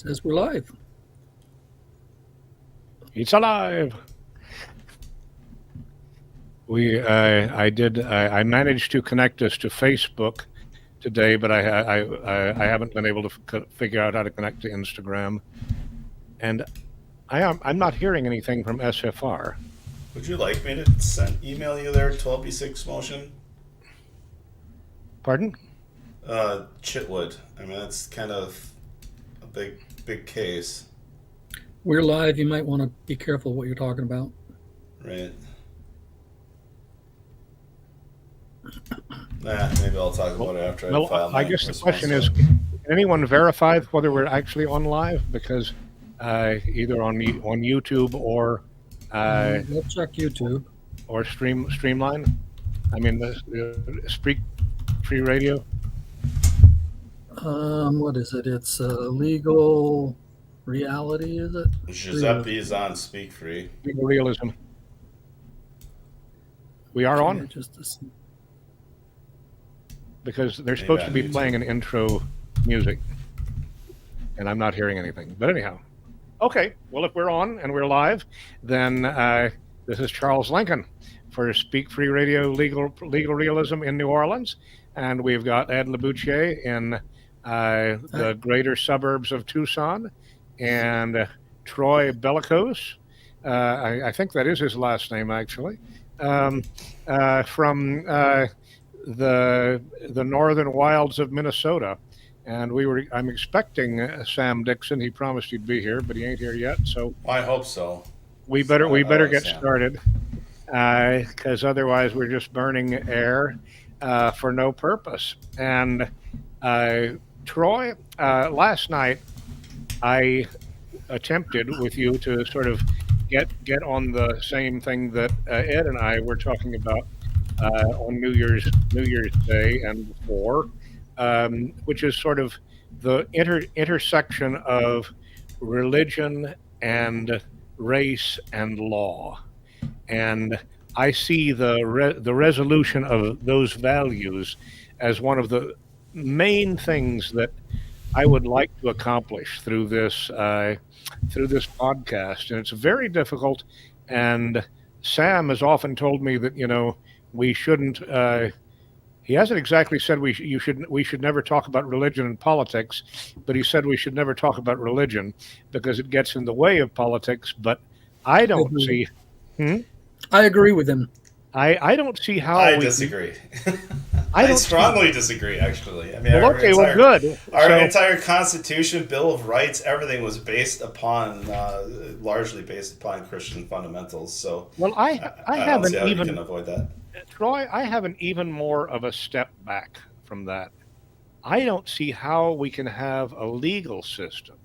Says we're live. It's alive. I managed to connect us to Facebook today, but I haven't been able to figure out how to connect to Instagram, and I'm not hearing anything from SFR. Would you like me to email you their 12b6 motion? Pardon? Chitwood. I mean, that's kind of a big case. We're live. You might want to be careful what you're talking about. Right. Maybe I'll talk about it after I file my I guess the question is, can anyone verify whether we're actually on live? Because either on YouTube or We'll check YouTube or Streamline. I mean, the Speak Free Radio. What is it? It's legal reality, is it? Giuseppe is on Speak Free. Legal Realism. We are on? Because they're supposed to be playing an intro music, and I'm not hearing anything. But anyhow, okay. Well, if we're on and we're live, then this is Charles Lincoln for Speak Free Radio Legal Realism in New Orleans, and we've got Ed LeBouthillier in the greater suburbs of Tucson, and Troy Bellicose. I think that is his last name, actually, from the northern wilds of Minnesota. And I'm expecting Sam Dickson. He promised he'd be here, but he ain't here yet. So I hope so. We better get started, because otherwise we're just burning air for no purpose. And Troy, last night I attempted with you to sort of get on the same thing that Ed and I were talking about on New Year's Day and before, which is sort of the intersection of religion and race and law. And I see the resolution of those values as one of the main things that I would like to accomplish through this podcast. And it's very difficult. And Sam has often told me that, we shouldn't. He hasn't exactly said we should never talk about religion and politics, but he said we should never talk about religion because it gets in the way of politics. But I don't see. I agree with him. I don't see how. I disagree. I strongly disagree, actually. I mean, good. Our entire Constitution, Bill of Rights, everything was largely based upon Christian fundamentals. So, well, I haven't even. You can avoid that. Troy, I have an even more of a step back from that. I don't see how we can have a legal system.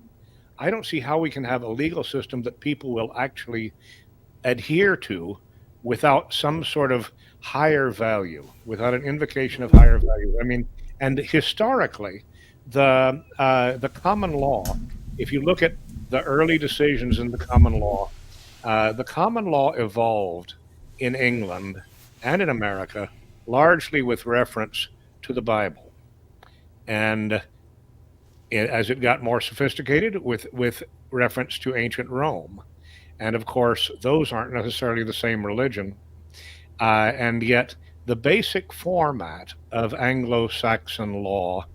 I don't see how we can have a legal system that people will actually adhere to without some sort of higher value, without an invocation of higher value. I mean, and historically, the common law, if you look at the early decisions in the common law evolved in England and in America largely with reference to the Bible. And as it got more sophisticated, with reference to ancient Rome. And of course, those aren't necessarily the same religion. And yet the basic format of Anglo-Saxon law,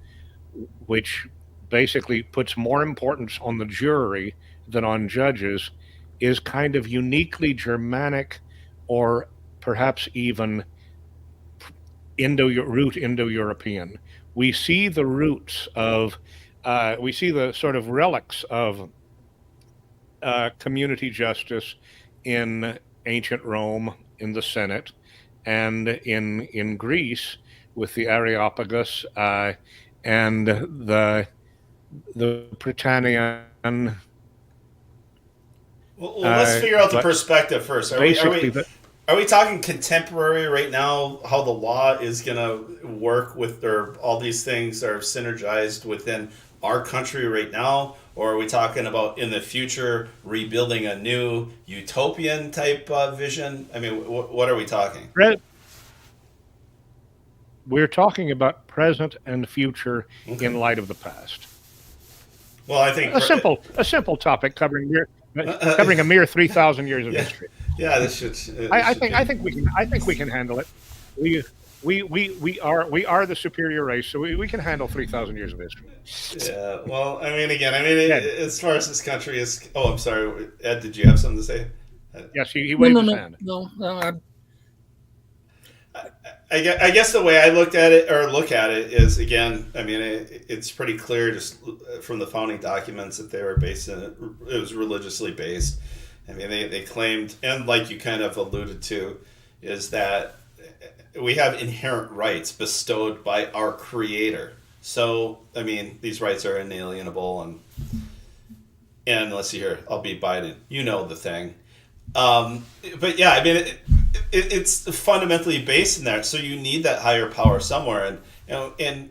which basically puts more importance on the jury than on judges, is kind of uniquely Germanic, or perhaps even Indo-European. We see the roots of, we see the sort of relics of community justice in ancient Rome, in the Senate, and in Greece with the Areopagus and the Britannian. Well, let's figure out the perspective first. Are we talking contemporary right now, how the law is going to work with all these things that are synergized within our country right now? Or are we talking about in the future rebuilding a new utopian type vision? I mean, what are we talking? We're talking about present and future in light of the past. Well, I think a simple topic covering a mere 3,000 years of history. Yeah, this should. I think we can handle it. We are the superior race, so we can handle 3,000 years of history. Yeah. Well, as far as this country is. Oh, I'm sorry, Ed. Did you have something to say? Yes, he waved his hand. No. I guess the way I look at it is, again, it's pretty clear just from the founding documents that they were based in it was religiously based. They claimed, and like you kind of alluded to, is that we have inherent rights bestowed by our Creator. So, these rights are inalienable, and let's see here, I'll be Biden. You know the thing. But yeah, it's fundamentally based in that. So you need that higher power somewhere, and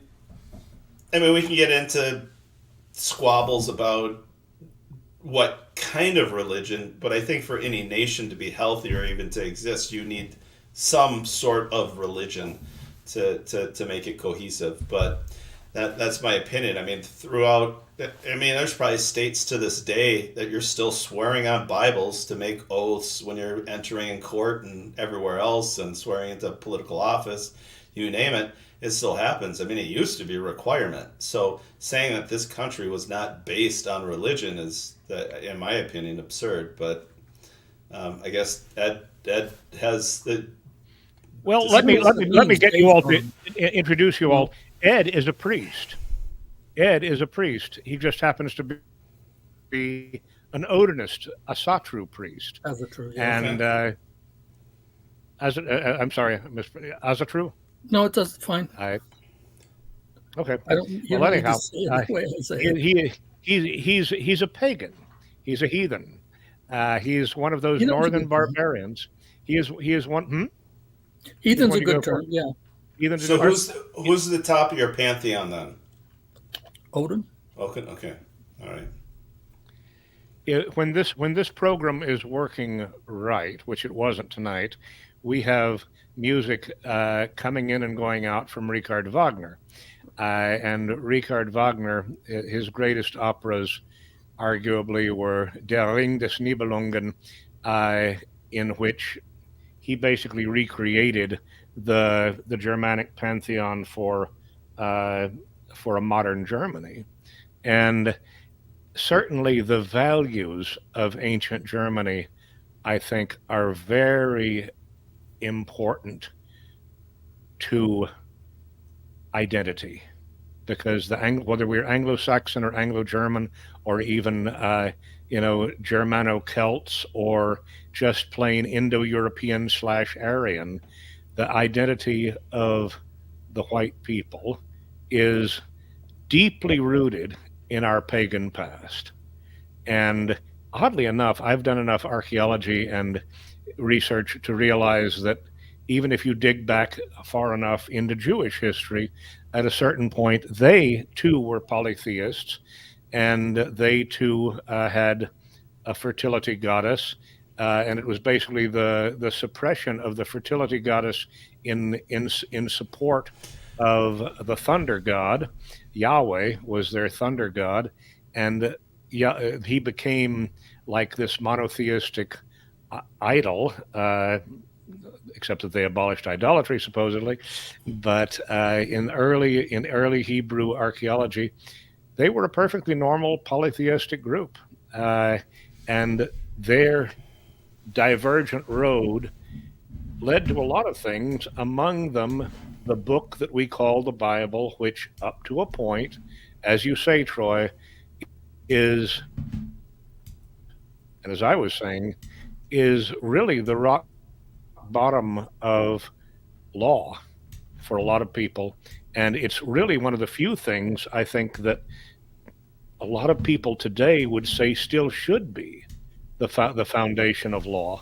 we can get into squabbles about what kind of religion, but I think for any nation to be healthy or even to exist, you need some sort of religion to make it cohesive. But that's my opinion. Throughout, there's probably states to this day that you're still swearing on Bibles to make oaths when you're entering in court and everywhere else, and swearing into political office, you name it. It still happens. It used to be a requirement. So saying that this country was not based on religion is, in my opinion, absurd. But I guess Ed has the. Well, let me get you all to introduce you all. Ed is a priest. He just happens to be an Odinist, a Satru priest. Asatru, yeah. And I'm sorry, Asatru? No, it does fine. Okay. I don't. Well, anyhow, he's a pagan. He's a heathen. He's one of those northern barbarians. He is one. Heathen's a good term. Yeah. So who's the top of your pantheon then? Odin. Okay. All right. When this program is working right, which it wasn't tonight, we have music coming in and going out from Richard Wagner. And Richard Wagner, his greatest operas arguably were Der Ring des Nibelungen, in which he basically recreated the Germanic pantheon for a modern Germany. And certainly the values of ancient Germany, I think, are very important to identity, because whether we're Anglo-Saxon or Anglo-German or even Germano-Celts or just plain Indo-European /Aryan, the identity of the white people is deeply rooted in our pagan past. And oddly enough, I've done enough archaeology and research to realize that even if you dig back far enough into Jewish history, at a certain point, they too were polytheists, and they too had a fertility goddess. And it was basically the suppression of the fertility goddess in support of the thunder god. Yahweh was their thunder god, and he became like this monotheistic idol, except that they abolished idolatry supposedly. But in early Hebrew archaeology, they were a perfectly normal polytheistic group, and their divergent road led to a lot of things, among them the book that we call the Bible, which up to a point, as you say, Troy, is, and as I was saying, is really the rock bottom of law for a lot of people. And it's really one of the few things I think that a lot of people today would say still should be the foundation of law,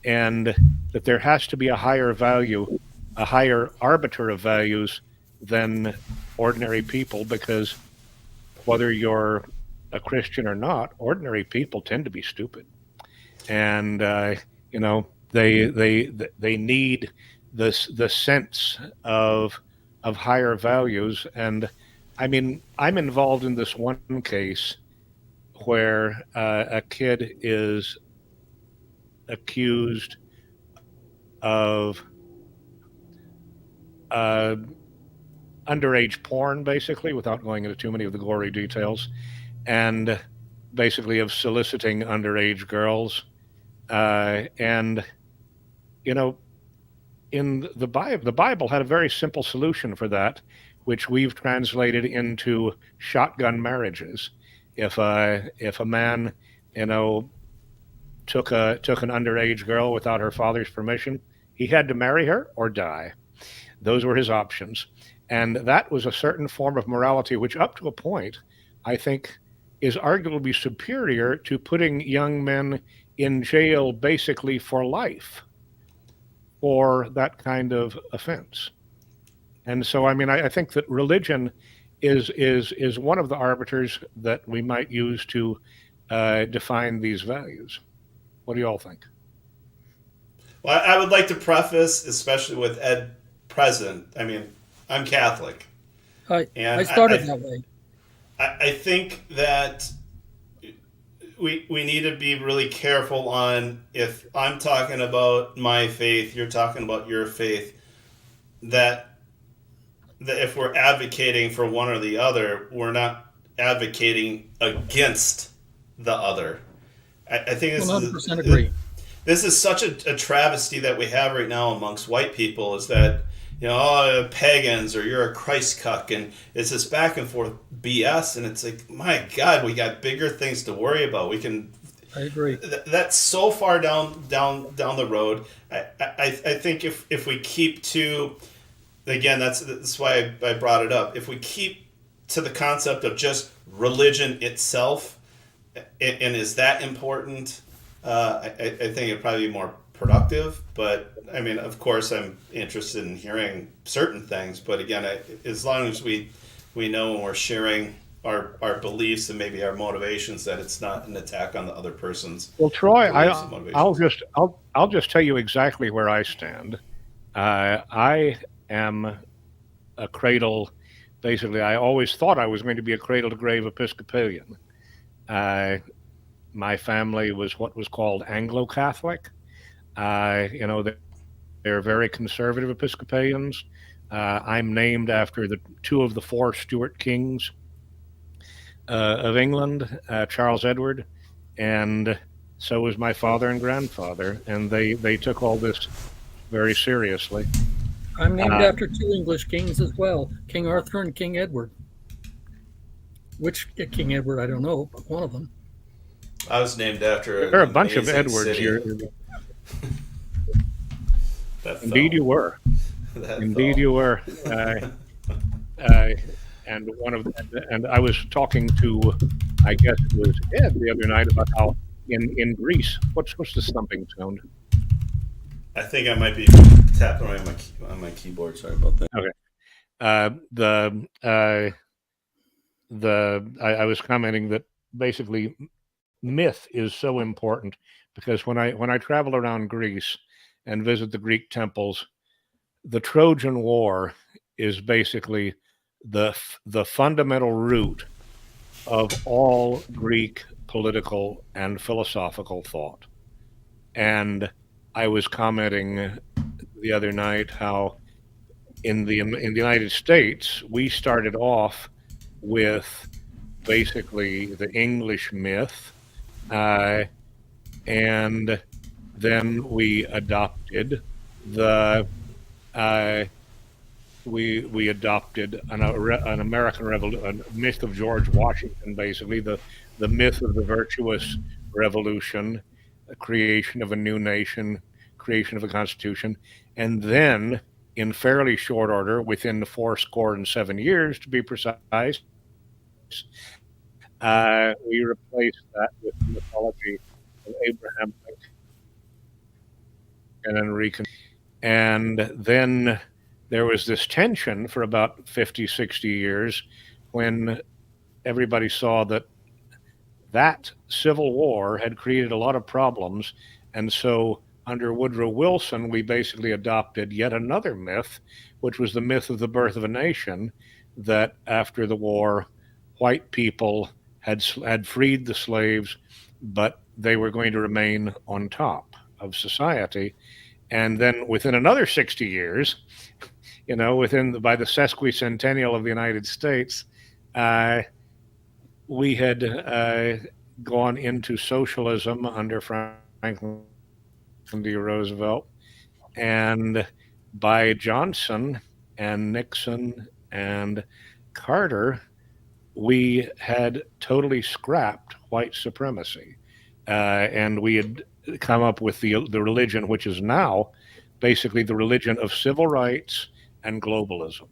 and that there has to be a higher value, a higher arbiter of values than ordinary people, because whether you're a Christian or not, ordinary people tend to be stupid, and they need the sense of higher values. And I'm involved in this one case where a kid is accused of underage porn, basically, without going into too many of the gory details, and basically of soliciting underage girls. And, you know, in the Bible had a very simple solution for that, which we've translated into shotgun marriages. If a man, you know, took an underage girl without her father's permission, he had to marry her or die. Those were his options. And that was a certain form of morality, which up to a point, I think, is arguably superior to putting young men in jail basically for life for that kind of offense. And so, I mean, I think that religion is one of the arbiters that we might use to define these values. What do you all think? Well, I would like to preface, especially with Ed present. I mean, I'm Catholic. I started that way. I think that we need to be really careful on, if I'm talking about my faith, you're talking about your faith, that if we're advocating for one or the other, we're not advocating against the other. I think this 100% agree. This is such a travesty that we have right now amongst white people, is that, you know, oh, pagans, or you're a Christ cuck, and it's this back and forth BS, and it's like, my God, we got bigger things to worry about. I agree. That's so far down the road. I think if we keep to, again, that's why I brought it up. If we keep to the concept of just religion itself, and is that important, I think it'd probably be more productive. But I mean, of course, I'm interested in hearing certain things. But again, as long as we know when we're sharing our beliefs and maybe our motivations, that it's not an attack on the other person's. Well, Troy, I'll just tell you exactly where I stand. I am a cradle. Basically, I always thought I was going to be a cradle to grave Episcopalian. My family was what was called Anglo-Catholic. You know, they're very conservative Episcopalians. I'm named after two of the four Stuart kings of England, Charles Edward, and so was my father and grandfather, and they took all this very seriously. I'm named after two English kings as well, King Arthur and King Edward. Which King Edward, I don't know, but one of them. I was named after. There are a bunch of Edwards here. Indeed, you were. Indeed, you were. And and I was talking to, I guess it was Ed the other night, about how in Greece, what's the thumping sound? I think I might be tapping on my keyboard. Sorry about that. Okay. I was commenting that basically myth is so important, because when I travel around Greece and visit the Greek temples, the Trojan War is basically the fundamental root of all Greek political and philosophical thought. And I was commenting the other night how in the United States, we started off with basically the English myth, and then we adopted we adopted an American myth of George Washington, basically the myth of the virtuous revolution, the creation of a new nation, creation of a constitution, and then in fairly short order, within 7 years to be precise, we replaced that with the mythology of Abraham Lincoln and then there was this tension for about 50, 60 years when everybody saw that Civil War had created a lot of problems. And so under Woodrow Wilson, we basically adopted yet another myth, which was the myth of the birth of a nation, that after the war, white people had freed the slaves, but they were going to remain on top of society. And then within another 60 years, by the sesquicentennial of the United States, we had gone into socialism under Franklin D. Roosevelt, and by Johnson and Nixon and Carter, we had totally scrapped white supremacy, and we had come up with the religion, which is now basically the religion of civil rights and globalism.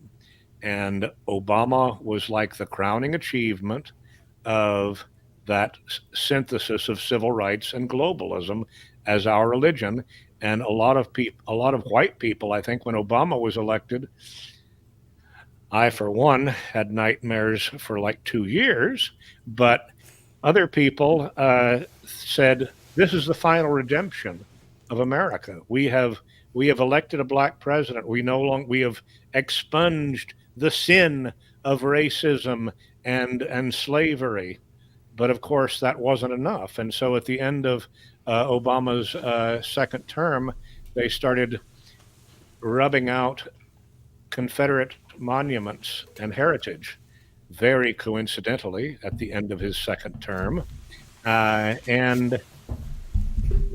And Obama was like the crowning achievement of that synthesis of civil rights and globalism as our religion. And a lot of white people, I think, when Obama was elected, I, for one, had nightmares for like 2 years, but other people said, this is the final redemption of America. We have elected a black president. We have expunged the sin of racism and slavery. But of course, that wasn't enough. And so at the end of Obama's second term, they started rubbing out Confederate monuments and heritage, very coincidentally, at the end of his second term. And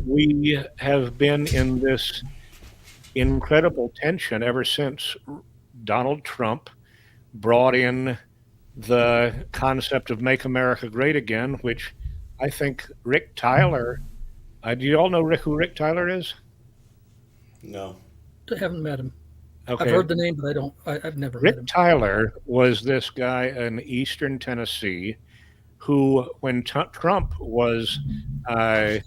we have been in this incredible tension ever since Donald Trump brought in the concept of Make America Great Again, which I think Rick Tyler, do you all know who Rick Tyler is? No. I haven't met him. Okay. I've heard the name, but I've never met him. Rick Tyler was this guy in Eastern Tennessee who, when Trump was, I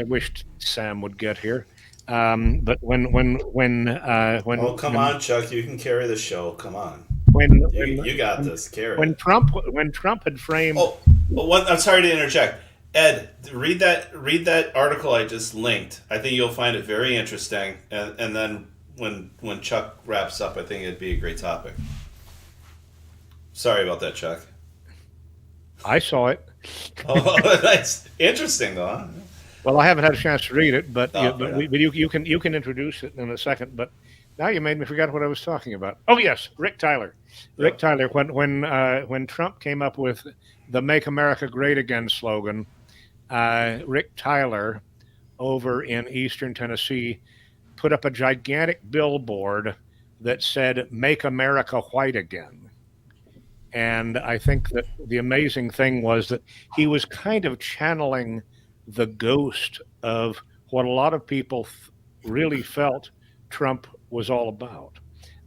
wished Sam would get here, but when oh, come on, Chuck, you can carry the show. Come on. You got this. Carry. When Trump had framed. I'm sorry to interject. Ed, read that article I just linked. I think you'll find it very interesting. And then when Chuck wraps up, I think it'd be a great topic. Sorry about that, Chuck. I saw it. Oh, that's interesting, though. Huh? Well, I haven't had a chance to read it, but you can introduce it in a second. But now you made me forget what I was talking about. Oh yes, Rick Tyler. Yeah. Rick Tyler. When Trump came up with the "Make America Great Again" slogan, Rick Tyler, over in Eastern Tennessee, put up a gigantic billboard that said "Make America White Again." And I think that the amazing thing was that he was kind of channeling the ghost of what a lot of people really felt Trump was all about.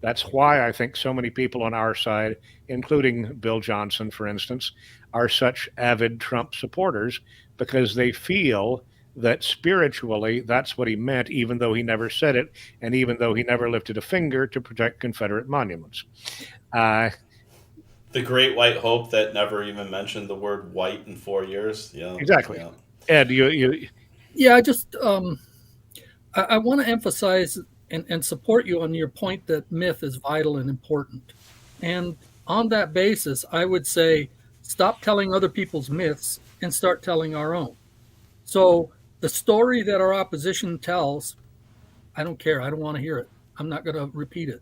That's why I think so many people on our side, including Bill Johnson, for instance, are such avid Trump supporters, because they feel that spiritually that's what he meant, even though he never said it, and even though he never lifted a finger to protect Confederate monuments. The great white hope that never even mentioned the word white in 4 years. Yeah, exactly. Yeah. Ed, you. Yeah, I just I want to emphasize and support you on your point that myth is vital and important. And on that basis, I would say stop telling other people's myths and start telling our own. So the story that our opposition tells, I don't care. I don't want to hear it. I'm not going to repeat it.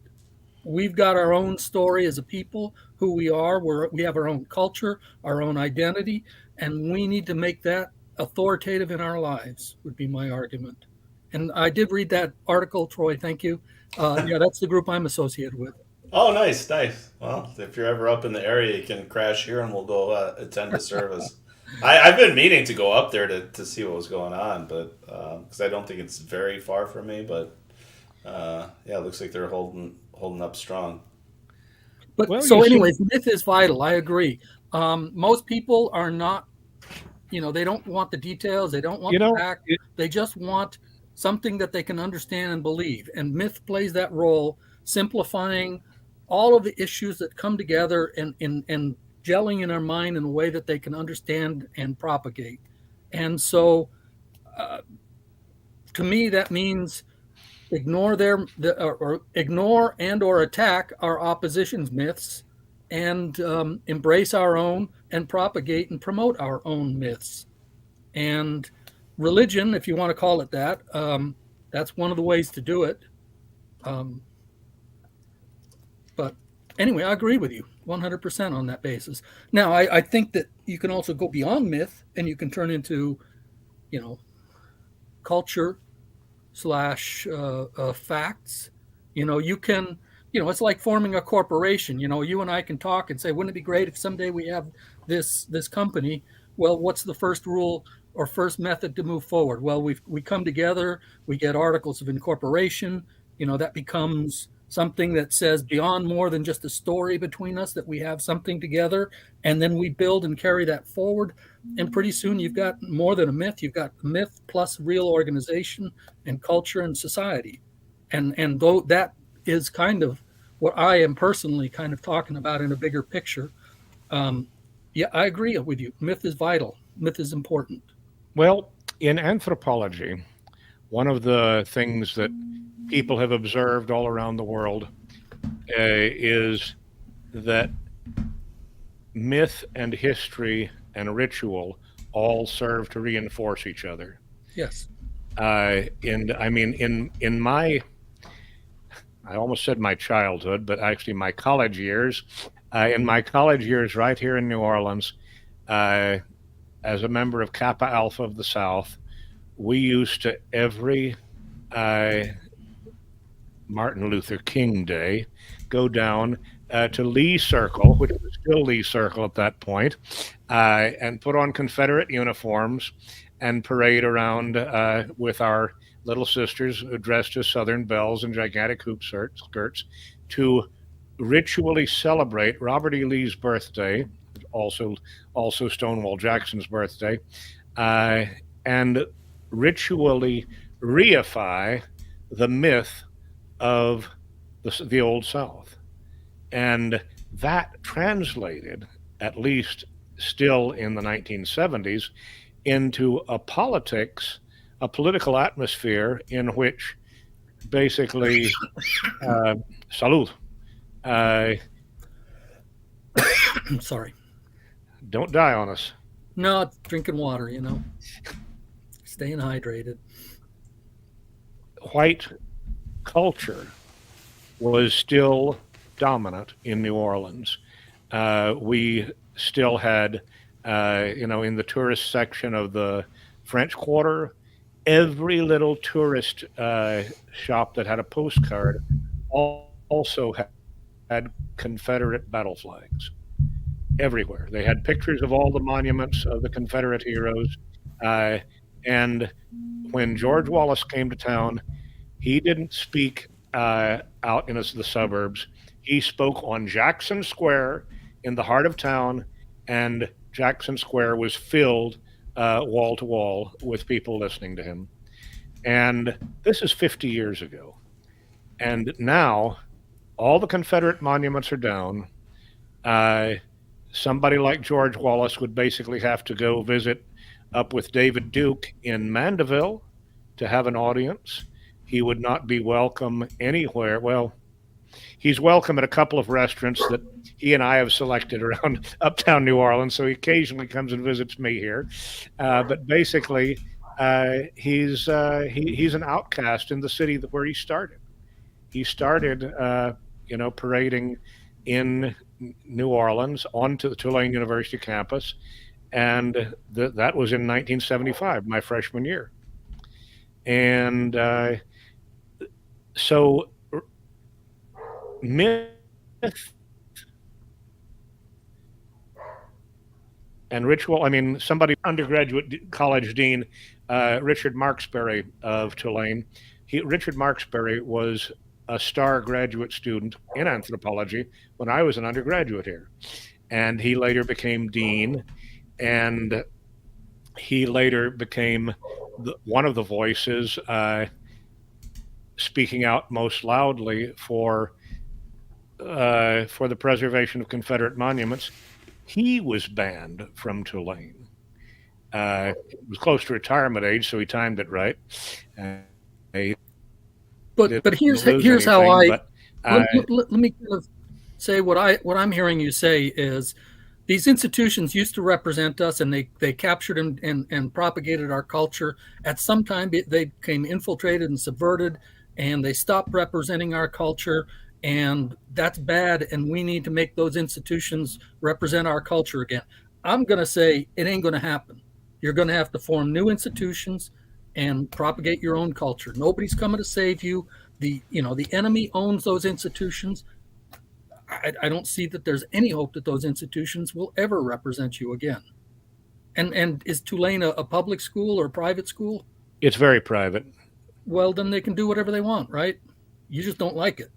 We've got our own story as a people, who we are. We have our own culture, our own identity, and we need to make that authoritative in our lives, would be my argument. And I did read that article, Troy. Thank you. Yeah, that's the group I'm associated with. Oh, nice. Well, if you're ever up in the area, you can crash here and we'll go attend a service. I've been meaning to go up there to see what was going on, but because I don't think it's very far from me. But yeah, it looks like they're holding up strong. But well, so anyways, myth is vital. I agree. Most people are not, they don't want the details. They don't want the fact. They just want something that they can understand and believe. And myth plays that role, simplifying all of the issues that come together and gelling in our mind in a way that they can understand and propagate. And so to me, that means ignore or attack our opposition's myths and embrace our own and propagate and promote our own myths. And religion, if you want to call it that, that's one of the ways to do it. But anyway, I agree with you 100% on that basis. Now, I think that you can also go beyond myth, and you can turn into, culture / facts. You can, it's like forming a corporation. You and I can talk and say, wouldn't it be great if someday we have this company? Well, what's the first rule or first method to move forward? Well, we come together, we get articles of incorporation. That becomes something that says beyond more than just a story between us, that we have something together, and then we build and carry that forward. And pretty soon you've got more than a myth. You've got myth plus real organization and culture and society. And though that is kind of what I am personally kind of talking about in a bigger picture. Yeah, I agree with you. Myth is vital. Myth is important. Well, in anthropology, one of the things that people have observed all around the world is that myth and history and ritual all serve to reinforce each other. Yes. And I mean, in my, I almost said my childhood, but actually my college years, right here in New Orleans, as a member of Kappa Alpha of the South, we used to every Martin Luther King Day go down to Lee Circle, which was still Lee Circle at that point, and put on Confederate uniforms and parade around with our little sisters dressed as Southern belles and gigantic hoop skirts to ritually celebrate Robert E. Lee's birthday, also Stonewall Jackson's birthday, and ritually reify the myth of the Old South. And that translated, at least still in the 1970s, into a political atmosphere in which basically, salud. I'm sorry. Don't die on us. No, drinking water, staying hydrated. White culture was still dominant in New Orleans. We still had, in the tourist section of the French Quarter, every little tourist shop that had a postcard also had Confederate battle flags everywhere. They had pictures of all the monuments of the Confederate heroes. And when George Wallace came to town, he didn't speak out in the suburbs. He spoke on Jackson Square in the heart of town, and Jackson Square was filled wall to wall with people listening to him. And this is 50 years ago. And now all the Confederate monuments are down. Somebody like George Wallace would basically have to go visit up with David Duke in Mandeville to have an audience. He would not be welcome anywhere. Well, he's welcome at a couple of restaurants that he and I have selected around uptown New Orleans, so he occasionally comes and visits me here. But basically, he's an outcast in the city where he started. He started, parading in New Orleans onto the Tulane University campus, and that was in 1975, my freshman year. And so myth and ritual, somebody, undergraduate college dean, Richard Marksberry of Tulane, Richard Marksberry was a star graduate student in anthropology when I was an undergraduate here. And he later became dean, and he later became one of the voices speaking out most loudly for the preservation of Confederate monuments. He was banned from Tulane. It was close to retirement age, so he timed it right. But here's how let me kind of say what I'm hearing you say is these institutions used to represent us, and they captured and propagated our culture. At some time, they became infiltrated and subverted, and they stopped representing our culture, and that's bad, and we need to make those institutions represent our culture again. I'm going to say it ain't going to happen. You're going to have to form new institutions and propagate your own culture. Nobody's coming to save you. The enemy owns those institutions. I don't see that there's any hope that those institutions will ever represent you again. And is Tulane a public school or a private school? It's very private. Well, then they can do whatever they want, right? You just don't like it.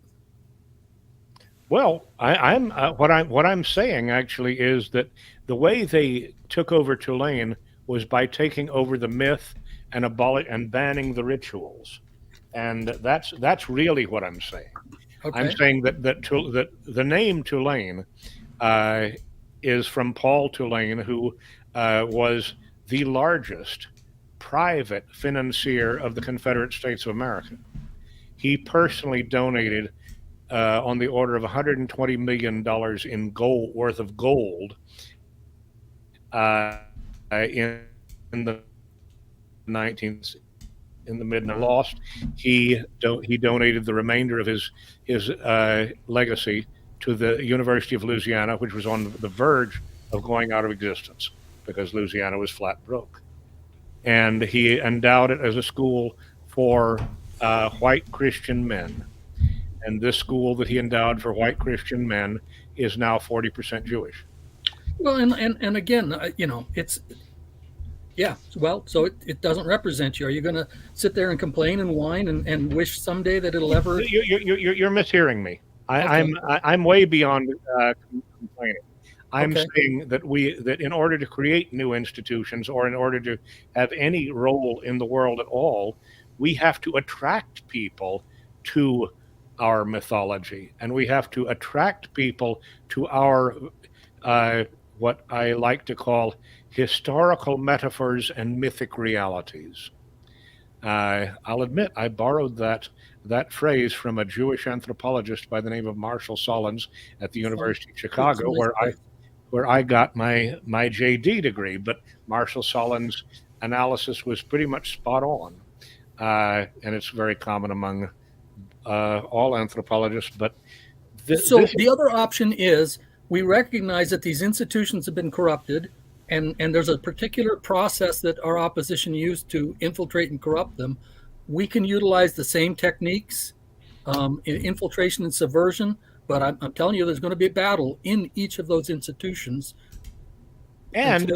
Well, what I'm saying actually is that the way they took over Tulane was by taking over the myth and banning the rituals, and that's really what I'm saying. Okay. I'm saying that the name Tulane is from Paul Tulane, who was the largest private financier of the Confederate States of America. He personally donated on the order of $120 million in gold worth of gold in the 19th. In the mid and lost, he donated the remainder of his legacy to the University of Louisiana, which was on the verge of going out of existence because Louisiana was flat broke, and he endowed it as a school for white Christian men. And this school that he endowed for white Christian men is now 40% Jewish. Well, and again, it's. Yeah, well, so it doesn't represent you. Are you going to sit there and complain and whine and wish someday that it'll ever? You're mishearing me. I'm way beyond complaining. I'm saying that in order to create new institutions or in order to have any role in the world at all, we have to attract people to our mythology, and we have to attract people to our what I like to call historical metaphors and mythic realities. I'll admit I borrowed that phrase from a Jewish anthropologist by the name of Marshall Solons at the University of Chicago, where I got my JD degree. But Marshall Solons' analysis was pretty much spot on, and it's very common among all anthropologists. But the other option is we recognize that these institutions have been corrupted. And there's a particular process that our opposition used to infiltrate and corrupt them. We can utilize the same techniques in infiltration and subversion, but I'm telling you, there's going to be a battle in each of those institutions. And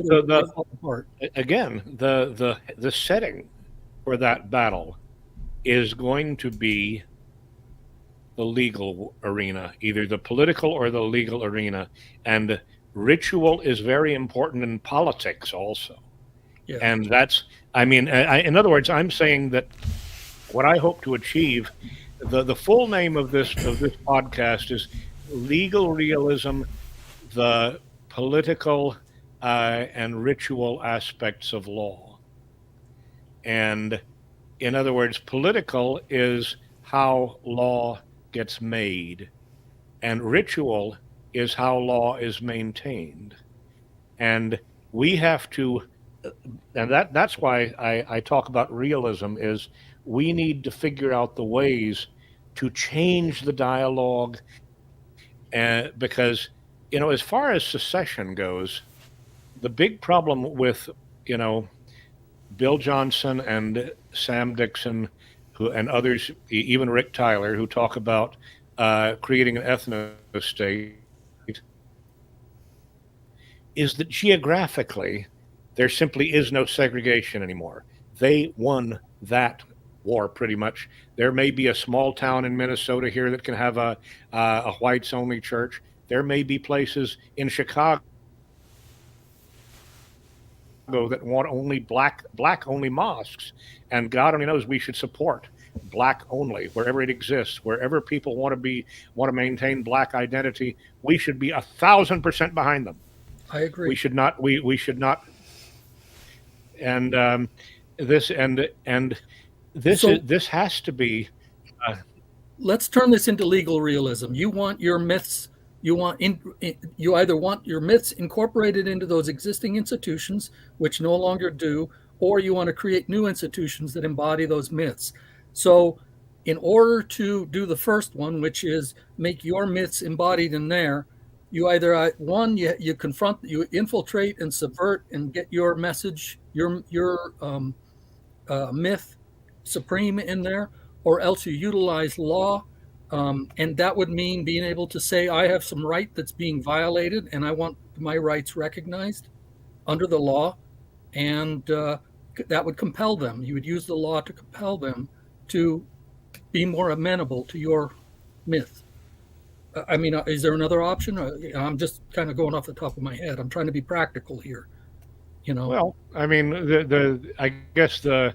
again, the setting for that battle is going to be the legal arena, either the political or the legal arena, and ritual is very important in politics also. Yeah. And that's, in other words, I'm saying that what I hope to achieve, the full name of this podcast is Legal Realism, the Political and Ritual Aspects of Law. And in other words, political is how law gets made, and ritual is how law is maintained. And we have to, and that's why I talk about realism, is we need to figure out the ways to change the dialogue. Because, as far as secession goes, the big problem with, Bill Johnson and Sam Dickson, and others, even Rick Tyler, who talk about creating an ethno-state, is that geographically there simply is no segregation anymore. They won that war pretty much. There may be a small town in Minnesota here that can have a whites only church. There may be places in Chicago that want only black only mosques, and God only knows we should support black only wherever it exists. Wherever people want to maintain black identity, we should be 1,000% behind them. I agree. We should not. We should not. And this has to be. Let's turn this into legal realism. You want your myths You either want your myths incorporated into those existing institutions, which no longer do, or you want to create new institutions that embody those myths. So in order to do the first one, which is make your myths embodied in there, you either you confront, you infiltrate and subvert and get your message, your myth supreme in there, or else you utilize law. And that would mean being able to say, I have some right that's being violated and I want my rights recognized under the law. And that would compel them. You would use the law to compel them to be more amenable to your myth. I mean, is there another option? I'm just kind of going off the top of my head. I'm trying to be practical here. Well, I mean, I guess the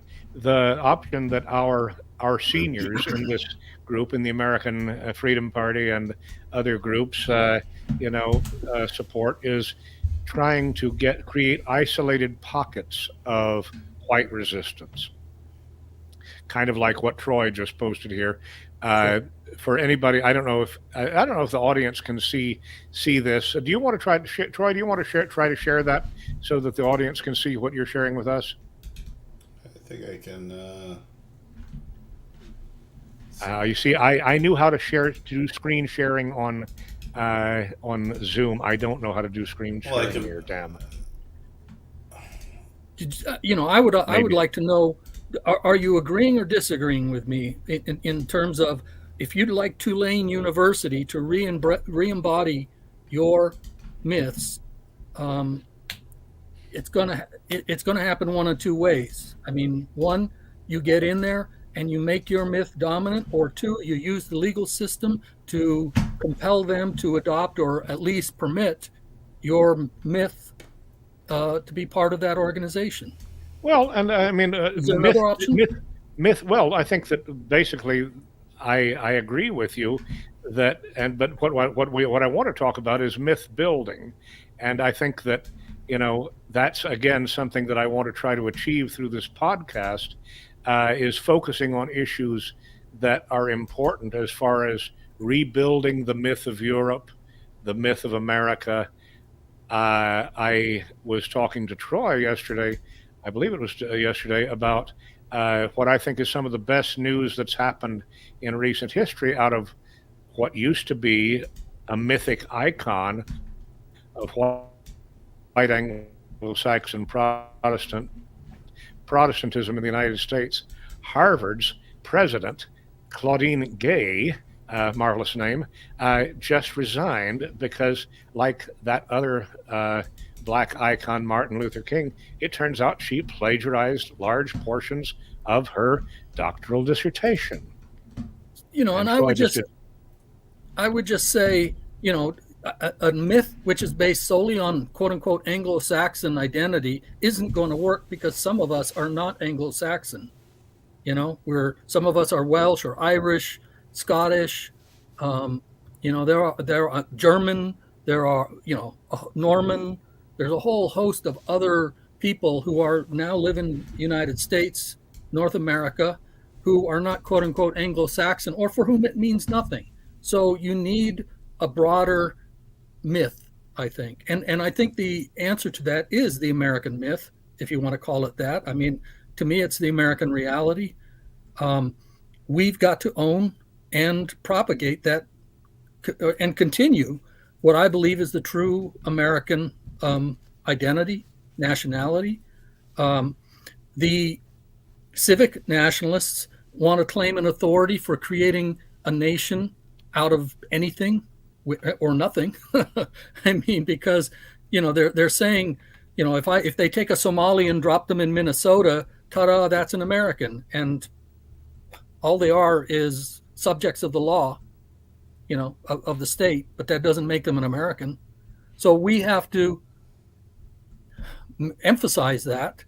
option that our seniors in this group, in the American Freedom Party and other groups, support is trying to create isolated pockets of white resistance, kind of like what Troy just posted here. For anybody, I don't know if the audience can see this. Do you want to try to Troy? Do you want to try to share that so that the audience can see what you're sharing with us? I think I can. You see, I knew how to do screen sharing on Zoom. I don't know how to do screen sharing here. Damn. I would like to know. Are you agreeing or disagreeing with me in terms of, if you'd like Tulane University to re-embody your myths, it's gonna happen one of two ways. I mean, one, you get in there and you make your myth dominant, or two, you use the legal system to compel them to adopt or at least permit your myth to be part of that organization. Well, and I mean, is there another option? Myth. Well, I think that basically, I agree with you that, but what I want to talk about is myth building, and I think that that's again something that I want to try to achieve through this podcast, is focusing on issues that are important as far as rebuilding the myth of Europe, the myth of America. I was talking to Troy yesterday. I believe it was yesterday, about what I think is some of the best news that's happened in recent history out of what used to be a mythic icon of white Anglo-Saxon Protestantism in the United States. Harvard's president, Claudine Gay, marvelous name, just resigned because, like that other black icon, Martin Luther King, it turns out she plagiarized large portions of her doctoral dissertation. And I would just say, a myth which is based solely on quote unquote Anglo-Saxon identity isn't going to work, because some of us are not Anglo-Saxon. Some of us are Welsh or Irish, Scottish, there are German, there are, Norman. There's a whole host of other people who are now living in the United States, North America, who are not quote unquote Anglo-Saxon, or for whom it means nothing. So you need a broader myth, I think. And I think the answer to that is the American myth, if you want to call it that. I mean, to me, it's the American reality. We've got to own and propagate that and continue what I believe is the true American identity, nationality. The civic nationalists want to claim an authority for creating a nation out of anything or nothing. I mean, because they're saying, if they take a Somali and drop them in Minnesota, ta-da, that's an American, and all they are is subjects of the law, of the state, but that doesn't make them an American. So we have to emphasize that.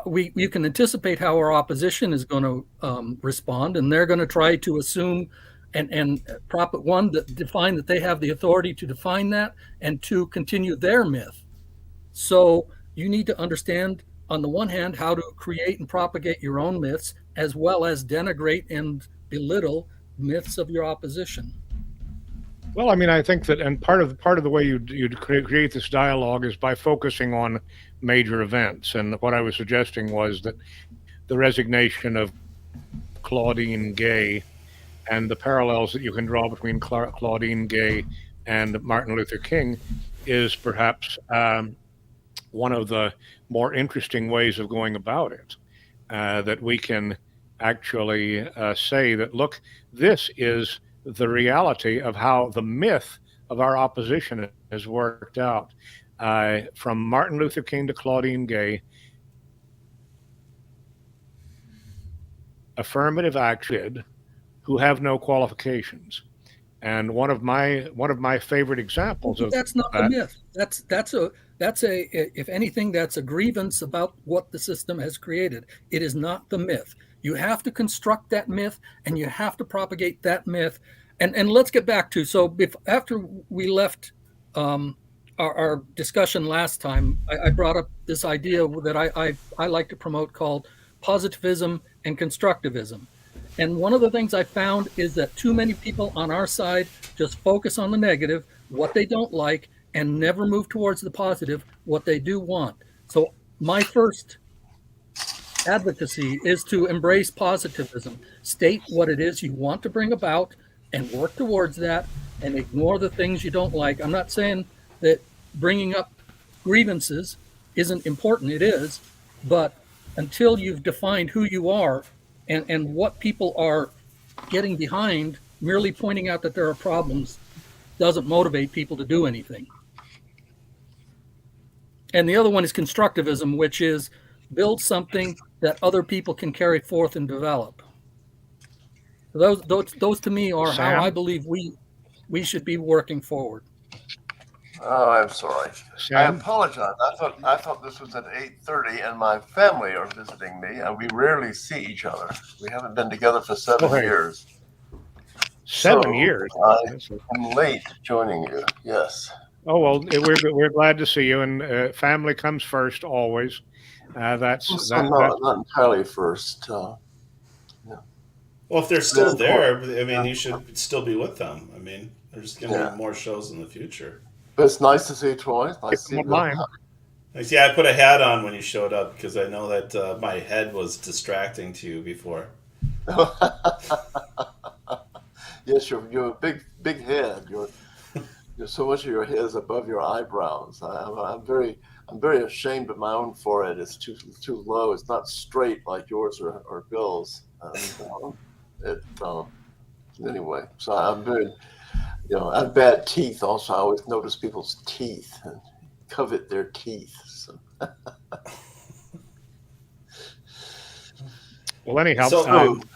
We can anticipate how our opposition is going to respond, and they're going to try to assume and define that they have the authority to define that, and to continue their myth. So you need to understand, on the one hand, how to create and propagate your own myths, as well as denigrate and belittle myths of your opposition. Well, I mean, I think that, and part of the way you'd create this dialogue is by focusing on major events. And what I was suggesting was that the resignation of Claudine Gay and the parallels that you can draw between Claudine Gay and Martin Luther King is perhaps one of the more interesting ways of going about it. That we can actually say that, look, this is the reality of how the myth of our opposition has worked out. From Martin Luther King to Claudine Gay, affirmative action who have no qualifications. And one of my favorite examples of that's not the myth. That's a if anything, that's a grievance about what the system has created. It is not the myth. You have to construct that myth, and you have to propagate that myth. And let's get back to, so if after we left our discussion last time, I brought up this idea that I like to promote called positivism and constructivism. And one of the things I found is that too many people on our side just focus on the negative, what they don't like, and never move towards the positive, what they do want. So my first advocacy is to embrace positivism. State what it is you want to bring about and work towards that, and ignore the things you don't like. I'm not saying that bringing up grievances isn't important. It is. But until you've defined who you are and what people are getting behind, merely pointing out that there are problems doesn't motivate people to do anything. And the other one is constructivism, which is build something that other people can carry forth and develop. Those to me are Sam? how I believe we should be working forward. Oh, I'm sorry. Sam? I apologize. I thought this was at 8:30, and my family are visiting me, and we rarely see each other. We haven't been together for 7 years. 7 years. I'm late joining you. Yes. Oh well, we're glad to see you, and family comes first always. That's not entirely first. Well, if they're still there, I mean, you should still be with them. I mean, there's going to be more shows in the future. But it's nice to see you, Troy. Nice to see you. Yeah, I put a hat on when you showed up because I know that my head was distracting to you before. Yes, you're a big head. You're so much of your head is above your eyebrows. I'm very ashamed of my own forehead. It's too low. It's not straight like yours or Bill's. Anyway, so I'm very, I have bad teeth. Also, I always notice people's teeth and covet their teeth. So. Well, anyhow, so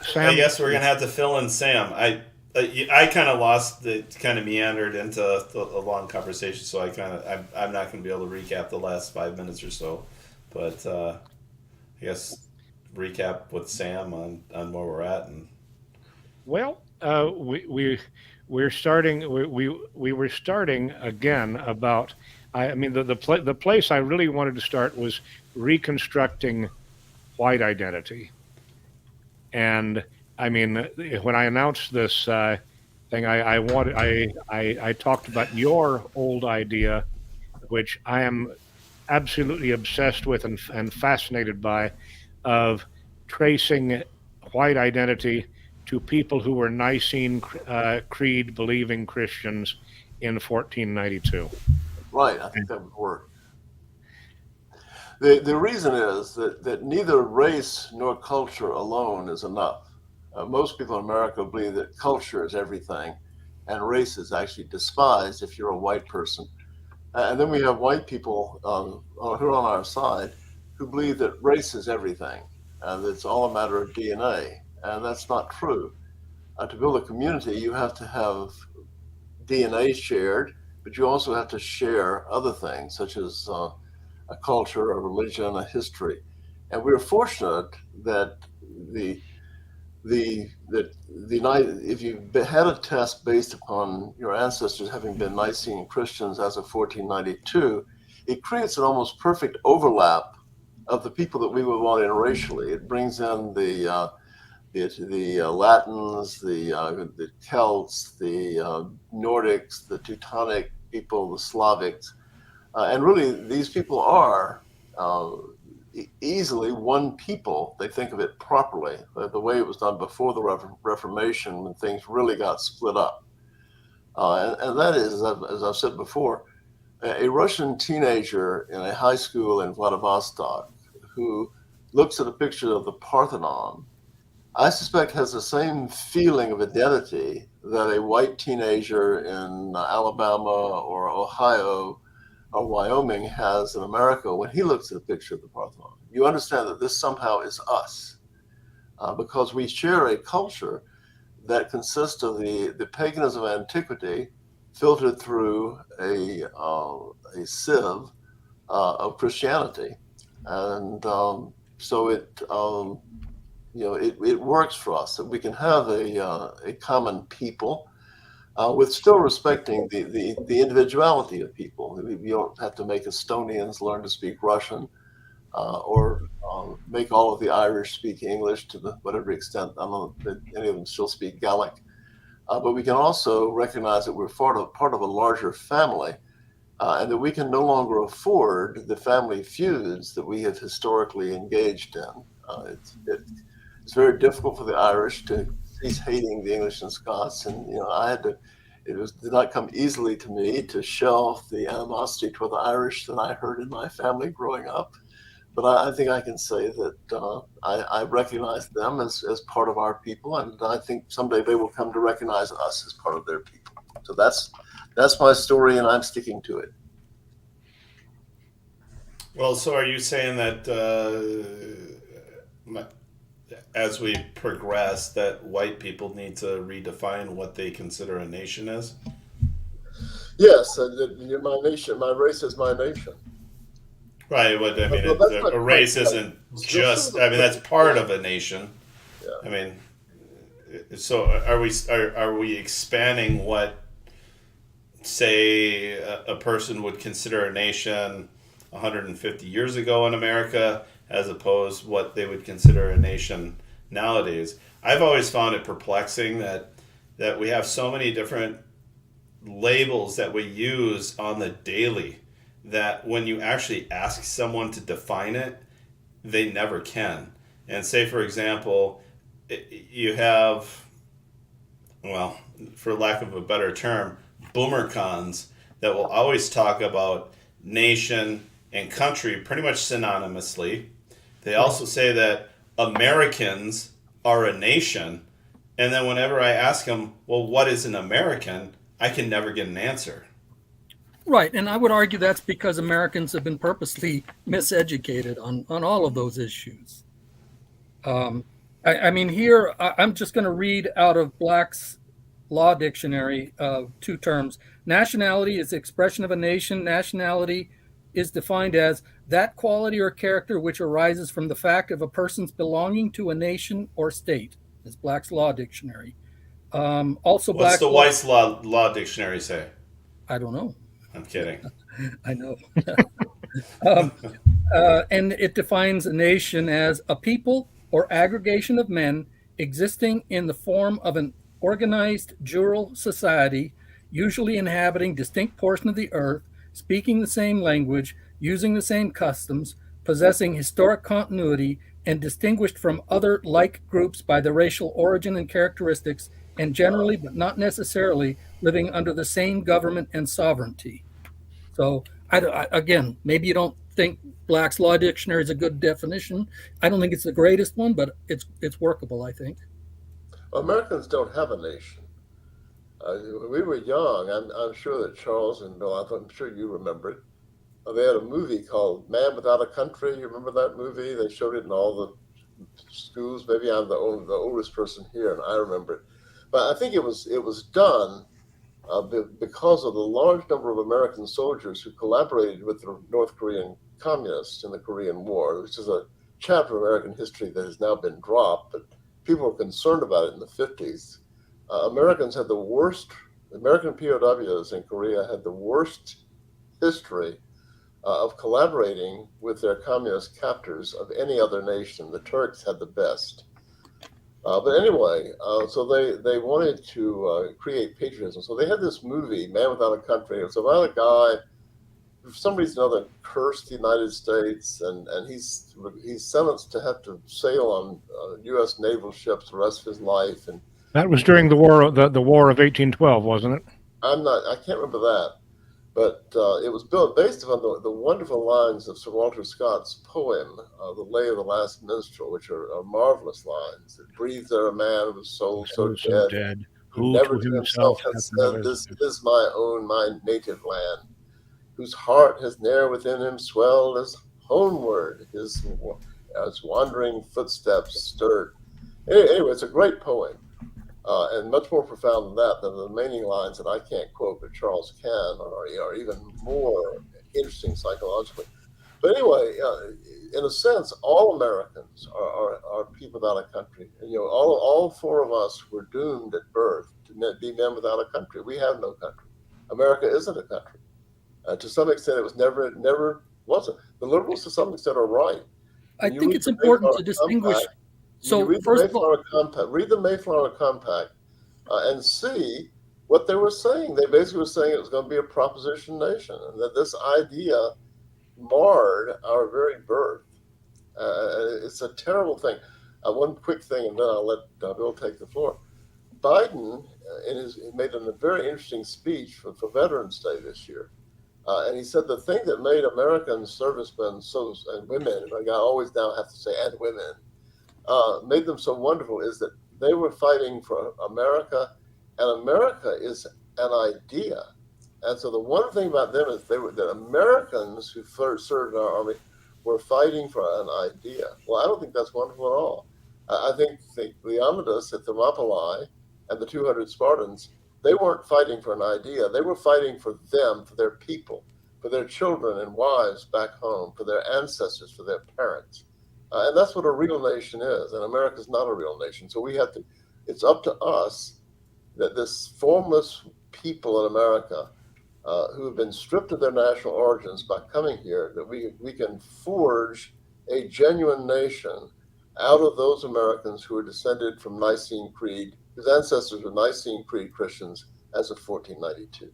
Sam, I guess we're gonna have to fill in Sam. I kind of lost it, kind of meandered into a long conversation, so I'm not going to be able to recap the last 5 minutes or so, but I guess recap with Sam on where we're at. And well, we're starting. We were starting again about. I mean, the place I really wanted to start was reconstructing white identity, and I mean, when I announced this thing, I talked about your old idea, which I am absolutely obsessed with and fascinated by, of tracing white identity to people who were Nicene Creed believing Christians in 1492. Right, I think that would work. The reason is that neither race nor culture alone is enough. Most people in America believe that culture is everything, and race is actually despised if you're a white person. And then we have white people who are on our side who believe that race is everything, and it's all a matter of DNA. And that's not true. To build a community, you have to have DNA shared, but you also have to share other things, such as a culture, a religion, a history. And we're fortunate that if you had a test based upon your ancestors having been Nicene Christians as of 1492, it creates an almost perfect overlap of the people that we would want in racially. It brings in the the Latins, the Celts, the Nordics, the Teutonic people, the Slavics. And really, these people are easily one people. They think of it properly, the way it was done before the Reformation, when things really got split up. And that is, as I've said before, a Russian teenager in a high school in Vladivostok who looks at a picture of the Parthenon, I suspect has the same feeling of identity that a white teenager in Alabama or Ohio or Wyoming has in America when he looks at a picture of the Parthenon. You understand that this somehow is us, because we share a culture that consists of the paganism of antiquity filtered through a sieve of Christianity, and so it works for us that we can have a common people. With still respecting the individuality of people. You don't have to make Estonians learn to speak Russian, or make all of the Irish speak English to whatever extent. I don't know that any of them still speak Gaelic. But we can also recognize that we're part of a larger family, and that we can no longer afford the family feuds that we have historically engaged in. It's very difficult for the Irish to cease hating the English and Scots, and did not come easily to me to shelve the animosity toward the Irish that I heard in my family growing up. But I think I can say that I recognize them as part of our people, and I think someday they will come to recognize us as part of their people. So that's my story, and I'm sticking to it. Well, so are you saying that as we progress, that white people need to redefine what they consider a nation as? Yes, my nation, my race is my nation. Right. What I mean, a race isn't just. I mean, that's part of a nation. Yeah. I mean, so are we expanding what, say, a person would consider a nation 150 years ago in America, as opposed to what they would consider a nation nowadays? I've always found it perplexing that we have so many different labels that we use on the daily, that when you actually ask someone to define it, they never can. And say, for example, you have, well, for lack of a better term, boomercons that will always talk about nation and country pretty much synonymously. They also say that Americans are a nation, and then whenever I ask them, well, what is an American, I can never get an answer. Right, and I would argue that's because Americans have been purposely miseducated on all of those issues. I mean, here, I'm just going to read out of Black's Law Dictionary two terms. Nationality is the expression of a nation. Nationality is defined as that quality or character which arises from the fact of a person's belonging to a nation or state, is Black's Law Dictionary. Also, what's the White's Law Dictionary say? I don't know. I'm kidding. I know. And it defines a nation as a people or aggregation of men existing in the form of an organized jural society, usually inhabiting distinct portion of the earth, speaking the same language, using the same customs, possessing historic continuity, and distinguished from other like groups by the racial origin and characteristics, and generally, but not necessarily, living under the same government and sovereignty. So, again, maybe you don't think Black's Law Dictionary is a good definition. I don't think it's the greatest one, but it's workable, I think. Americans don't have a nation. When we were young, I'm sure that Charles and Bill, I'm sure you remember it. They had a movie called Man Without a Country. You remember that movie? They showed it in all the schools. Maybe I'm the oldest person here, and I remember it. But I think it was done because of the large number of American soldiers who collaborated with the North Korean communists in the Korean War, which is a chapter of American history that has now been dropped, but people were concerned about it in the 50s. Americans had the worst, American POWs in Korea had the worst history of collaborating with their communist captors of any other nation. The Turks had the best. But anyway, so they wanted to create patriotism. So they had this movie, Man Without a Country. It's about a guy who, for some reason or other, cursed the United States, and he's sentenced to have to sail on U.S. naval ships the rest of his life. And that was during the war of 1812, wasn't it? I can't remember that. But it was based upon the wonderful lines of Sir Walter Scott's poem, The Lay of the Last Minstrel, which are marvelous lines. It breathes there a man with soul so dead, who never to himself has said, "This is my own, my native land," whose heart has ne'er within him swelled as homeward his wandering footsteps stirred. Anyway, it's a great poem. And much more profound than that, than the remaining lines that I can't quote, but Charles can, are even more interesting psychologically. But anyway, in a sense, all Americans are people without a country. And, all four of us were doomed at birth to be men without a country. We have no country. America isn't a country. To some extent, it was never wasn't. The liberals, to some extent, are right. I think it's important to distinguish. So first of all, read the Mayflower Compact and see what they were saying. They basically were saying it was going to be a proposition nation, and that this idea marred our very birth. It's a terrible thing. One quick thing, and then I'll let Bill take the floor. Biden made a very interesting speech for Veterans Day this year. And he said the thing that made American servicemen and women, I always now have to say and women, made them so wonderful is that they were fighting for America, and America is an idea. And so the one thing about them is that Americans who first served in our army were fighting for an idea. Well, I don't think that's wonderful at all. I think the Leonidas at Thermopylae and the 200 Spartans, they weren't fighting for an idea. They were fighting for them, for their people, for their children and wives back home, for their ancestors, for their parents. And that's what a real nation is. And America's not a real nation. So it's up to us that this formless people in America who have been stripped of their national origins by coming here, that we can forge a genuine nation out of those Americans who are descended from Nicene Creed, whose ancestors were Nicene Creed Christians as of 1492.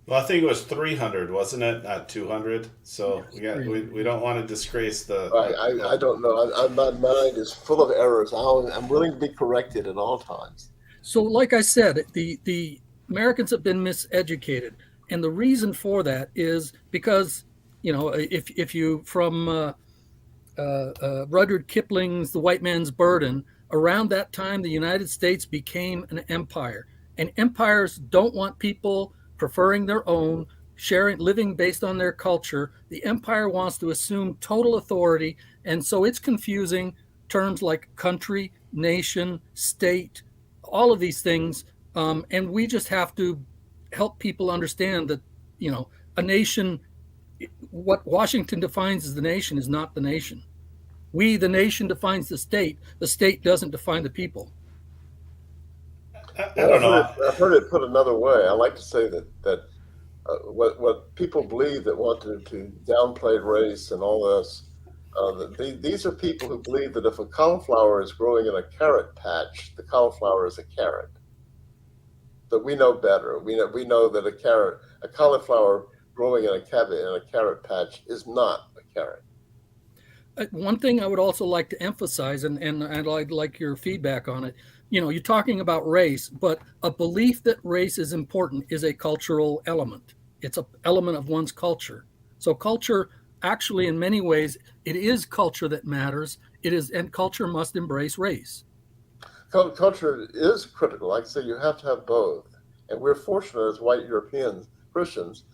Well, I think it was 300, wasn't it? Not 200. So we don't want to disgrace the. I don't know. My mind is full of errors. I'm willing to be corrected at all times. So, like I said, the Americans have been miseducated, and the reason for that is because if you from Rudyard Kipling's The White Man's Burden, around that time the United States became an empire, and empires don't want people preferring their own, living based on their culture. The empire wants to assume total authority, and so it's confusing terms like country, nation, state, all of these things, and we just have to help people understand that a nation, what Washington defines as the nation, is not the nation. The nation, defines the state. The state doesn't define the people. I don't know. I've heard it put another way. I like to say that what people believe that want to downplay race and all this, these are people who believe that if a cauliflower is growing in a carrot patch, the cauliflower is a carrot. But we know better. We know that a cauliflower growing in a carrot patch is not a carrot. One thing I would also like to emphasize, and I'd like your feedback on it. You're talking about race, but a belief that race is important is a cultural element. It's an element of one's culture. So culture, actually, in many ways, it is culture that matters. And culture must embrace race. Culture is critical. Like I say, you have to have both. And we're fortunate as white European Christians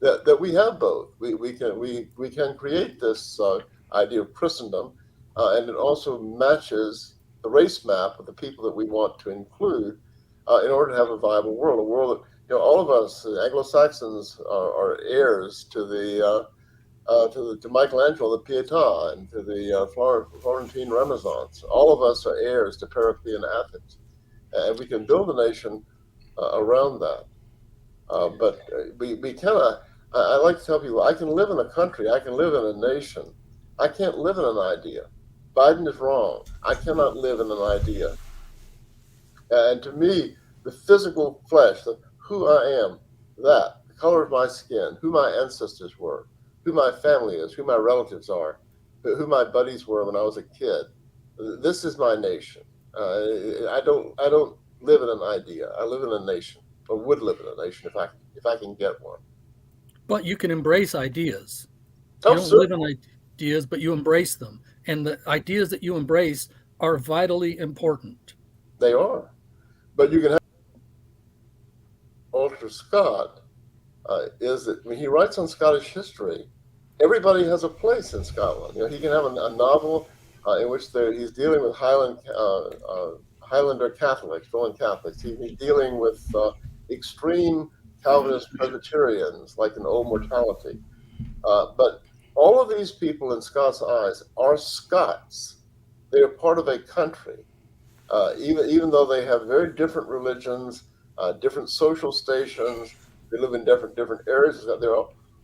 that we have both. We can create this idea of Christendom, and it also matches the race map of the people that we want to include in order to have a viable world. A world that all of us Anglo-Saxons are heirs to to Michelangelo, the Pietà, and to the Florentine Renaissance. All of us are heirs to Periclean Athens, and we can build a nation around that. But we cannot. I like to tell people, I can live in a country, I can live in a nation. I can't live in an idea. Biden is wrong. I cannot live in an idea. And to me, the physical flesh, who I am, the color of my skin, who my ancestors were, who my family is, who my relatives are, who my buddies were when I was a kid. This is my nation. I don't live in an idea. I live in a nation, or would live in a nation if I can get one. But you can embrace ideas. Oh, you don't live in ideas, but you embrace them. And the ideas that you embrace are vitally important. They are. But you can have Walter Scott is that when he writes on Scottish history, everybody has a place in Scotland. He can have a novel in which he's dealing with Highlander Catholics, Roman Catholics. He's dealing with extreme Calvinist Presbyterians, like in Old Mortality. But all of these people in Scott's eyes are Scots. They are part of a country, even though they have very different religions, different social stations. They live in different areas. They're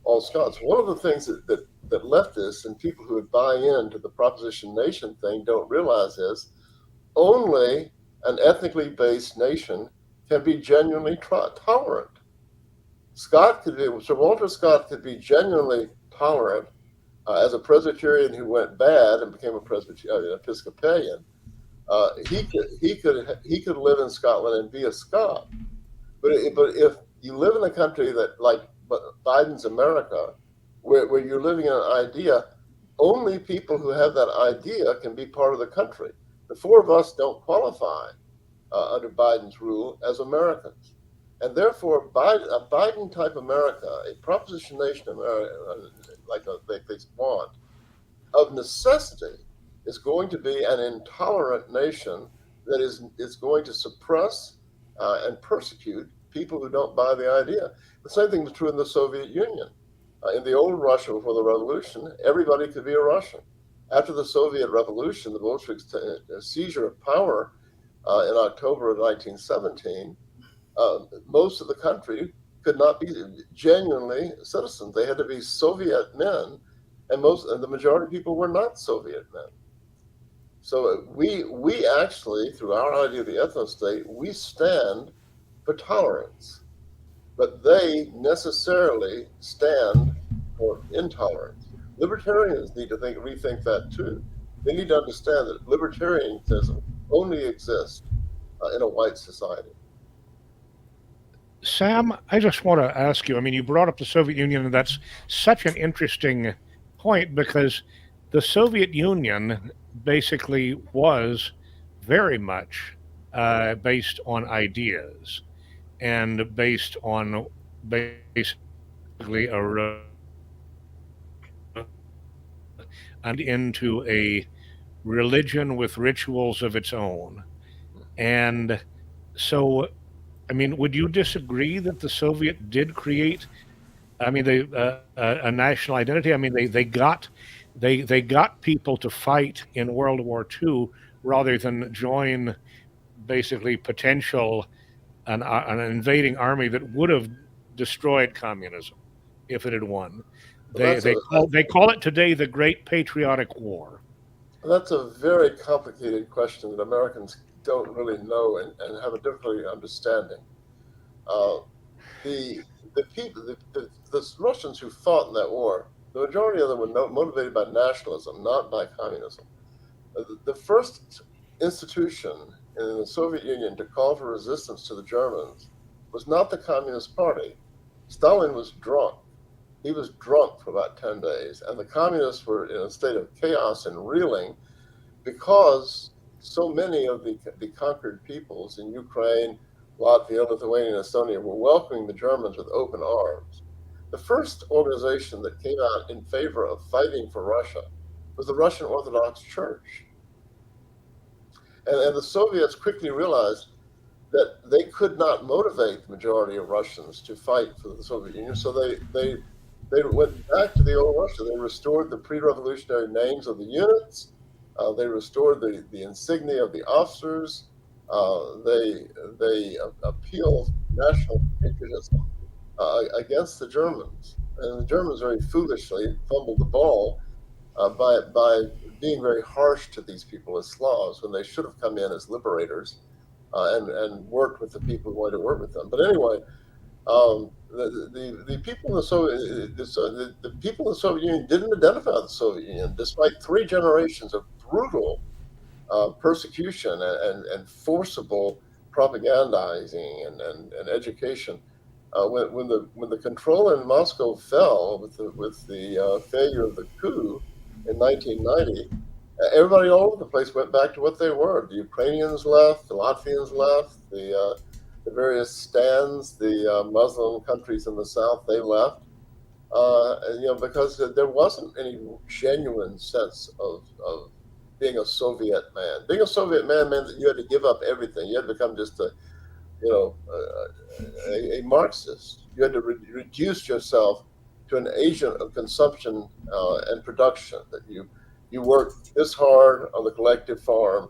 all Scots. One of the things that leftists and people who would buy into the proposition nation thing don't realize is only an ethnically based nation can be genuinely tolerant. Sir Walter Scott could be genuinely tolerant as a Presbyterian who went bad and became an Episcopalian. He could live in Scotland and be a Scot. But if you live in a country that, like Biden's America, where you're living in an idea, only people who have that idea can be part of the country. The four of us don't qualify under Biden's rule as Americans. And therefore, a Biden-type America, a proposition nation America, like they want, of necessity is going to be an intolerant nation that is going to suppress and persecute people who don't buy the idea. The same thing was true in the Soviet Union. In the old Russia before the revolution, everybody could be a Russian. After the Soviet Revolution, the Bolsheviks' seizure of power in October of 1917, most of the country could not be genuinely citizens. They had to be Soviet men, and the majority of people were not Soviet men. So we actually, through our idea of the ethno-state, we stand for tolerance, but they necessarily stand for intolerance. Libertarians need to rethink that too. They need to understand that libertarianism only exists in a white society. Sam, I just want to ask you, you brought up the Soviet Union, and that's such an interesting point because the Soviet Union basically was very much based on ideas and based on basically and into a religion with rituals of its own. And so, would you disagree that the Soviet did create, a national identity? They got people to fight in World War II rather than join basically potential an invading army that would have destroyed communism if it had won. They call it today the Great Patriotic War. That's a very complicated question that Americans don't really know and have a difficulty understanding. The Russians who fought in that war, the majority of them were motivated by nationalism, not by communism. The first institution in the Soviet Union to call for resistance to the Germans was not the Communist Party. Stalin was drunk. He was drunk for about 10 days, and the communists were in a state of chaos and reeling because so many of the conquered peoples in Ukraine, Latvia, Lithuania, and Estonia were welcoming the Germans with open arms. The first organization that came out in favor of fighting for Russia was the Russian Orthodox Church. And the Soviets quickly realized that they could not motivate the majority of Russians to fight for the Soviet Union, so they went back to the old Russia. They restored the pre-revolutionary names of the units. They restored the insignia of the officers. They appealed national patriotism against the Germans. And the Germans very foolishly fumbled the ball by being very harsh to these people as Slavs when they should have come in as liberators and worked with the people who wanted to work with them. But anyway, the people in the people in the Soviet Union didn't identify with the Soviet Union, despite 3 generations of brutal persecution and forcible propagandizing and education. When the control in Moscow fell with the failure of the coup in 1990, everybody all over the place went back to what they were. The Ukrainians left, the Latvians left, the various stands, the Muslim countries in the south, they left. Because there wasn't any genuine sense of being a Soviet man. Being a Soviet man meant that you had to give up everything. You had to become just a Marxist. You had to reduce yourself to an agent of consumption and production. That you work this hard on the collective farm,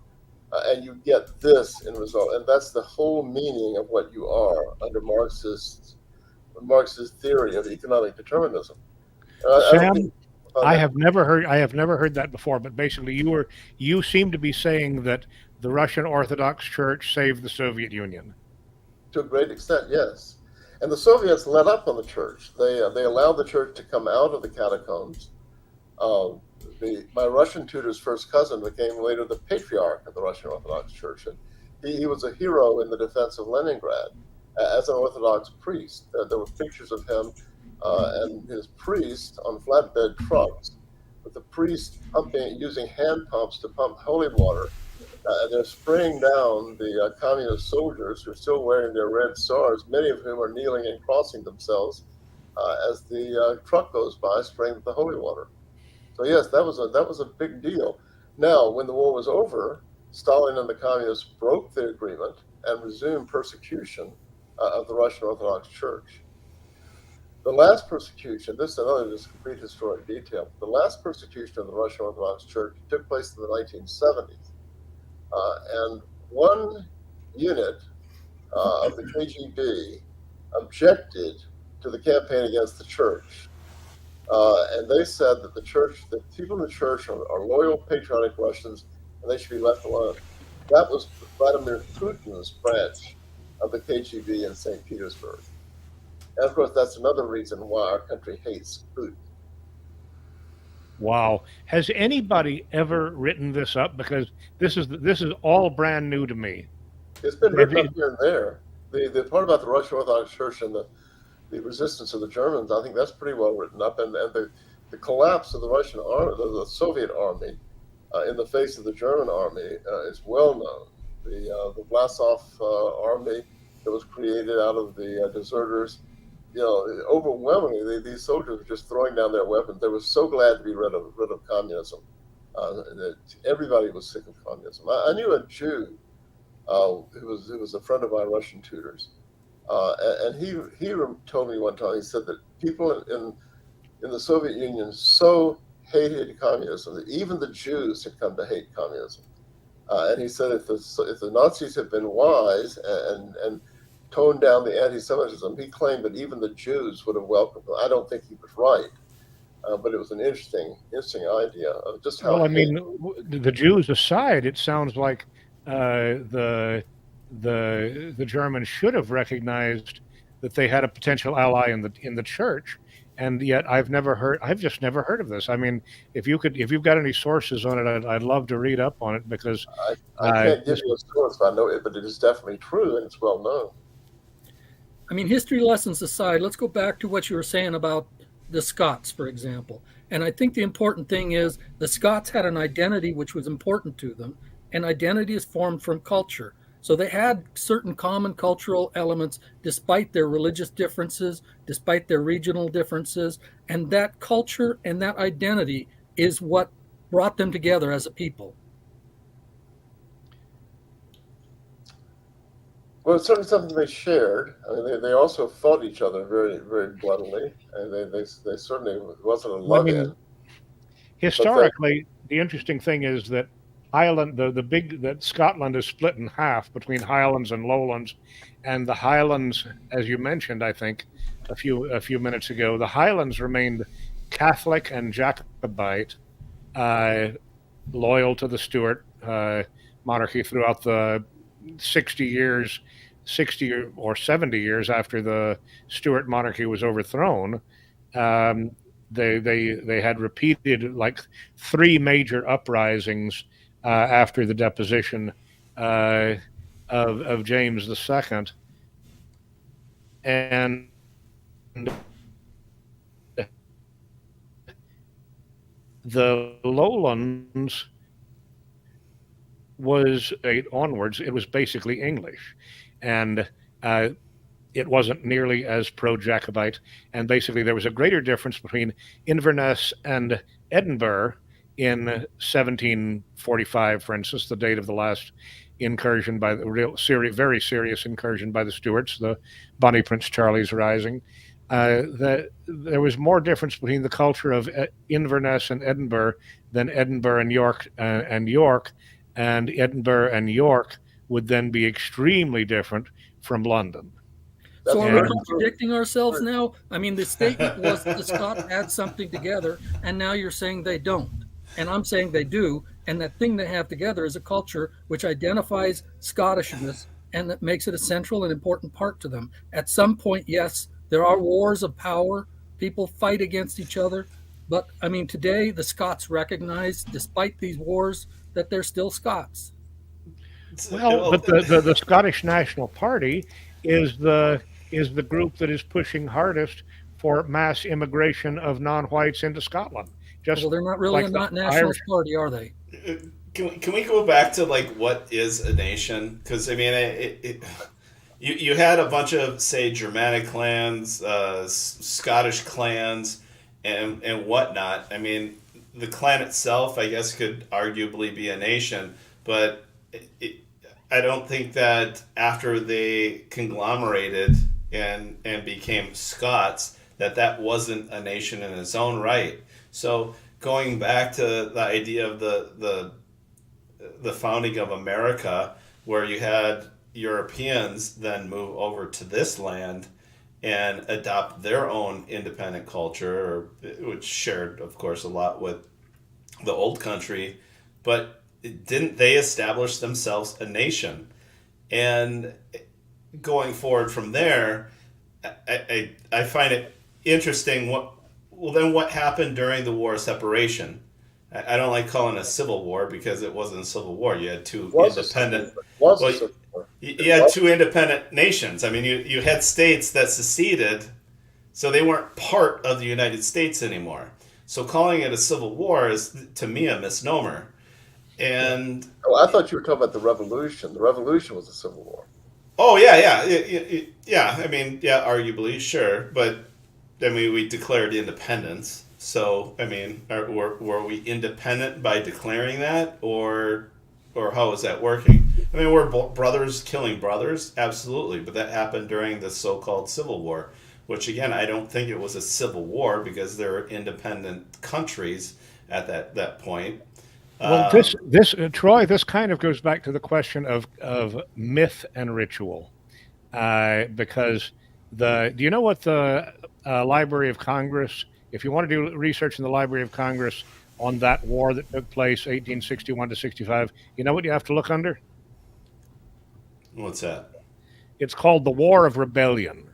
and you get this in result. And that's the whole meaning of what you are under Marxist theory of economic determinism. Sam, I have never heard that before. But basically, you seem to be saying that the Russian Orthodox Church saved the Soviet Union. To a great extent, yes. And the Soviets let up on the church. They allowed the church to come out of the catacombs. My Russian tutor's first cousin became later the patriarch of the Russian Orthodox Church. And he was a hero in the defense of Leningrad as an Orthodox priest. There were pictures of him and his priest on flatbed trucks, with the priest using hand pumps to pump holy water. They're spraying down the communist soldiers who are still wearing their red stars, many of whom are kneeling and crossing themselves as the truck goes by, spraying with the holy water. So yes, that was a big deal. Now, when the war was over, Stalin and the communists broke the agreement and resumed persecution of the Russian Orthodox Church. The last persecution, this is another just complete historic detail, the last persecution of the Russian Orthodox Church took place in the 1970s. And one unit of the KGB objected to the campaign against the church. And they said that the people in the church are loyal, patriotic Russians, and they should be left alone. That was Vladimir Putin's branch of the KGB in St. Petersburg. And of course, that's another reason why our country hates Putin. Wow. Has anybody ever written this up? Because this is all brand new to me. It's been written up here and there. The part about the Russian Orthodox Church and the resistance of the Germans, I think that's pretty well written up. And the collapse of the Russian army, the Soviet army, in the face of the German army is well known. The Vlasov army that was created out of the deserters, overwhelmingly, these soldiers were just throwing down their weapons. They were so glad to be rid of communism. That everybody was sick of communism. I knew a Jew who was a friend of my Russian tutors, and he told me one time, he said that people in the Soviet Union so hated communism that even the Jews had come to hate communism. And he said if the Nazis had been wise and toned down the anti-Semitism, he claimed that even the Jews would have welcomed them. I don't think he was right, but it was an interesting idea of just how. Well, I mean, the Jews aside, it sounds like the Germans should have recognized that they had a potential ally in the church, and yet I've just never heard of this. I mean, if you've got any sources on it, I'd love to read up on it, because I can't give you a source, but I know it, but it is definitely true and it's well known. I mean, history lessons aside, let's go back to what you were saying about the Scots, for example. And I think the important thing is the Scots had an identity which was important to them, and identity is formed from culture. So they had certain common cultural elements despite their religious differences, despite their regional differences, and that culture and that identity is what brought them together as a people. Well, it's certainly something they shared. I mean, they also fought each other very, very bluntly, and they certainly wasn't a love-in. Historically, the interesting thing is that that Scotland is split in half between Highlands and Lowlands, and the Highlands, as you mentioned, I think a few minutes ago, the Highlands remained Catholic and Jacobite, loyal to the Stuart monarchy throughout the 60 years, 60 or 70 years after the Stuart monarchy was overthrown. They had repeated like 3 major uprisings after the deposition of James II, and the lowlands was onwards. It was basically English, and it wasn't nearly as pro-Jacobite. And basically, there was a greater difference between Inverness and Edinburgh in 1745, for instance, the date of the last incursion by the very serious incursion by the Stuarts, the Bonnie Prince Charlie's Rising. That there was more difference between the culture of Inverness and Edinburgh than Edinburgh and York, and Edinburgh and York would then be extremely different from London. So are we contradicting ourselves now? I mean, the statement was the Scots had something together, and now you're saying they don't. And I'm saying they do, and that thing they have together is a culture which identifies Scottishness and that makes it a central and important part to them. At some point, yes, there are wars of power. People fight against each other. But, I mean, today the Scots recognize, despite these wars, that they're still Scots. Well, but the Scottish National Party is the group that is pushing hardest for mass immigration of non-whites into Scotland. Well, they're not really a nationalist party, are they? Can we go back to like what is a nation? Because I mean, you had a bunch of, say, Germanic clans, Scottish clans, and whatnot. I mean, the clan itself, I guess, could arguably be a nation, but I don't think that after they conglomerated and became Scots, that wasn't a nation in its own right. So going back to the idea of the founding of America, where you had Europeans then move over to this land and adopt their own independent culture, which shared, of course, a lot with the old country, but didn't they establish themselves a nation? And going forward from there, I find it interesting what happened during the War of Separation? I don't like calling it a civil war because it wasn't a civil war. You had two independent. You had two independent nations. I mean, you had states that seceded, so they weren't part of the United States anymore. So calling it a civil war is, to me, a misnomer. And I thought you were talking about the Revolution. The Revolution was a civil war. Oh yeah. I mean, yeah, arguably, sure, but I mean, we declared independence. So, I mean, were we independent by declaring that, or how is that working? I mean, were brothers killing brothers? Absolutely, but that happened during the so-called Civil War, which, again, I don't think it was a civil war because there were independent countries at that point. Well, Troy, this kind of goes back to the question of myth and ritual, because do you know what the Library of Congress, if you want to do research in the Library of Congress on that war that took place 1861 to 65, you know what you have to look under? What's that? It's called the War of Rebellion.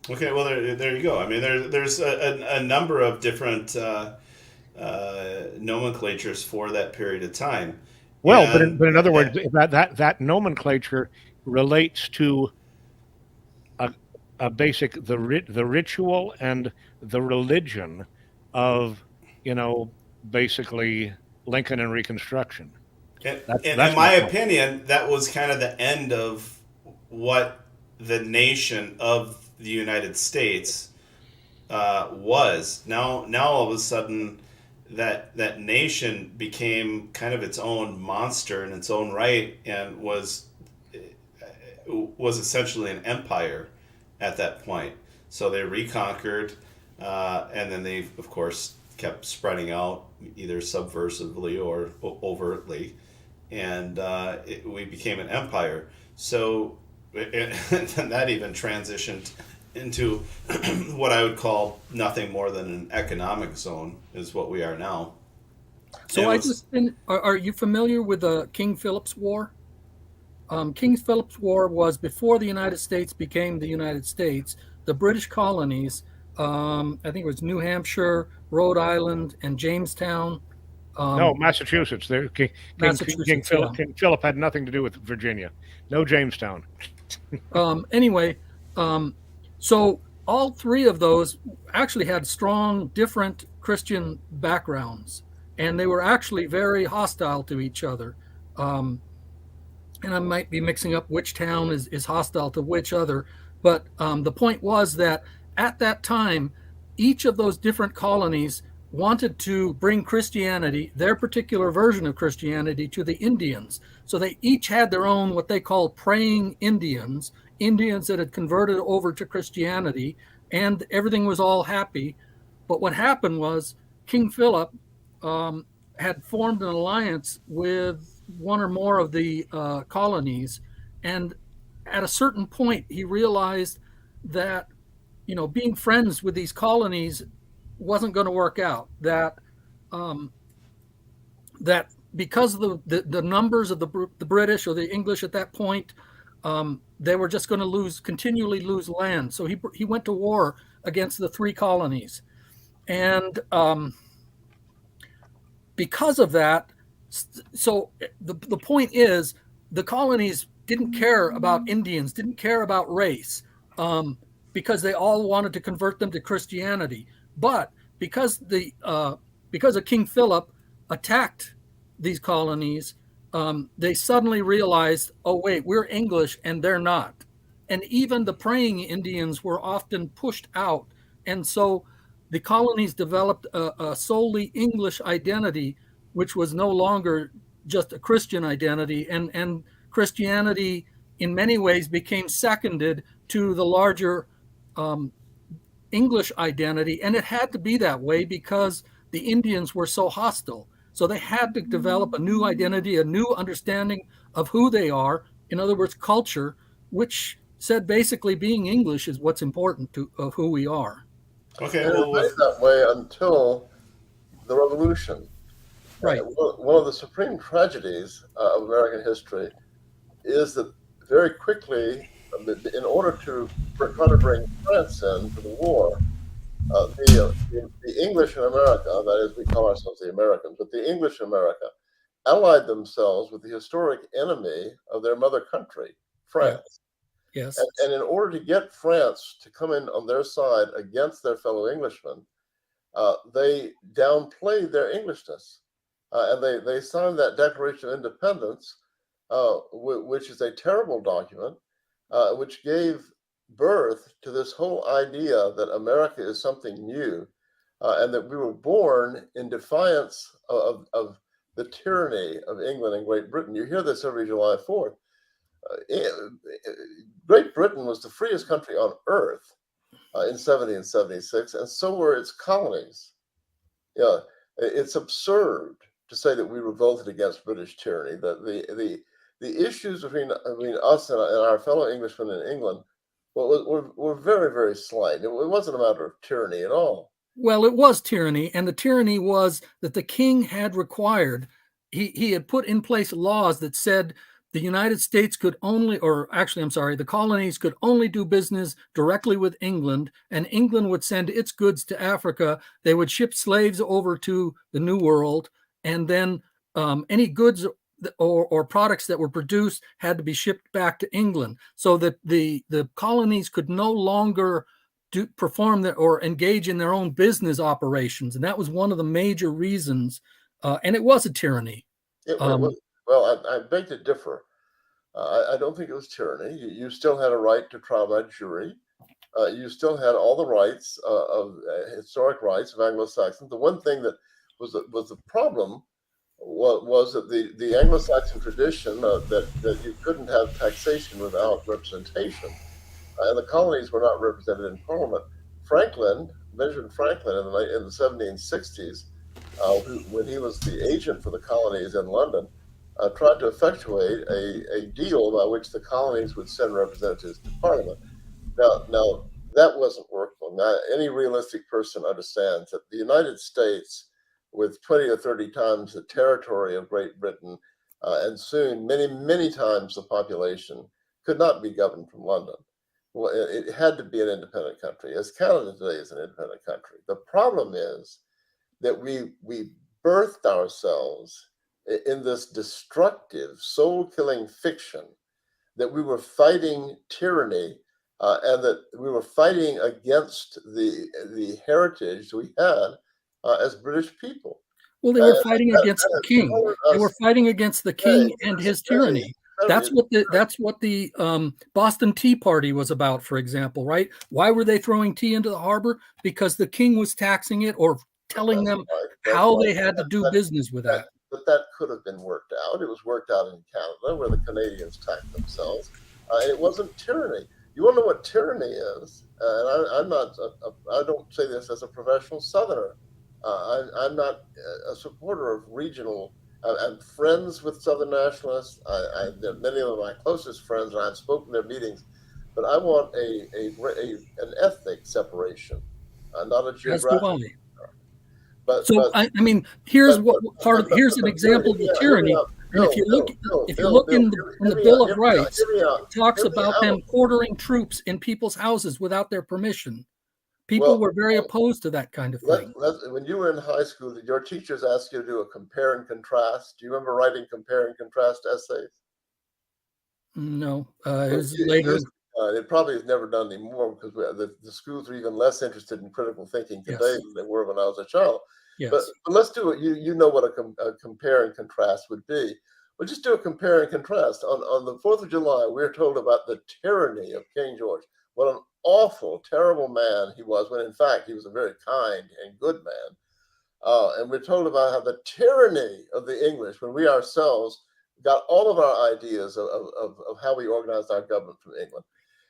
Okay, well, there you go. I mean, there's a number of different nomenclatures for that period of time. Well, but in other words, that nomenclature relates to a basic the ritual and the religion of basically Lincoln and Reconstruction. And in my opinion, that was kind of the end of what the nation of the United States was. Now all of a sudden, that nation became kind of its own monster in its own right, and was essentially an empire at that point. So they reconquered, and then they, of course, kept spreading out either subversively or overtly, and we became an empire. So and that even transitioned into what I would call nothing more than an economic zone is what we are now. So are you familiar with the King Philip's War? King Philip's War was before the United States became the United States. The British colonies, I think it was New Hampshire, Rhode Island, and Jamestown. No, Massachusetts. Massachusetts. King Philip had nothing to do with Virginia. No Jamestown. Anyway, so all three of those actually had strong, different Christian backgrounds, and they were actually very hostile to each other. And I might be mixing up which town is hostile to which other, but the point was that at that time, each of those different colonies wanted to bring Christianity, their particular version of Christianity, to the Indians. So they each had their own, what they called praying Indians, Indians that had converted over to Christianity, and everything was all happy. But what happened was King Philip had formed an alliance with one or more of the colonies, and at a certain point he realized that being friends with these colonies wasn't going to work out, that that because of the numbers of the British or the English at that point, they were just going to continually lose land. So he went to war against the three colonies, and because of that, so the point is, the colonies didn't care about Indians, didn't care about race, because they all wanted to convert them to Christianity. But because of King Philip attacked these colonies, they suddenly realized, oh wait, we're English and they're not. And even the praying Indians were often pushed out. And so the colonies developed a solely English identity, which was no longer just a Christian identity. And Christianity, in many ways, became seconded to the larger English identity. And it had to be that way because the Indians were so hostile. So they had to develop a new identity, a new understanding of who they are. In other words, culture, which said basically being English is what's important of who we are. Okay, and it was that way until the Revolution. Right. One of the supreme tragedies of American history is that very quickly, in order to try to bring France into the war, the English in America, that is, we call ourselves the Americans, but the English in America allied themselves with the historic enemy of their mother country, France. Yes. And in order to get France to come in on their side against their fellow Englishmen, they downplayed their Englishness. And they signed that Declaration of Independence, which is a terrible document, which gave birth to this whole idea that America is something new, and that we were born in defiance of the tyranny of England and Great Britain. You hear this every July 4th. Great Britain was the freest country on earth in 1776, and so were its colonies. Yeah, it's absurd to say that we revolted against British tyranny. That the issues between us and our fellow Englishmen in England were very, very slight. It wasn't a matter of tyranny at all. Well, it was tyranny, and the tyranny was that the king had required, he had put in place laws that said the United States could only, or actually, I'm sorry, the colonies could only do business directly with England, and England would send its goods to Africa. They would ship slaves over to the New World, and then any goods or products that were produced had to be shipped back to England, so that the colonies could no longer perform or engage in their own business operations. And that was one of the major reasons, and it was a tyranny. Well, I beg to differ. I don't think it was tyranny. You still had a right to trial by jury. You still had all the rights of historic rights of Anglo-Saxons. The one thing that was the problem was that the Anglo-Saxon tradition that you couldn't have taxation without representation, and the colonies were not represented in Parliament. Benjamin Franklin in the 1760s, when he was the agent for the colonies in London, tried to effectuate a deal by which the colonies would send representatives to Parliament. Now that wasn't workable. Now, any realistic person understands that the United States with 20 or 30 times the territory of Great Britain, and soon many, many times the population, could not be governed from London. Well, it had to be an independent country, as Canada today is an independent country. The problem is that we birthed ourselves in this destructive, soul-killing fiction that we were fighting tyranny, and that we were fighting against the heritage we had as British people. Well, they were fighting against the king. They were fighting against the king and his tyranny. That's what the Boston Tea Party was about, for example, right? Why were they throwing tea into the harbor? Because the king was taxing it or telling them how they had to do business with that. But that could have been worked out. It was worked out in Canada, where the Canadians taxed themselves. It wasn't tyranny. You want to know what tyranny is? And I don't say this as a professional Southerner. I'm not a supporter of regional. I'm friends with Southern nationalists. Many of my closest friends, and I've spoken at their meetings. But I want an ethnic separation, not a geographic. I mean, here's here's an example of the tyranny. And if you look in the Bill of Rights, it talks about them quartering troops in people's houses without their permission. People were very opposed to that kind of thing. When you were in high school, did your teachers ask you to do a compare and contrast? Do you remember writing compare and contrast essays? No, it was later. It probably is never done anymore, because the schools are even less interested in critical thinking today than they were when I was a child. Yes. But let's do it. You know what a compare and contrast would be. We'll just do a compare and contrast. On the 4th of July, we're told about the tyranny of King George. What an awful, terrible man he was, when in fact he was a very kind and good man. And we're told about how the tyranny of the English, when we ourselves got all of our ideas of how we organized our government from England.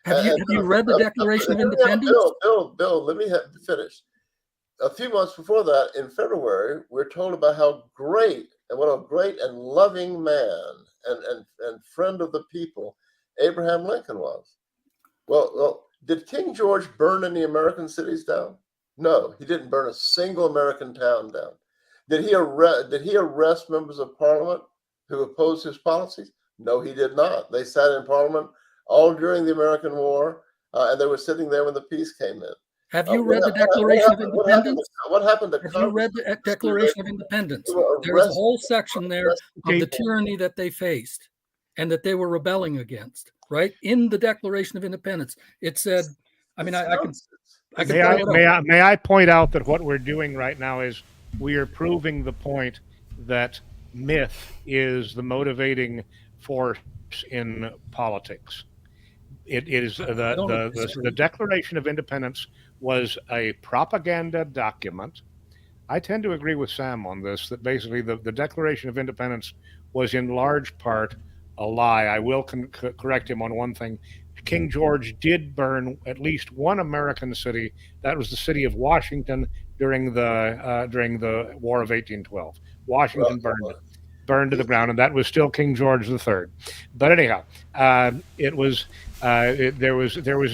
Have you read the Declaration of Independence? Bill, let me finish. A few months before that, in February, we're told about how great and what a great and loving man and friend of the people Abraham Lincoln was. Well, did King George burn any American cities down? No, he didn't burn a single American town down. Did he arrest members of Parliament who opposed his policies? No, he did not. They sat in Parliament all during the American War, and they were sitting there when the peace came in. Have you read the Declaration of Independence? What happened to Have you read the Declaration of Independence? There's a whole section there of the tyranny that they faced and that they were rebelling against, right? In the Declaration of Independence, it said, I mean, May I point out that what we're doing right now is we are proving the point that myth is the motivating force in politics. It is the Declaration of Independence was a propaganda document. I tend to agree with Sam on this, that basically the Declaration of Independence was in large part a lie. I will correct him on one thing. King George did burn at least one American city. That was the city of Washington during the War of 1812. Washington burned to the ground, and that was still King George III. But anyhow, there was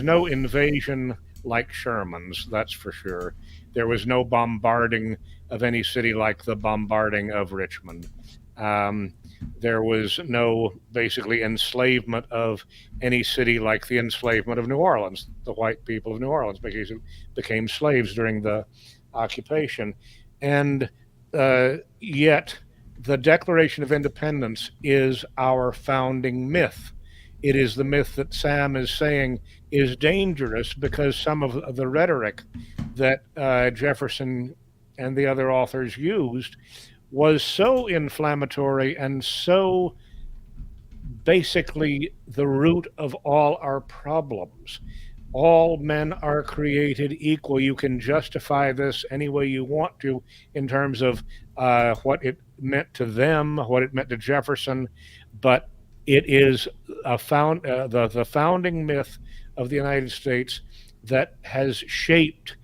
no invasion like Sherman's, that's for sure. There was no bombarding of any city like the bombarding of Richmond. There was no basically enslavement of any city like the enslavement of New Orleans. The white people of New Orleans became slaves during the occupation. And yet the Declaration of Independence is our founding myth. It is the myth that Sam is saying is dangerous because some of the rhetoric that Jefferson and the other authors used was so inflammatory and so basically the root of all our problems. All men are created equal. You can justify this any way you want to in terms of what it meant to them, what it meant to Jefferson, but it is the founding myth of the United States that has shaped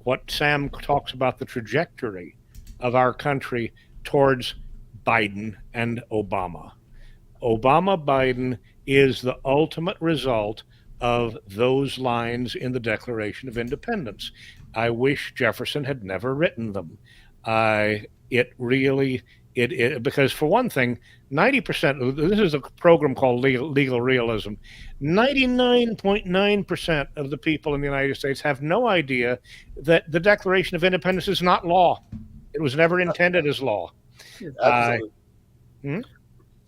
what Sam talks about, the trajectory of our country towards Biden and Obama. Obama-Biden is the ultimate result of those lines in the Declaration of Independence. I wish Jefferson had never written them. It really, because for one thing, 90%, this is a program called Legal Realism. 99.9% of the people in the United States have no idea that the Declaration of Independence is not law. It was never intended as law. Absolutely.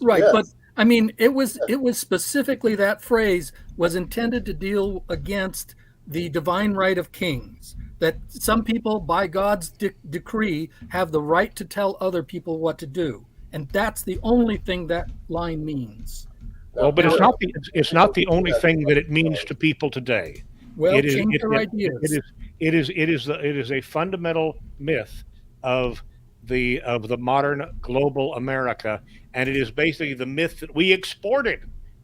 Right, Yes. but I mean, it was specifically, that phrase was intended to deal against the divine right of kings, that some people, by God's decree, have the right to tell other people what to do, and that's the only thing that line means. Well, but it's not the only thing that it means to people today. Well, change their ideas. It is a fundamental myth of the modern global America, and it is basically the myth that we exported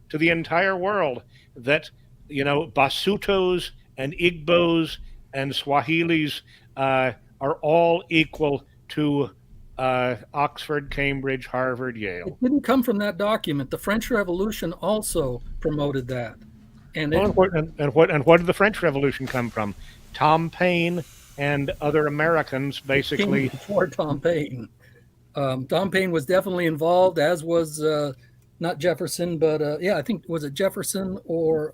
to the entire world, that Basutos and Igbos and Swahilis are all equal to Oxford, Cambridge, Harvard, Yale. It didn't come from that document. The French Revolution also promoted that. And what did the French Revolution come from? Tom Paine and other Americans, basically. Before Tom Paine. Tom Paine was definitely involved, as was not Jefferson, but I think, was it Jefferson or...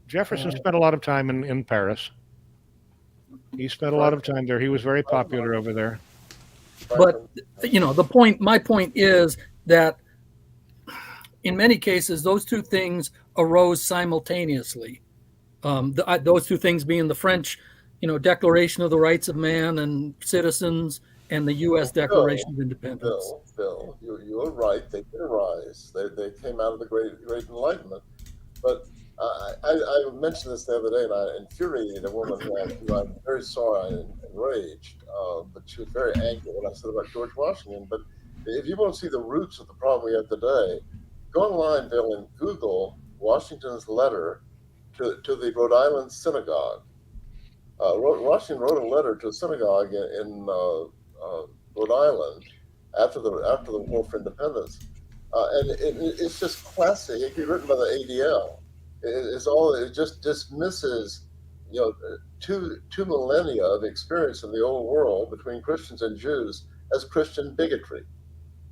Jefferson spent a lot of time in Paris. He spent a lot of time there. He was very popular over there. But, my point is that in many cases, those two things arose simultaneously. Those two things being the French, Declaration of the Rights of Man and Citizens, and the U.S. Declaration of Independence. Bill, you are right. They did arise. They came out of the Great Enlightenment. But I mentioned this the other day, and I infuriated a woman who I'm very sorry and enraged, but she was very angry when I said about George Washington. But if you want to see the roots of the problem we have today, go online, Bill, and Google Washington's letter to the Rhode Island synagogue. Washington wrote a letter to a synagogue in Rhode Island after the War for Independence, and it's just classic. It could be written by the ADL. It just dismisses, two millennia of experience in the old world between Christians and Jews as Christian bigotry.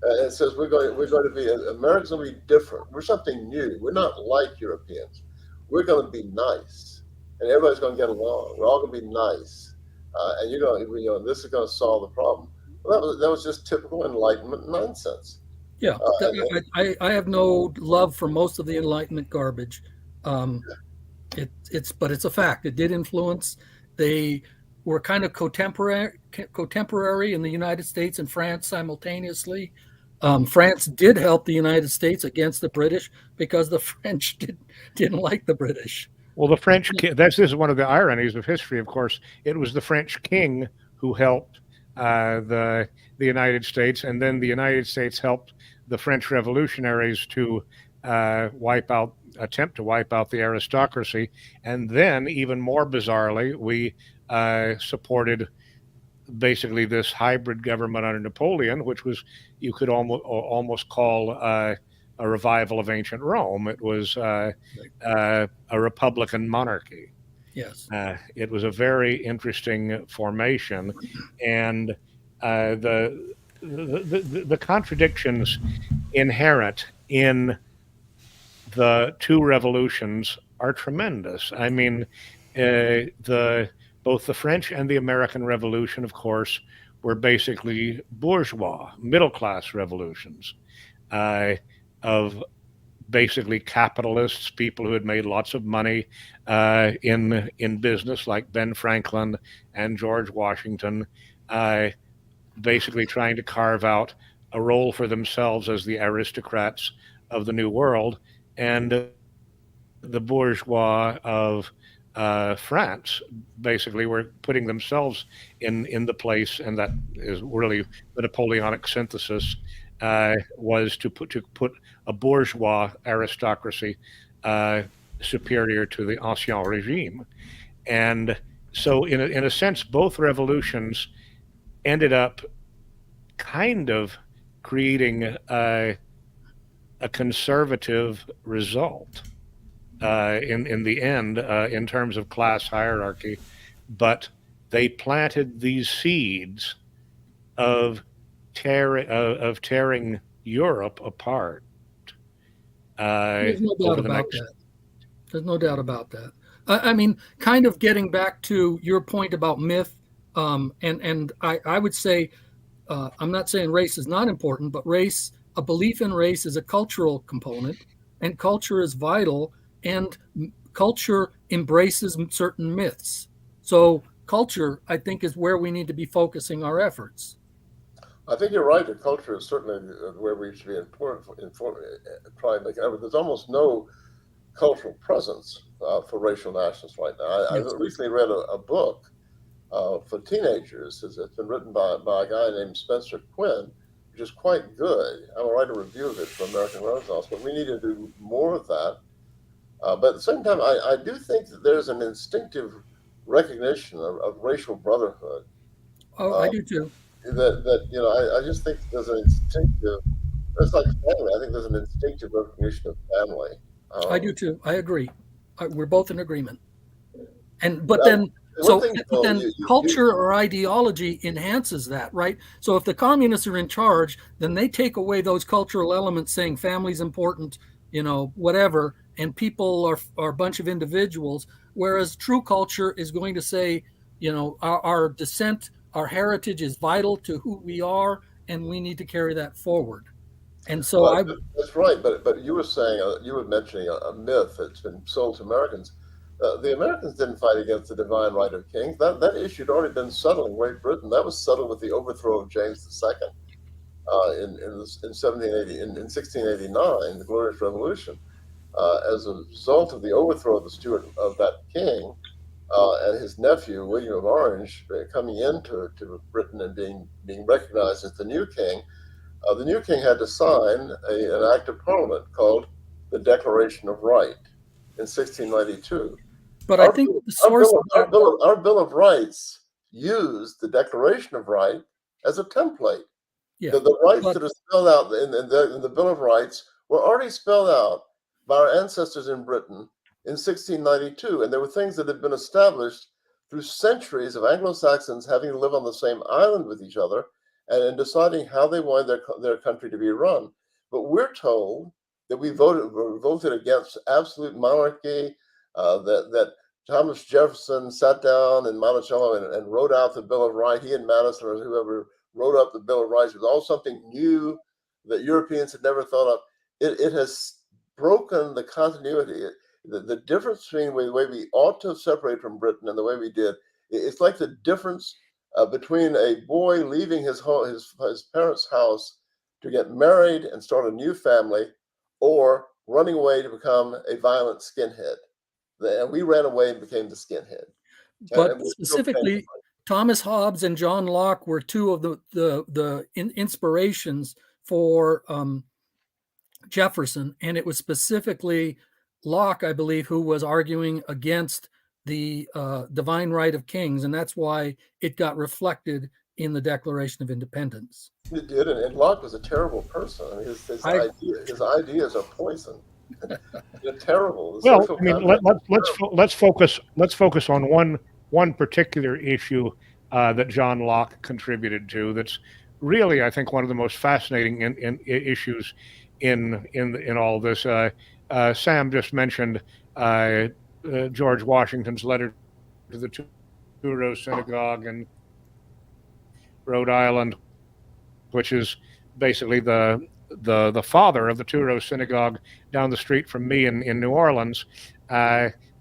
It says we're going to be, Americans going to be different. We're something new. We're not like Europeans. We're going to be nice, and everybody's going to get along. We're all going to be nice, and this is going to solve the problem. Well, that was just typical Enlightenment nonsense. Yeah, I have no love for most of the Enlightenment garbage. But it's a fact. It did influence. They were kind of contemporary in the United States and France simultaneously. France did help the United States against the British because the French didn't like the British. Well, the French, this is one of the ironies of history, of course. It was the French king who helped the United States, and then the United States helped the French revolutionaries to attempt to wipe out the aristocracy. And then, even more bizarrely, we supported basically this hybrid government under Napoleon, which was, you could almost call a revival of ancient Rome. It was a republican monarchy. Yes. It was a very interesting formation, and the contradictions inherent in the two revolutions are tremendous. I mean, both the French and the American Revolution, of course, were basically bourgeois, middle-class revolutions of basically capitalists, people who had made lots of money in business, like Ben Franklin and George Washington, basically trying to carve out a role for themselves as the aristocrats of the New World. And the bourgeois of France basically were putting themselves in the place, and that is really the Napoleonic synthesis, was to put a bourgeois aristocracy superior to the Ancien Regime. And so in a sense, both revolutions ended up kind of creating a conservative result in the end, in terms of class hierarchy, but they planted these seeds of tearing Europe apart. There's no doubt about that. There's no doubt about that. I mean, kind of getting back to your point about myth, and I would say, I'm not saying race is not important, but a belief in race is a cultural component, and culture is vital, and culture embraces certain myths. So culture, I think, is where we need to be focusing our efforts. I think you're right. The culture is certainly where we should be trying to make effort. There's almost no cultural presence for racial nationalists right now. I recently read a book for teenagers. It's been written by a guy named Spencer Quinn, which is quite good. I will write a review of it for American Renaissance, but we need to do more of that. But at the same time, I do think that there's an instinctive recognition of racial brotherhood. Oh, I do too. I just think there's an instinctive. It's like family. I think there's an instinctive recognition of family. I do too. I agree. We're both in agreement. But then culture or ideology enhances that, right? So if the communists are in charge, then they take away those cultural elements, saying family's important, whatever, and people are a bunch of individuals. Whereas true culture is going to say, our descent, our heritage is vital to who we are, and we need to carry that forward. And so that's right. But you were saying, you were mentioning a myth that's been sold to Americans. The Americans didn't fight against the divine right of kings. That issue had already been settled in Great Britain. That was settled with the overthrow of James II in 1689, the Glorious Revolution. As a result of the overthrow of that king and his nephew William of Orange coming into Britain and being recognized as the new king. The new king had to sign an act of parliament called the Declaration of Right in 1692. But I think the source our Bill of Rights used the Declaration of Right as a template. Yeah, the rights that are spelled out in the Bill of Rights were already spelled out by our ancestors in Britain in 1692, and there were things that had been established through centuries of Anglo-Saxons having to live on the same island with each other and deciding how they wanted their country to be run. But we're told that we voted against absolute monarchy, that Thomas Jefferson sat down in Monticello and wrote out the Bill of Rights. He and Madison or whoever wrote up the Bill of Rights. It was all something new that Europeans had never thought of. It has broken the continuity. The difference between the way we ought to separate from Britain and the way we did, it's like the difference between a boy leaving his parents' house to get married and start a new family, or running away to become a violent skinhead. And we ran away and became the skinhead. But specifically, Thomas Hobbes and John Locke were two of the inspirations for Jefferson, and it was specifically Locke, I believe, who was arguing against the divine right of kings, and that's why it got reflected in the Declaration of Independence. It did, and Locke was a terrible person. I mean, his ideas are poison. They're terrible. Well, I mean, let's focus on one particular issue that John Locke contributed to. That's really, I think, one of the most fascinating issues in all this. Sam just mentioned George Washington's letter to the Two-Rose Synagogue in Rhode Island, which is basically the father of the Two-Rose Synagogue down the street from me in New Orleans.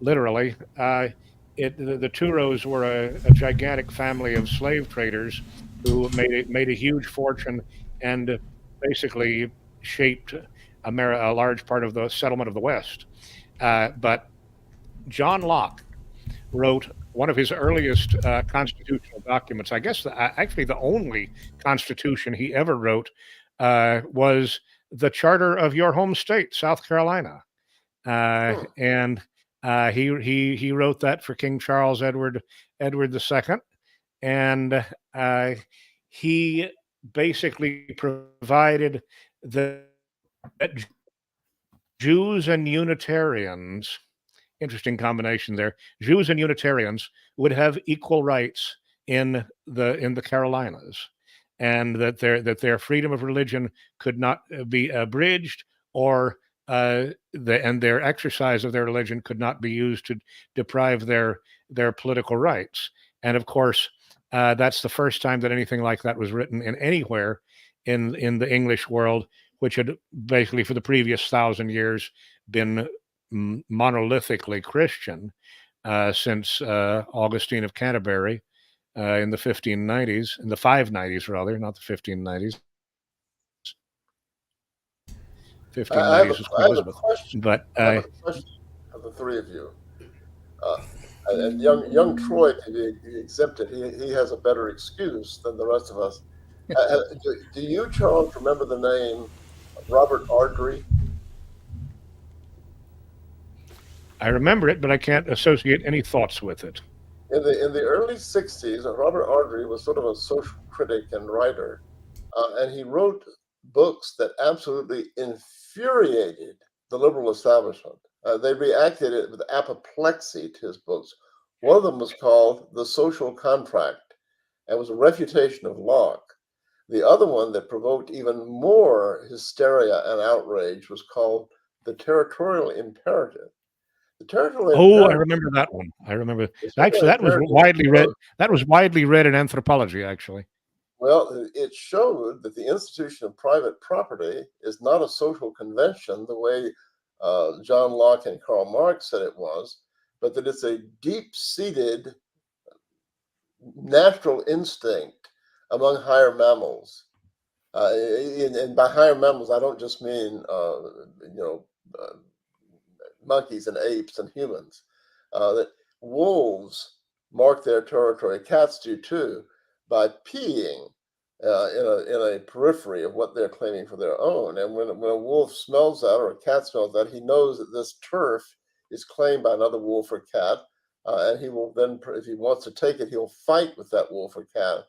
Literally, the Two-Rose were a gigantic family of slave traders who made a huge fortune and basically shaped a large part of the settlement of the West. But John Locke wrote one of his earliest constitutional documents. I guess actually the only constitution he ever wrote was the Charter of your home state, South Carolina, and he wrote that for King Charles Edward II, and he basically provided that Jews and Unitarians, interesting combination there, Jews and Unitarians would have equal rights in the Carolinas, and that their freedom of religion could not be abridged, or and their exercise of their religion could not be used to deprive their political rights. And of course, that's the first time that anything like that was written in anywhere in the English world, which had basically for the previous 1,000 years been monolithically Christian since Augustine of Canterbury in the 1590s, in the 590s rather, not the 1590s. 1590s was Queen Elizabeth. But I have a question of the three of you. And young Troy can be exempted. He has a better excuse than the rest of us. Do you, Charles, remember the name Robert Ardrey? I remember it, but I can't associate any thoughts with it. In the early 60s, Robert Ardrey was sort of a social critic and writer, and he wrote books that absolutely infuriated the liberal establishment. They reacted with apoplexy to his books. One of them was called The Social Contract, and was a refutation of Locke. The other one that provoked even more hysteria and outrage was called The Territorial Imperative. I remember that one. I remember. Actually, that was widely read. That was widely read in anthropology, actually. Well, it showed that the institution of private property is not a social convention the way John Locke and Karl Marx said it was, but that it's a deep-seated natural instinct among higher mammals. And by higher mammals, I don't just mean monkeys and apes and humans. That wolves mark their territory. Cats do too, by peeing in a periphery of what they're claiming for their own. And when a wolf smells that, or a cat smells that, he knows that this turf is claimed by another wolf or cat, and he will then, if he wants to take it, he'll fight with that wolf or cat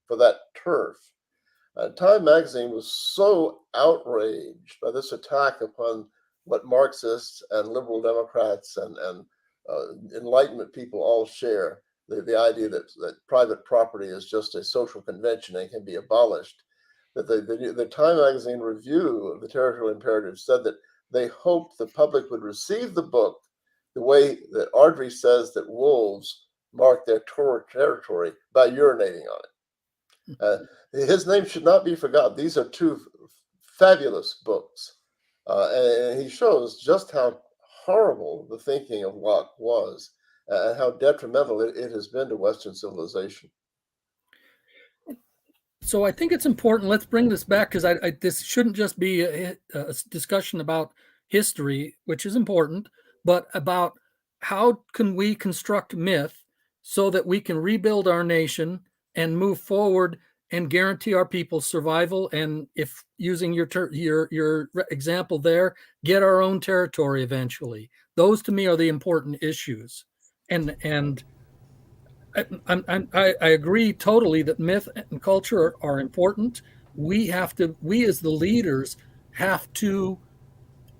for that turf. Time magazine was so outraged by this attack upon what Marxists and liberal Democrats and Enlightenment people all share, the idea that private property is just a social convention and can be abolished, that the Time magazine review of the Territorial Imperative said that they hoped the public would receive the book the way that Ardrey says that wolves mark their territory, by urinating on it. His name should not be forgotten. These are two fabulous books. And he shows just how horrible the thinking of Locke was, and how detrimental it has been to Western civilization. So I think it's important. Let's bring this back, because this shouldn't just be a discussion about history, which is important, but about how can we construct myth so that we can rebuild our nation and move forward and guarantee our people's survival, and, if using your example there, get our own territory eventually. Those to me are the important issues, and I agree totally that myth and culture are important. We as the leaders have to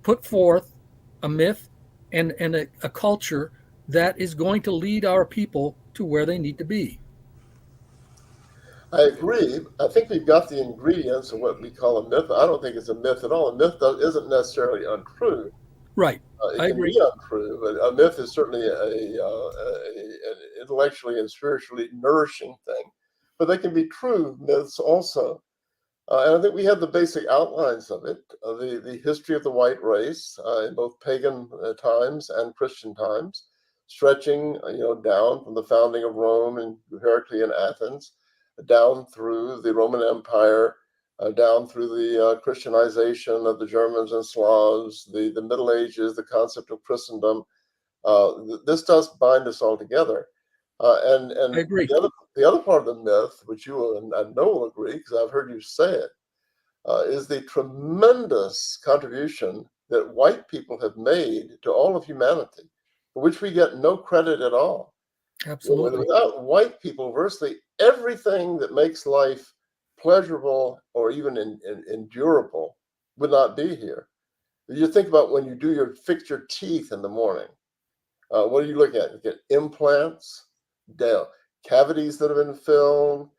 put forth a myth and a culture that is going to lead our people to where they need to be. I agree. I think we've got the ingredients of what we call a myth. I don't think it's a myth at all. A myth isn't necessarily untrue. Right. It can be untrue, but a myth is certainly an intellectually and spiritually nourishing thing. But they can be true myths also. And I think we have the basic outlines of it, the history of the white race in both pagan times and Christian times, stretching down from the founding of Rome and Heraclean Athens, down through the Roman Empire, down through the Christianization of the Germans and Slavs, the Middle Ages, the concept of Christendom. This does bind us all together. And I agree. The other part of the myth, which you and I know will agree, because I've heard you say it, is the tremendous contribution that white people have made to all of humanity, for which we get no credit at all. Absolutely. Without white people, virtually everything that makes life pleasurable or even endurable would not be here. You think about when you fix your teeth in the morning. What are you looking at? You get implants, cavities that have been filled,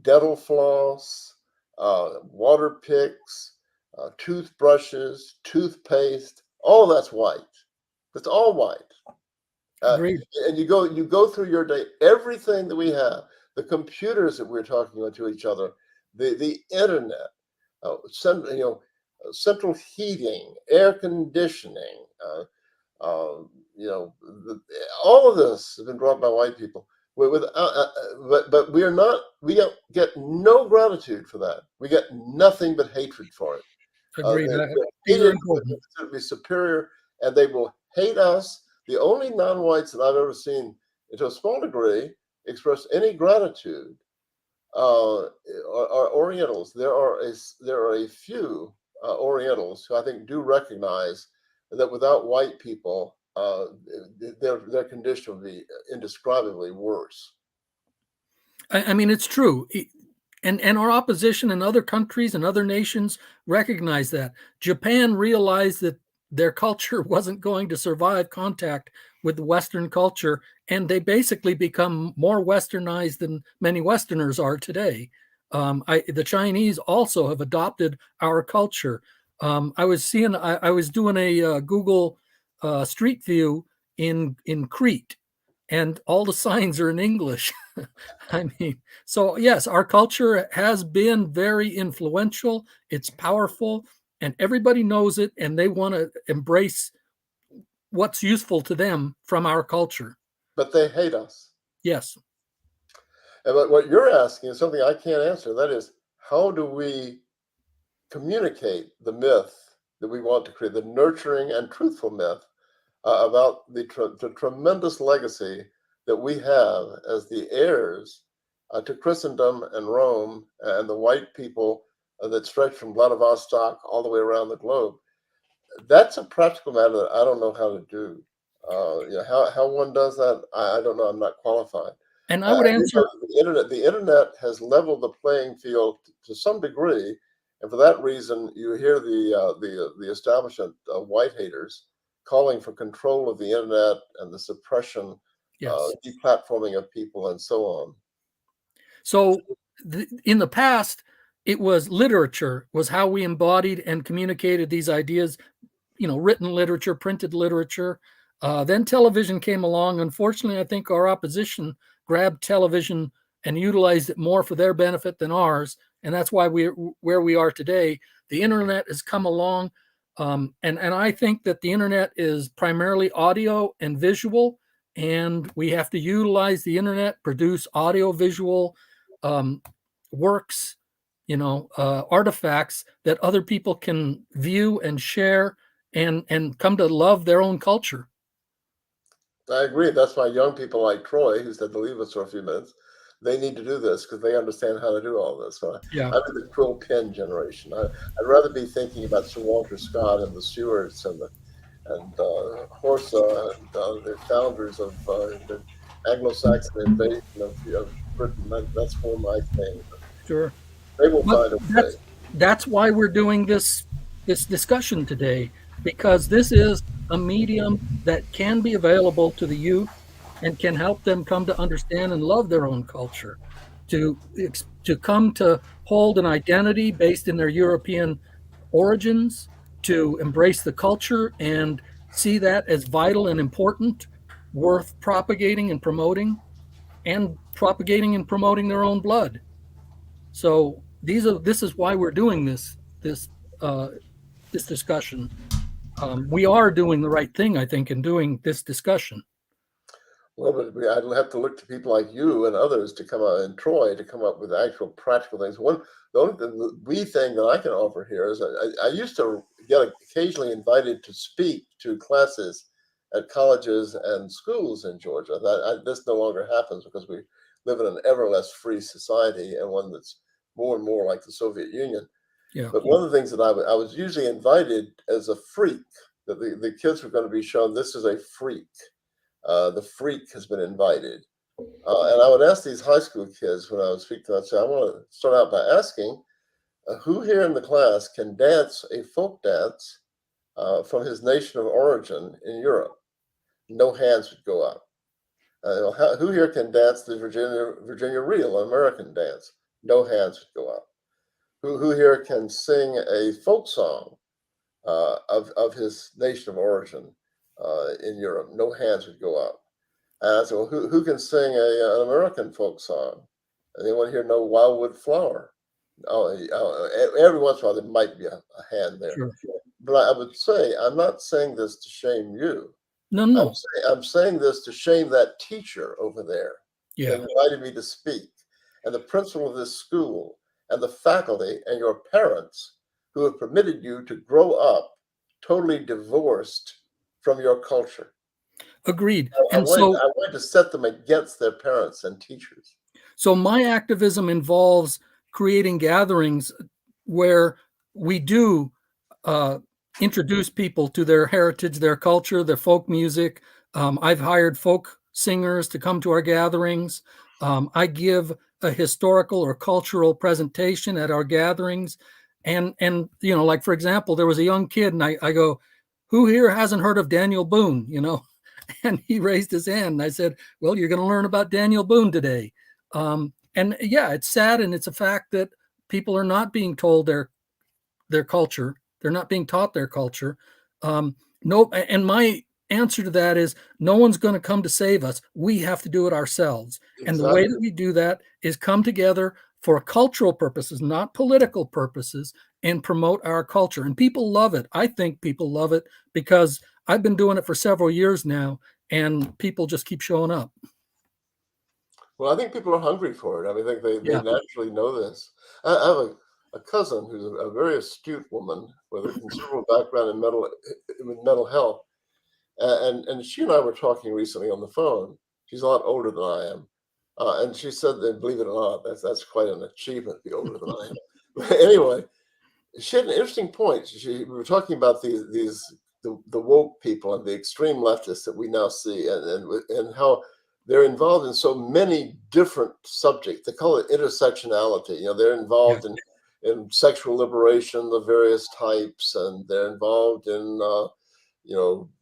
dental floss, water picks, toothbrushes, toothpaste. All of that's white. It's all white. Agreed. And you go through your day, everything that we have, the computers that we're talking to each other, the internet, central heating, air conditioning, all of this has been brought by white people. But we don't get no gratitude for that. We get nothing but hatred for it. Agreed. These are important. To be superior, and they will hate us. The only non-whites that I've ever seen, to a small degree, express any gratitude are Orientals. There are a few Orientals who I think do recognize that without white people, their condition would be indescribably worse. I mean, it's true. And our opposition in other countries and other nations recognize that. Japan realized that their culture wasn't going to survive contact with the Western culture, and they basically become more Westernized than many Westerners are today. The Chinese also have adopted our culture. I was doing a Google Street View in Crete, and all the signs are in English. I mean, so yes, our culture has been very influential. It's powerful, and everybody knows it, and they want to embrace what's useful to them from our culture. But they hate us. Yes. And what you're asking is something I can't answer. That is, how do we communicate the myth that we want to create, the nurturing and truthful myth about the tremendous legacy that we have as the heirs to Christendom and Rome and the white people that stretch from Vladivostok all the way around the globe? That's a practical matter that I don't know how to do. How one does that, I don't know. I'm not qualified. And I would answer the internet has leveled the playing field to some degree, and for that reason, you hear the establishment of white haters calling for control of the internet and the suppression, yes, deplatforming of people, and so on. So in the past, it was literature was how we embodied and communicated these ideas. Written literature, printed literature. Then television came along. Unfortunately, I think our opposition grabbed television and utilized it more for their benefit than ours. And that's why we're where we are today. The internet has come along. And I think that the internet is primarily audio and visual. And we have to utilize the internet, produce audio visual works, artifacts that other people can view and share and come to love their own culture. I agree. That's why young people like Troy, who said to leave us for a few minutes, they need to do this because they understand how to do all this. So yeah. I'm in the quill pen generation. I'd rather be thinking about Sir Walter Scott and the Stuarts and Horsa and the founders of the Anglo-Saxon invasion of Britain. That's more my thing. Sure. They will find a way. That's why we're doing this discussion today, because this is a medium that can be available to the youth and can help them come to understand and love their own culture, to come to hold an identity based in their European origins, to embrace the culture and see that as vital and important, worth propagating and promoting their own blood. So this is why we're doing this discussion. We are doing the right thing, I think, in doing this discussion. Well, but I'd have to look to people like you and others to come out, and Troy, to come up with actual practical things. The only wee thing that I can offer here is I used to get occasionally invited to speak to classes at colleges and schools in Georgia. This no longer happens because we live in an ever less free society, and one that's more and more like the Soviet Union. Yeah. But one of the things that I was usually invited as a freak, that the kids were going to be shown, this is a freak. The freak has been invited. And I would ask these high school kids when I would speak to them, I'd say, I want to start out by asking, who here in the class can dance a folk dance from his nation of origin in Europe? No hands would go up. Who here can dance the Virginia Reel, an American dance? No hands would go up. Who here can sing a folk song of his nation of origin in Europe? No hands would go up. And so who can sing an American folk song? Anyone here know Wildwood Flower? Every once in a while there might be a hand there. Sure. But I would say, I'm not saying this to shame you. No. I'm saying this to shame that teacher over there Yeah. that invited me to speak, and the principal of this school, and the faculty, and your parents who have permitted you to grow up totally divorced from your culture. Agreed. I want to set them against their parents and teachers. So my activism involves creating gatherings where we do introduce people to their heritage, their culture, their folk music. I've hired folk singers to come to our gatherings. I give a historical or cultural presentation at our gatherings. And you know, like, for example, there was a young kid and I go, who here hasn't heard of Daniel Boone, you know? And he raised his hand and I said, well, you're going to learn about Daniel Boone today. And yeah, it's sad. And it's a fact that people are not being told their culture. They're not being taught their culture. No, and my answer to that is no one's going to come to save us. We have to do it ourselves. Exactly. And the way that we do that is come together for cultural purposes, not political purposes, and promote our culture. And people love it. I think people love it because I've been doing it for several years now, and people just keep showing up. Well, I think people are hungry for it. I mean, I think they naturally know this. I have a cousin who's a very astute woman with a considerable background in mental health. And she and I were talking recently on the phone. She's a lot older than I am. And she said that, believe it or not, that's quite an achievement to be older than I am. But anyway, she had an interesting point. We were talking about the woke people and the extreme leftists that we now see and how they're involved in so many different subjects. They call it intersectionality. You know, they're involved in sexual liberation of various types, and they're involved in,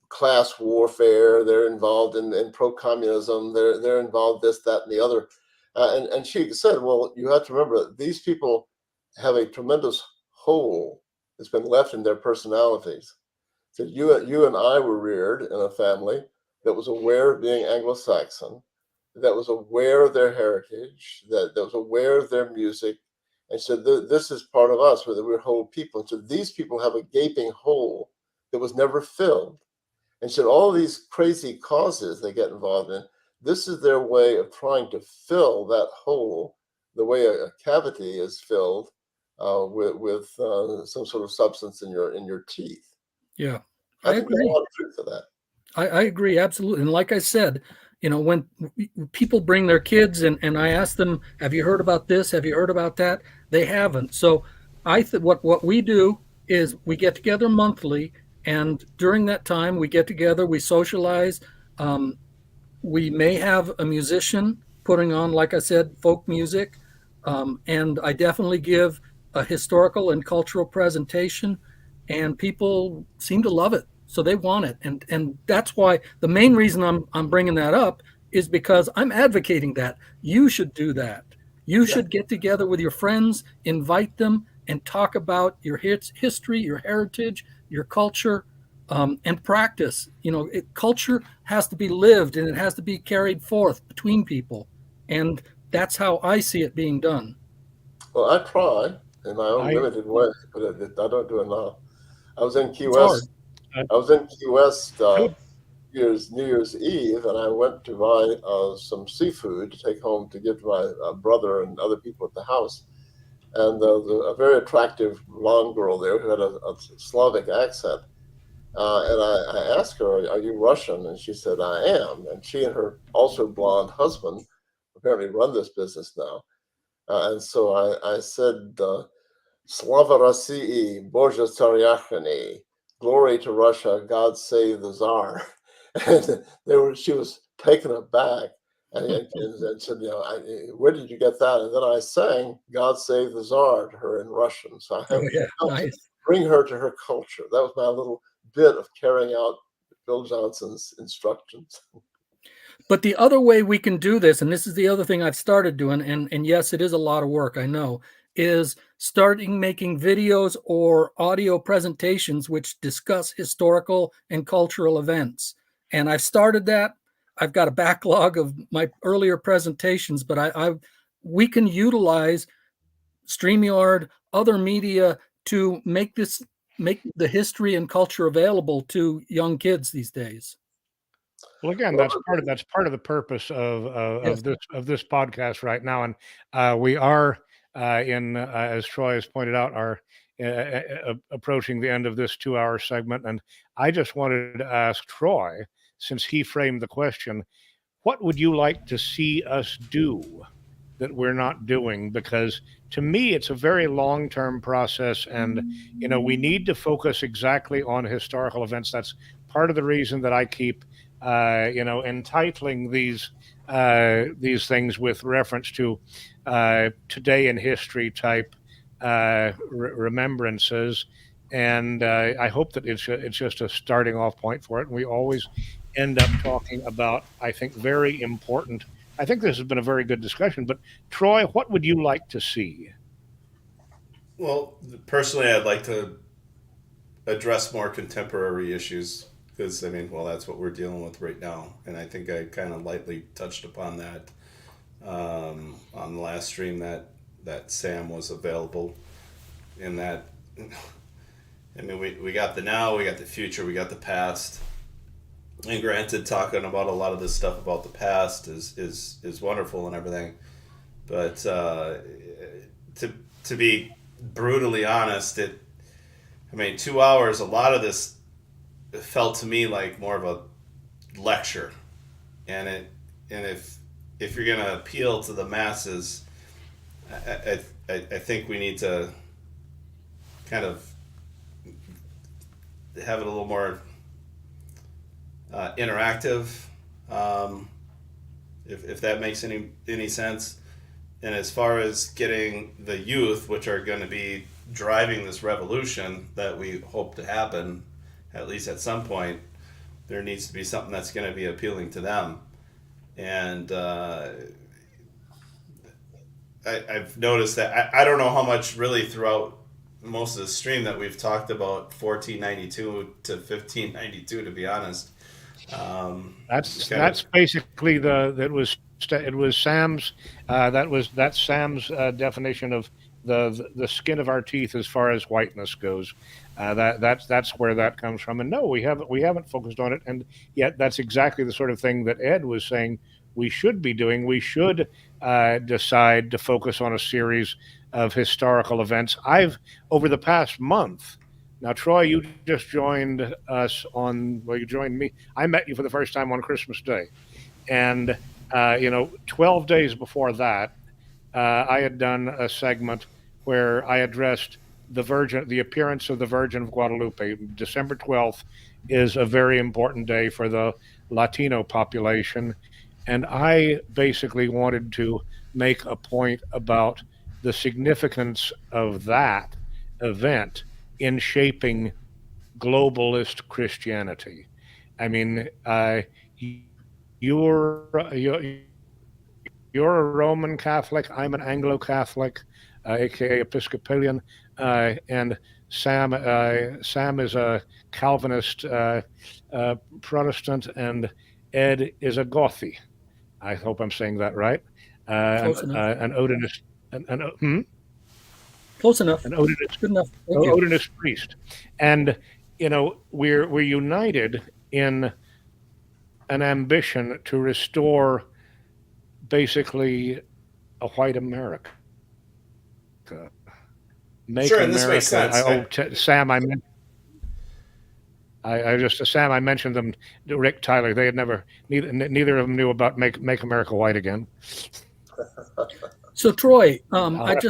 class warfare. They're involved in pro-communism. They're involved this, that, and the other. And she said, well, you have to remember that these people have a tremendous hole that's been left in their personalities. So you and I were reared in a family that was aware of being Anglo-Saxon, that was aware of their heritage, that was aware of their music, and said, this is part of us, whether we're whole people. And so these people have a gaping hole that was never filled. And so all these crazy causes they get involved in, this is their way of trying to fill that hole the way a cavity is filled with some sort of substance in your teeth. Yeah, I think there's a lot of truth to that. I agree, absolutely. And like I said, you know, when people bring their kids and I ask them, have you heard about this? Have you heard about that? They haven't. So what we do is we get together monthly, and during that time we get together, we socialize. We may have a musician putting on, like I said, folk music. And I definitely give a historical and cultural presentation, and people seem to love it. So they want it. And that's why the main reason I'm bringing that up is because I'm advocating that. You should do that. You should get together with your friends, invite them, and talk about your history, your heritage, your culture, and practice. You know, culture has to be lived and it has to be carried forth between people. And that's how I see it being done. Well, I try in my own limited way, but I don't do enough. I was in Key West. I was in Key West New Year's Eve, and I went to buy some seafood to take home to give to my brother and other people at the house. And there was a very attractive blonde girl there who had a Slavic accent. And I asked her, are you Russian? And she said, I am. And she and her also blonde husband apparently run this business now. And so I said, Slava Rossii, Božja Tsaryachny, glory to Russia, God save the Tsar. And she was taken aback and said, you know, where did you get that? And then I sang God save the Tsar to her in Russian. So I had to bring her to her culture. That was my little bit of carrying out Bill Johnson's instructions. But the other way we can do this, and this is the other thing I've started doing, and yes, it is a lot of work, I know, is starting making videos or audio presentations which discuss historical and cultural events. And I've started that. I've got a backlog of my earlier presentations, but we can utilize StreamYard, other media to make the history and culture available to young kids these days. Well, again, that's part of the purpose Yes. of this podcast right now, and we are as Troy has pointed out, are approaching the end of this 2-hour segment, and I just wanted to ask Troy, since he framed the question, what would you like to see us do that we're not doing? Because to me, it's a very long-term process, and we need to focus exactly on historical events. That's part of the reason that I keep entitling these things with reference to today in history type remembrances, and I hope that it's just a starting off point for it. And we always end up talking about, I think, very important. I think this has been a very good discussion. But Troy, what would you like to see? Well, personally, I'd like to address more contemporary issues. Because, that's what we're dealing with right now. And I think I kind of lightly touched upon that on the last stream that Sam was available. In that, we got the now, we got the future, we got the past. And granted, talking about a lot of this stuff about the past is wonderful and everything. But to be brutally honest, 2 hours, a lot of this, it felt to me like more of a lecture, and if you're gonna appeal to the masses, I think we need to kind of have it a little more interactive, if that makes any sense. And as far as getting the youth, which are going to be driving this revolution that we hope to happen, at least at some point, there needs to be something that's going to be appealing to them. And I've noticed that I don't know how much really throughout most of the stream that we've talked about 1492 to 1592, to be honest. That's basically it was Sam's that's Sam's definition of the skin of our teeth as far as whiteness goes. That's where that comes from. And no, we haven't focused on it, and yet that's exactly the sort of thing that Ed was saying we should be doing. We should decide to focus on a series of historical events. Over the past month. Now, Troy, you just joined us you joined me. I met you for the first time on Christmas Day. And, 12 days before that, I had done a segment where I addressed the appearance of the Virgin of Guadalupe. December 12th is a very important day for the Latino population. And I basically wanted to make a point about the significance of that event in shaping globalist Christianity. You're a Roman Catholic. I'm an Anglo-Catholic, aka Episcopalian, and Sam is a Calvinist Protestant, and Ed is a Gothi. I hope I'm saying that right. An Odinist. Close enough. An Odinist, good enough. Odinist priest, and we're united in an ambition to restore basically a white America. Make America. This makes sense. Sam, I mentioned them. Rick, Tyler, they had neither of them knew about make America white again. So Troy, I'm not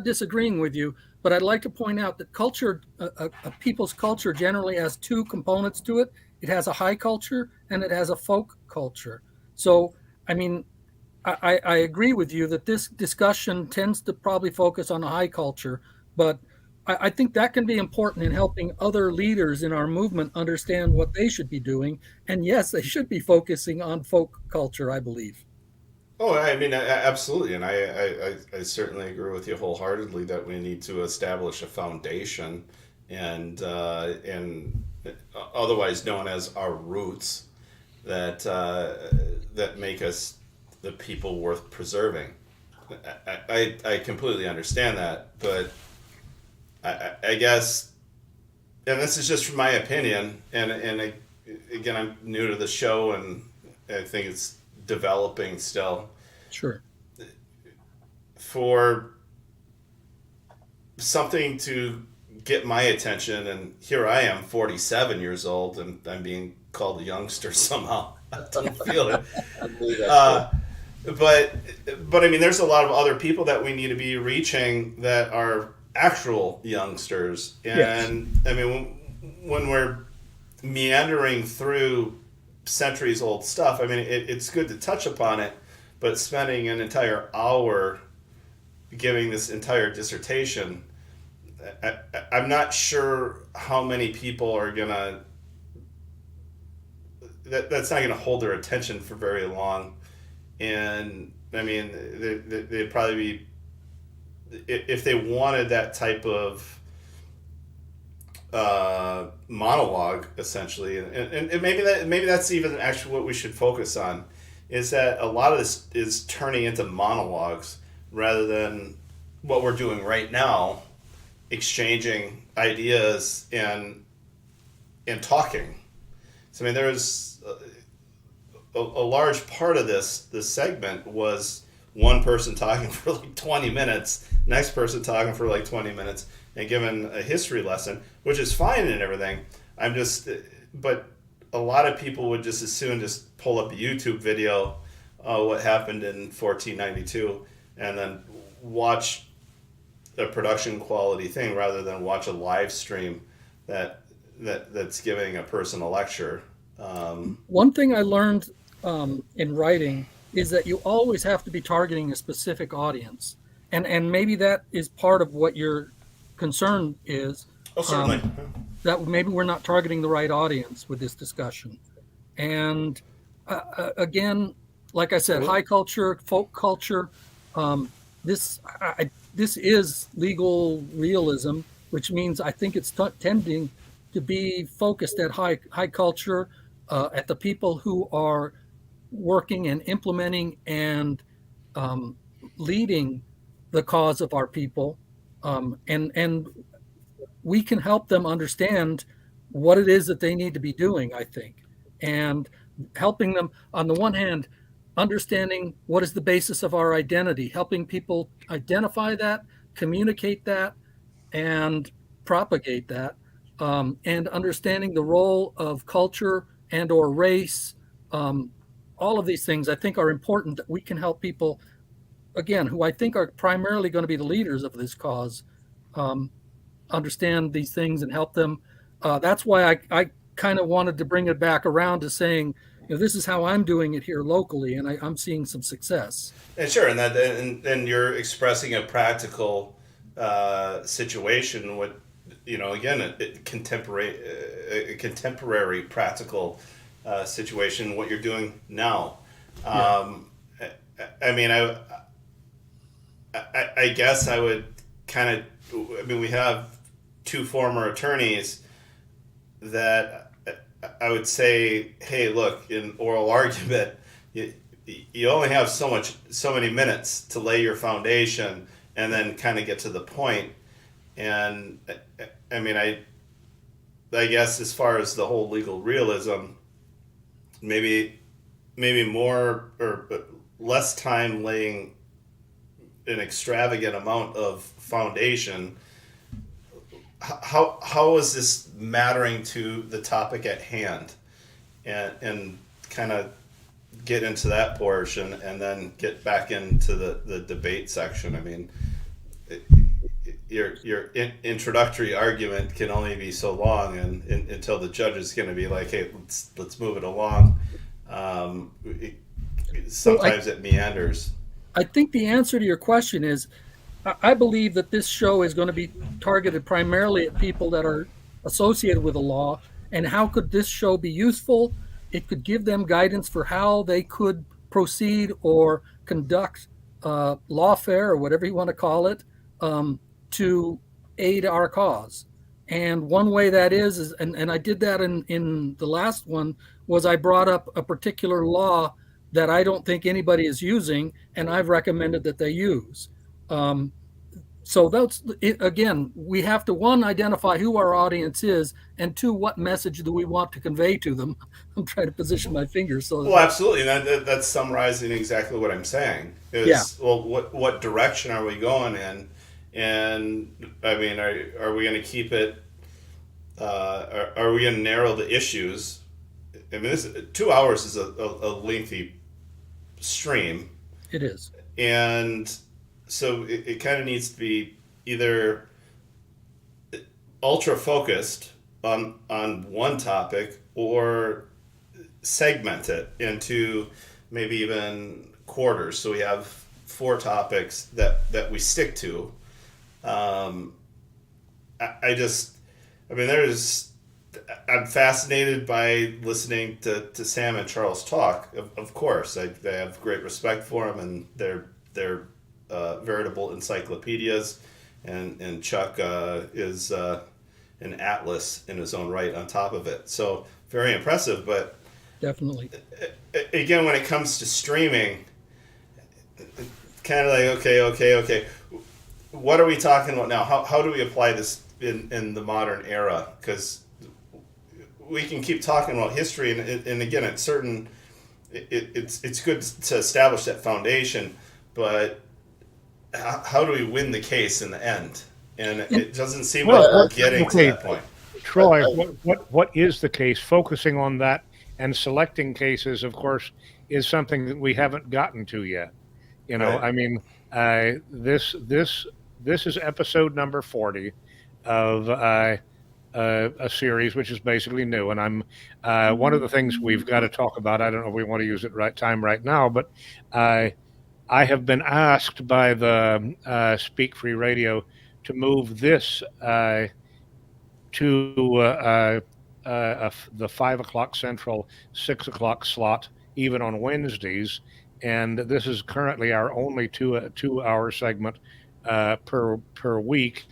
disagreeing with you, but I'd like to point out that culture, a people's culture generally has two components to it. It has a high culture and it has a folk culture. So, I agree with you that this discussion tends to probably focus on a high culture, but I think that can be important in helping other leaders in our movement understand what they should be doing. And yes, they should be focusing on folk culture, I believe. Oh, I mean, absolutely, and I certainly agree with you wholeheartedly that we need to establish a foundation, and otherwise known as our roots, that make us the people worth preserving. I completely understand that, but I guess, and this is just from my opinion, and again, I'm new to the show, and I think it's developing still. Sure. For something to get my attention, and here I am, 47 years old, and I'm being called a youngster somehow. I don't feel it. But I mean, there's a lot of other people that we need to be reaching that are actual youngsters, and yes. I mean, when we're meandering through centuries old stuff, I mean, it's good to touch upon it, but spending an entire hour giving this entire dissertation, I'm not sure how many people are gonna. That's not gonna hold their attention for very long, and I mean, they'd probably be, if they wanted that type of monologue, essentially, and maybe that's even actually what we should focus on, is that a lot of this is turning into monologues rather than what we're doing right now, exchanging ideas and talking. So I mean, there's a large part of this segment was one person talking for like 20 minutes, next person talking for like 20 minutes, and given a history lesson, which is fine and everything. But a lot of people would just as soon just pull up a YouTube video, what happened in 1492, and then watch a production quality thing rather than watch a live stream that's giving a person a lecture. One thing I learned in writing is that you always have to be targeting a specific audience, and maybe that is part of what your concern is. Oh, certainly. That maybe we're not targeting the right audience with this discussion. And again, like I said, high culture, folk culture, this is legal realism, which means I think it's tending to be focused at high culture, at the people who are working and implementing and leading the cause of our people, and we can help them understand what it is that they need to be doing, I think, and helping them, on the one hand, understanding what is the basis of our identity, helping people identify that, communicate that, and propagate that, and understanding the role of culture and or race. All of these things I think are important, that we can help people, again, who I think are primarily going to be the leaders of this cause, understand these things and help them. That's why I kind of wanted to bring it back around to saying, this is how I'm doing it here locally, and I'm seeing some success. And sure, and you're expressing a practical situation. What again, a contemporary practical situation. What you're doing now. Yeah. I mean, I guess I would kind of. I mean, we have two former attorneys that I would say, hey, look, in oral argument, you only have so many minutes to lay your foundation and then kind of get to the point. And I mean, I guess as far as the whole legal realism, maybe more or less time laying an extravagant amount of foundation. How is this mattering to the topic at hand, and kind of get into that portion and then get back into the debate section. I mean, your introductory argument can only be so long, and until the judge is going to be like, hey, let's move it along. Sometimes it meanders. I think the answer to your question is, I believe that this show is going to be targeted primarily at people that are associated with the law. And how could this show be useful? It could give them guidance for how they could proceed or conduct lawfare, or whatever you want to call it, to aid our cause. And one way that is and I did that in the last one, was I brought up a particular law that I don't think anybody is using, and I've recommended that they use. So that's it. Again, we have to, one, identify who our audience is, and two, what message do we want to convey to them. I'm trying to position my fingers. So well, absolutely. That's summarizing exactly what I'm saying. Well, what direction are we going in? And I mean, are we going to keep it? Are we going to narrow the issues? I mean, 2 hours is a lengthy stream. It is, and so it kind of needs to be either ultra focused on one topic, or segment it into maybe even quarters. So we have 4 topics that we stick to. I'm fascinated by listening to Sam and Charles talk. Of course, I have great respect for them, and they're veritable encyclopedias, and Chuck is an atlas in his own right on top of it. So very impressive. But definitely, again, when it comes to streaming, kind of like okay, what are we talking about now? How do we apply this in the modern era? Because we can keep talking about history, and again, it's good to establish that foundation, but how do we win the case in the end? And it doesn't seem like we're getting to that point. Troy, what is the case? Focusing on that and selecting cases, of course, is something that we haven't gotten to yet. You know, right. I mean, this is episode number 40 of a series, which is basically new. And I'm one of the things we've got to talk about. I don't know if we want to use it right now, but I have been asked by the Speak Free Radio to move this to the 5 o'clock Central, 6 o'clock slot, even on Wednesdays. And this is currently our only two-hour segment per week.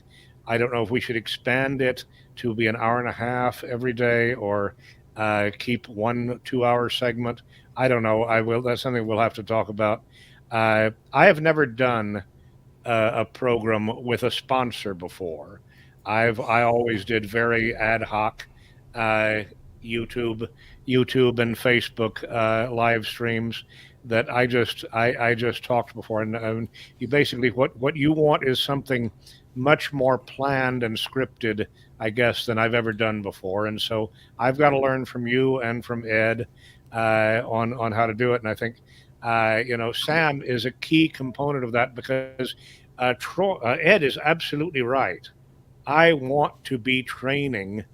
I don't know if we should expand it to be an hour and a half every day, or keep 1 2-hour segment. I don't know. That's something we'll have to talk about. I have never done a program with a sponsor before. I always did very ad hoc YouTube and Facebook live streams that I just talked before. And you basically, what you want is something much more planned and scripted, I guess, than I've ever done before. And so I've got to learn from you and from Ed on how to do it. And I think Sam is a key component of that, because Ed is absolutely right. I want to be training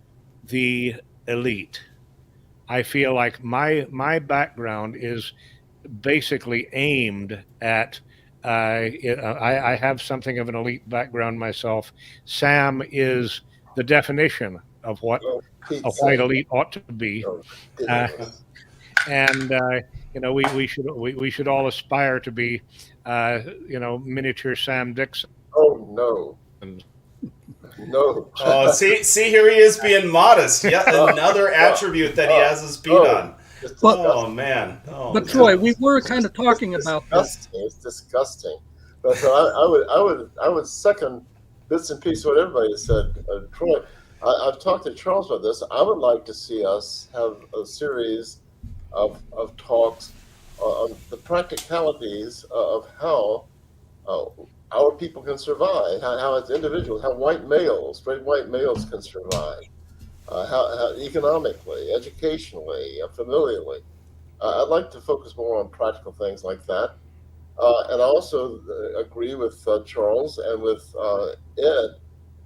the elite. I feel like my background is basically aimed at I have something of an elite background myself. Sam is the definition of what a white elite ought to be, and we should all aspire to be miniature Sam Dickson. Oh no. No. Oh, see, here he is being modest. Yet another attribute that he has his beat on. But Troy, we were kind of talking about this. It's disgusting. But I would second bits and pieces what everybody said. Troy, I've talked to Charles about this. I would like to see us have a series of talks on the practicalities of how our people can survive, how as individuals, how straight white males can survive, how economically, educationally, familially. I'd like to focus more on practical things like that. And I also agree with Charles and with Ed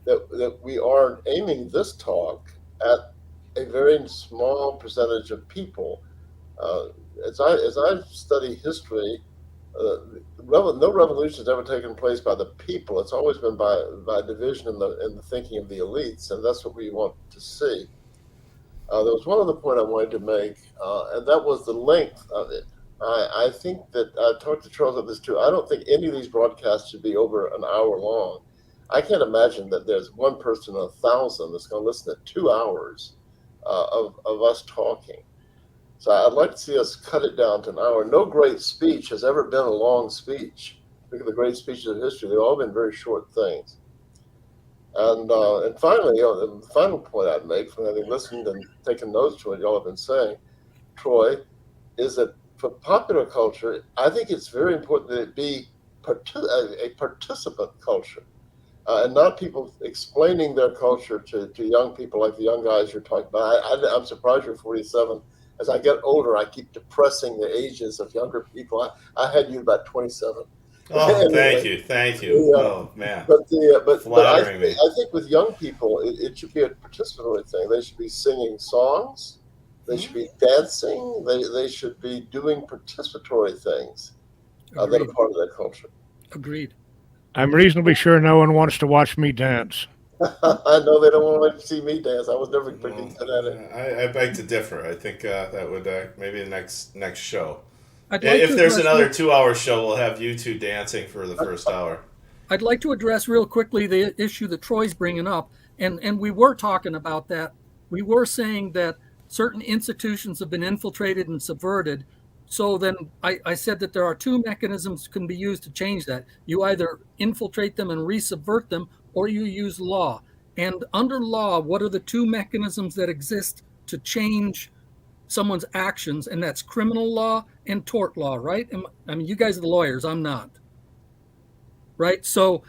that we are aiming this talk at a very small percentage of people. As I study history, No revolution has ever taken place by the people. It's always been by division in the thinking of the elites, and that's what we want to see. There was one other point I wanted to make, and that was the length of it. I think that I talked to Charles about this too. I don't think any of these broadcasts should be over an hour long. I can't imagine that there's one person in 1,000 that's going to listen to 2 hours of us talking. So I'd like to see us cut it down to an hour. No great speech has ever been a long speech. Look at the great speeches of history. They've all been very short things. And finally, the final point I'd make from having listened and taken notes to what y'all have been saying, Troy, is that for popular culture, I think it's very important that it be a participant culture. And not people explaining their culture to young people like the young guys you're talking about. I'm surprised you're 47. As I get older, I keep depressing the ages of younger people. I had you about 27. Oh, anyway, thank you. Oh, man. But I think with young people, it should be a participatory thing. They should be singing songs. They should be dancing. They should be doing participatory things that are part of their culture. Agreed. I'm reasonably sure no one wants to watch me dance. I know they don't want to see me dance. I was never pretty good at it. I beg to differ. I think that would maybe the next show. If there's another 2-hour show, we'll have you two dancing for the first hour. I'd like to address real quickly the issue that Troy's bringing up, and we were talking about that. We were saying that certain institutions have been infiltrated and subverted. So then I said that there are two mechanisms can be used to change that. You either infiltrate them and re-subvert them, or you use law. And under law, what are the two mechanisms that exist to change someone's actions? And that's criminal law and tort law, right? I mean, you guys are the lawyers, I'm not. Right? So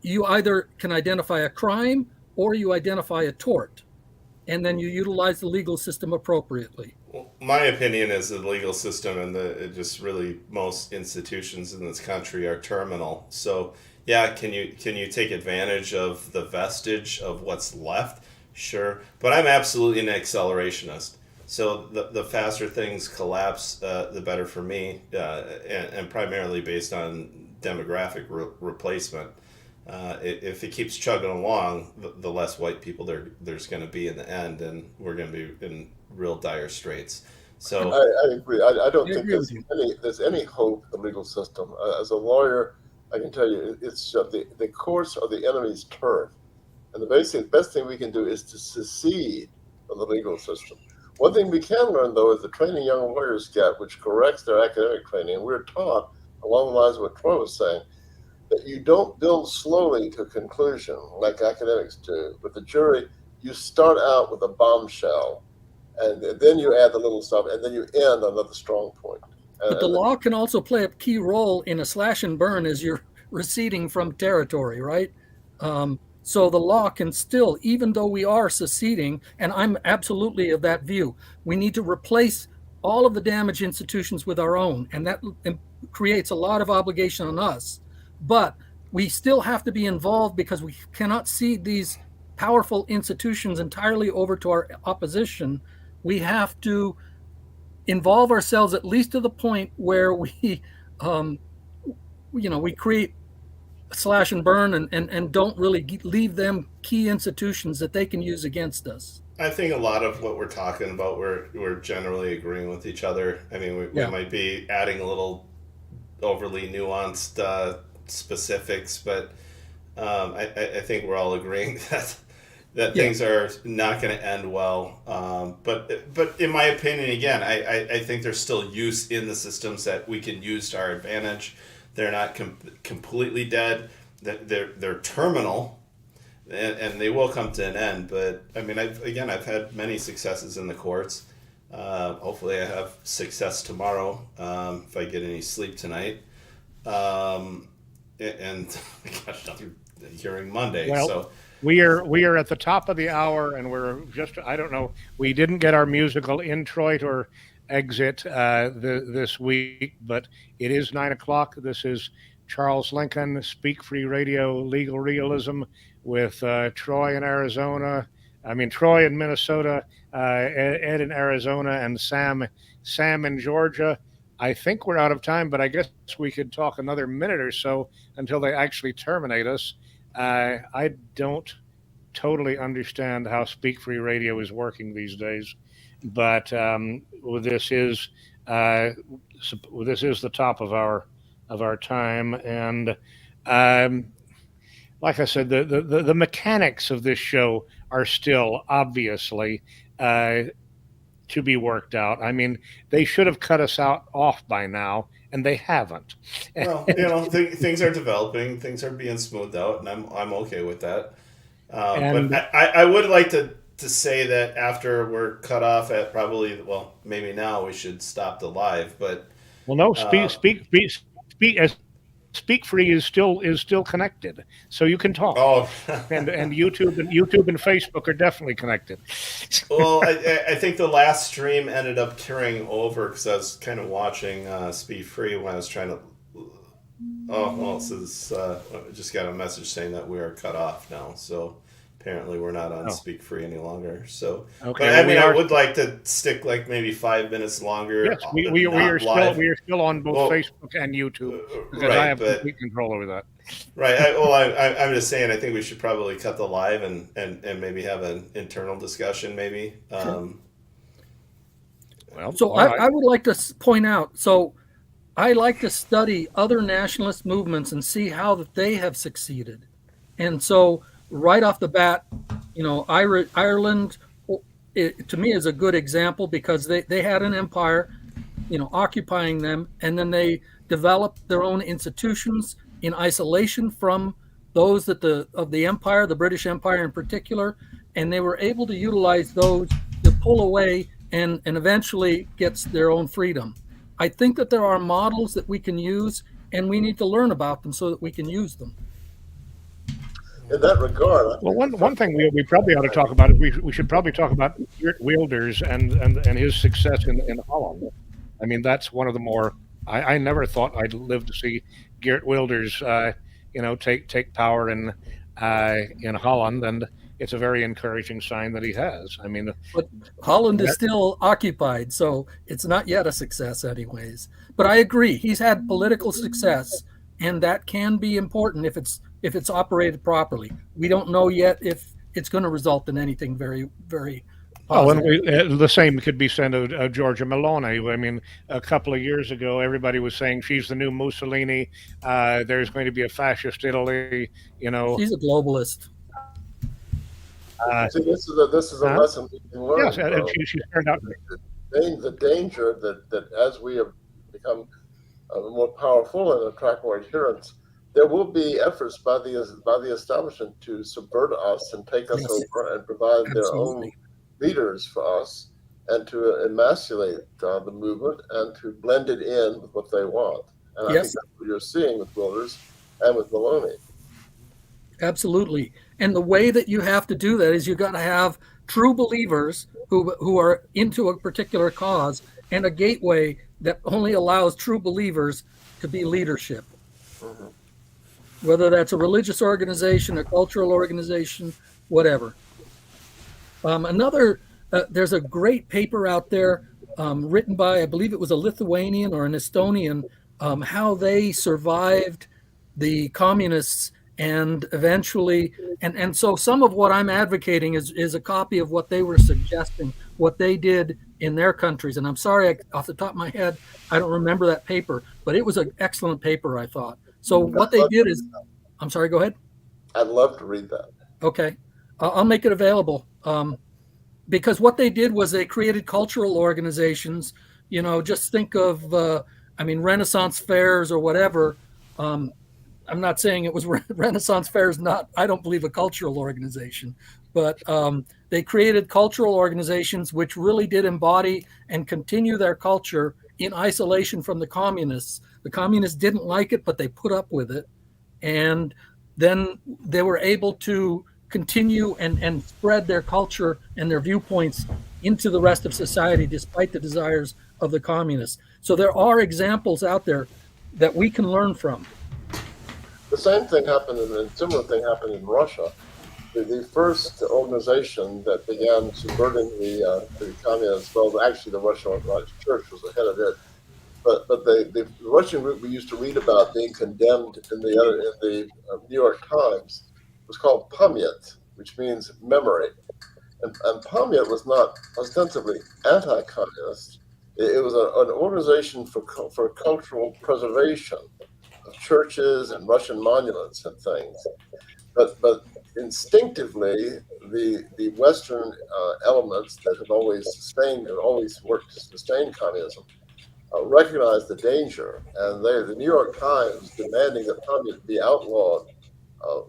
you either can identify a crime or you identify a tort, and then you utilize the legal system appropriately. Well, my opinion is the legal system and just really most institutions in this country are terminal. So yeah, can you take advantage of the vestige of what's left? Sure, but I'm absolutely an accelerationist. So the faster things collapse, the better for me, and primarily based on demographic replacement. If it keeps chugging along, the less white people there's going to be in the end, and we're going to be in real dire straits. So I agree. I don't think there's any hope in the legal system. As a lawyer, I can tell you, it's the courts are the enemy's turf, and the best thing we can do is to secede from the legal system. One thing we can learn, though, is the training young lawyers get, which corrects their academic training. And we're taught, along the lines of what Troy was saying, that you don't build slowly to conclusion like academics do. With the jury, you start out with a bombshell, and then you add the little stuff, and then you end on another strong point. But the law can also play a key role in a slash and burn as you're receding from territory, right? So the law can still, even though we are seceding, and I'm absolutely of that view, we need to replace all of the damaged institutions with our own, and that creates a lot of obligation on us. But we still have to be involved because we cannot cede these powerful institutions entirely over to our opposition. We have to involve ourselves at least to the point where we, we create slash and burn and don't really leave them key institutions that they can use against us. I think a lot of what we're talking about, we're generally agreeing with each other. I mean, we might be adding a little overly nuanced specifics, but I think we're all agreeing that things are not going to end well. But in my opinion, again, I think there's still use in the systems that we can use to our advantage. They're not completely dead. They're terminal, and they will come to an end. But I mean, I've had many successes in the courts. Hopefully, I have success tomorrow if I get any sleep tonight. And gosh, I'm hearing Monday. Well, so we are at the top of the hour, and we're just, I don't know, we didn't get our musical introit or exit this week, but it is 9:00. This is Charles Lincoln, Speak Free Radio, Legal Realism, with Troy in Minnesota, Ed in Arizona, and Sam in Georgia. I think we're out of time, but I guess we could talk another minute or so until they actually terminate us. I don't totally understand how Speak Free Radio is working these days, but this is the top of our time, and like I said, the mechanics of this show are still obviously to be worked out. I mean, they should have cut us off by now, and they haven't. Well, things are developing, things are being smoothed out, and I'm okay with that. But I would like to say that after we're cut off at probably, well, maybe now we should stop the live. But no, Speak Free is still connected, so you can talk. Oh, and YouTube and Facebook are definitely connected. Well, I think the last stream ended up carrying over because I was kind of watching Speak Free when I was trying to. Oh well, I just got a message saying that we are cut off now. So apparently we're not on Speak Free any longer. So, okay, but I mean, I would like to stick like maybe 5 minutes longer. Yes, we are still on both Facebook and YouTube because I have complete control over that. Right. I'm just saying. I think we should probably cut the live and maybe have an internal discussion. Maybe. Sure. So I would like to point out. So I like to study other nationalist movements and see how that they have succeeded, and so. Right off the bat, Ireland, to me, is a good example because they had an empire, occupying them, and then they developed their own institutions in isolation from those of the empire, the British Empire in particular, and they were able to utilize those to pull away and eventually gets their own freedom. I think that there are models that we can use, and we need to learn about them so that we can use them. In that regard, well, one thing we probably ought to talk about is we should probably talk about Geert Wilders and his success in Holland. I mean, that's one of the more. I never thought I'd live to see Geert Wilders, take power in Holland, and it's a very encouraging sign that he has. I mean, but Holland is still occupied, so it's not yet a success, anyways. But I agree, he's had political success, and that can be important if it's operated properly. We don't know yet if it's going to result in anything very, very positive. And the same could be said of Giorgia Meloni. I mean, a couple of years ago, everybody was saying she's the new Mussolini. There's going to be a fascist Italy. She's a globalist. See, this is a lesson we can learn. Yes, and she turned out the danger that as we have become more powerful and attract more adherents, there will be efforts by the establishment to subvert us and take us over and provide their own leaders for us, and to emasculate the movement and to blend it in with what they want. And I think that's what you're seeing with Wilders and with Meloni. Absolutely. And the way that you have to do that is you've got to have true believers who are into a particular cause, and a gateway that only allows true believers to be leadership. Mm-hmm. Whether that's a religious organization, a cultural organization, whatever. There's a great paper out there written by, I believe it was a Lithuanian or an Estonian, how they survived the communists and eventually, and so some of what I'm advocating is a copy of what they were suggesting, what they did in their countries. And I'm sorry, off the top of my head, I don't remember that paper, but it was an excellent paper, I thought. So what they did is, I'm sorry, go ahead. I'd love to read that. Okay. I'll make it available. Because what they did was they created cultural organizations, just think of, Renaissance fairs or whatever. I'm not saying it was Renaissance fairs, I don't believe a cultural organization, but they created cultural organizations which really did embody and continue their culture in isolation from the communists. The communists didn't like it, but they put up with it. And then they were able to continue and spread their culture and their viewpoints into the rest of society, despite the desires of the communists. So there are examples out there that we can learn from. The same thing happened, and a similar thing happened in Russia. The first organization that began subverting the communists, well, actually the Russian Orthodox Church was ahead of it, But the Russian root we used to read about being condemned in the New York Times was called pamyat, which means memory. And pamyat was not ostensibly anti-communist. It was an organization for cultural preservation of churches and Russian monuments and things. But instinctively, the Western elements that had always worked to sustain communism recognized the danger, and the New York Times demanding that communism be outlawed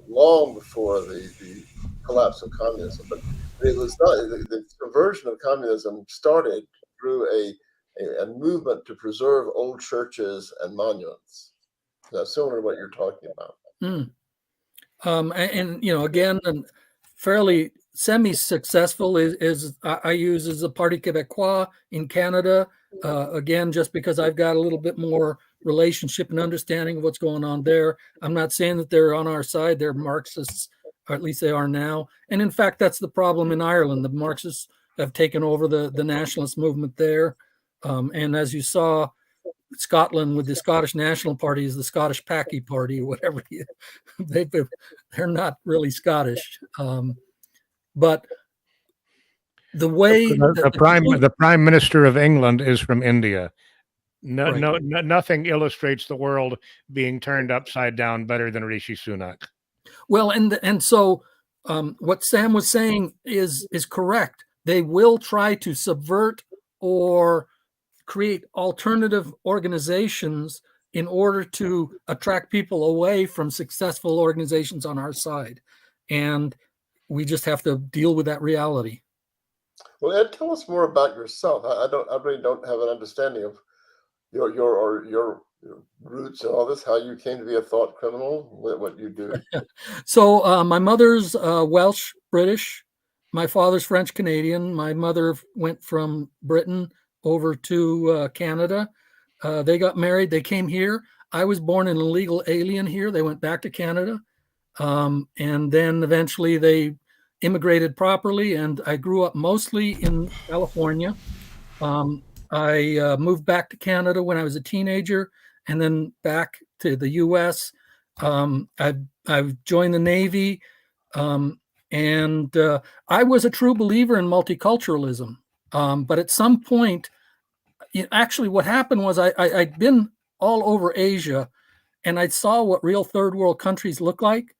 long before the collapse of communism. But it was not the conversion of communism started through a movement to preserve old churches and monuments. That's similar to what you're talking about. And again, and fairly semi-successful is I use as the Parti Québécois in Canada. Again, just because I've got a little bit more relationship and understanding of what's going on there. I'm not saying that they're on our side. They're Marxists, or at least they are now. And in fact, that's the problem in Ireland. The Marxists have taken over the nationalist movement there. And as you saw, Scotland with the Scottish National Party is the Scottish Packy Party, or whatever. They're not really Scottish. But the way the Prime Minister of England is from India. Right. Nothing illustrates the world being turned upside down better than Rishi Sunak. Well, and so what Sam was saying is correct. They will try to subvert or create alternative organizations in order to attract people away from successful organizations on our side, and we just have to deal with that reality. Well, Ed, tell us more about yourself. I really don't have an understanding of your roots and all this. How you came to be a thought criminal, what you do. So my mother's Welsh British, my father's French Canadian. My mother went from Britain over to Canada. They got married. They came here. I was born an illegal alien here. They went back to Canada, and then eventually they immigrated properly, and I grew up mostly in California. I moved back to Canada when I was a teenager, and then back to the U.S. I've joined the Navy, and I was a true believer in multiculturalism. But at some point, actually what happened was I'd been all over Asia, and I saw what real third world countries look like.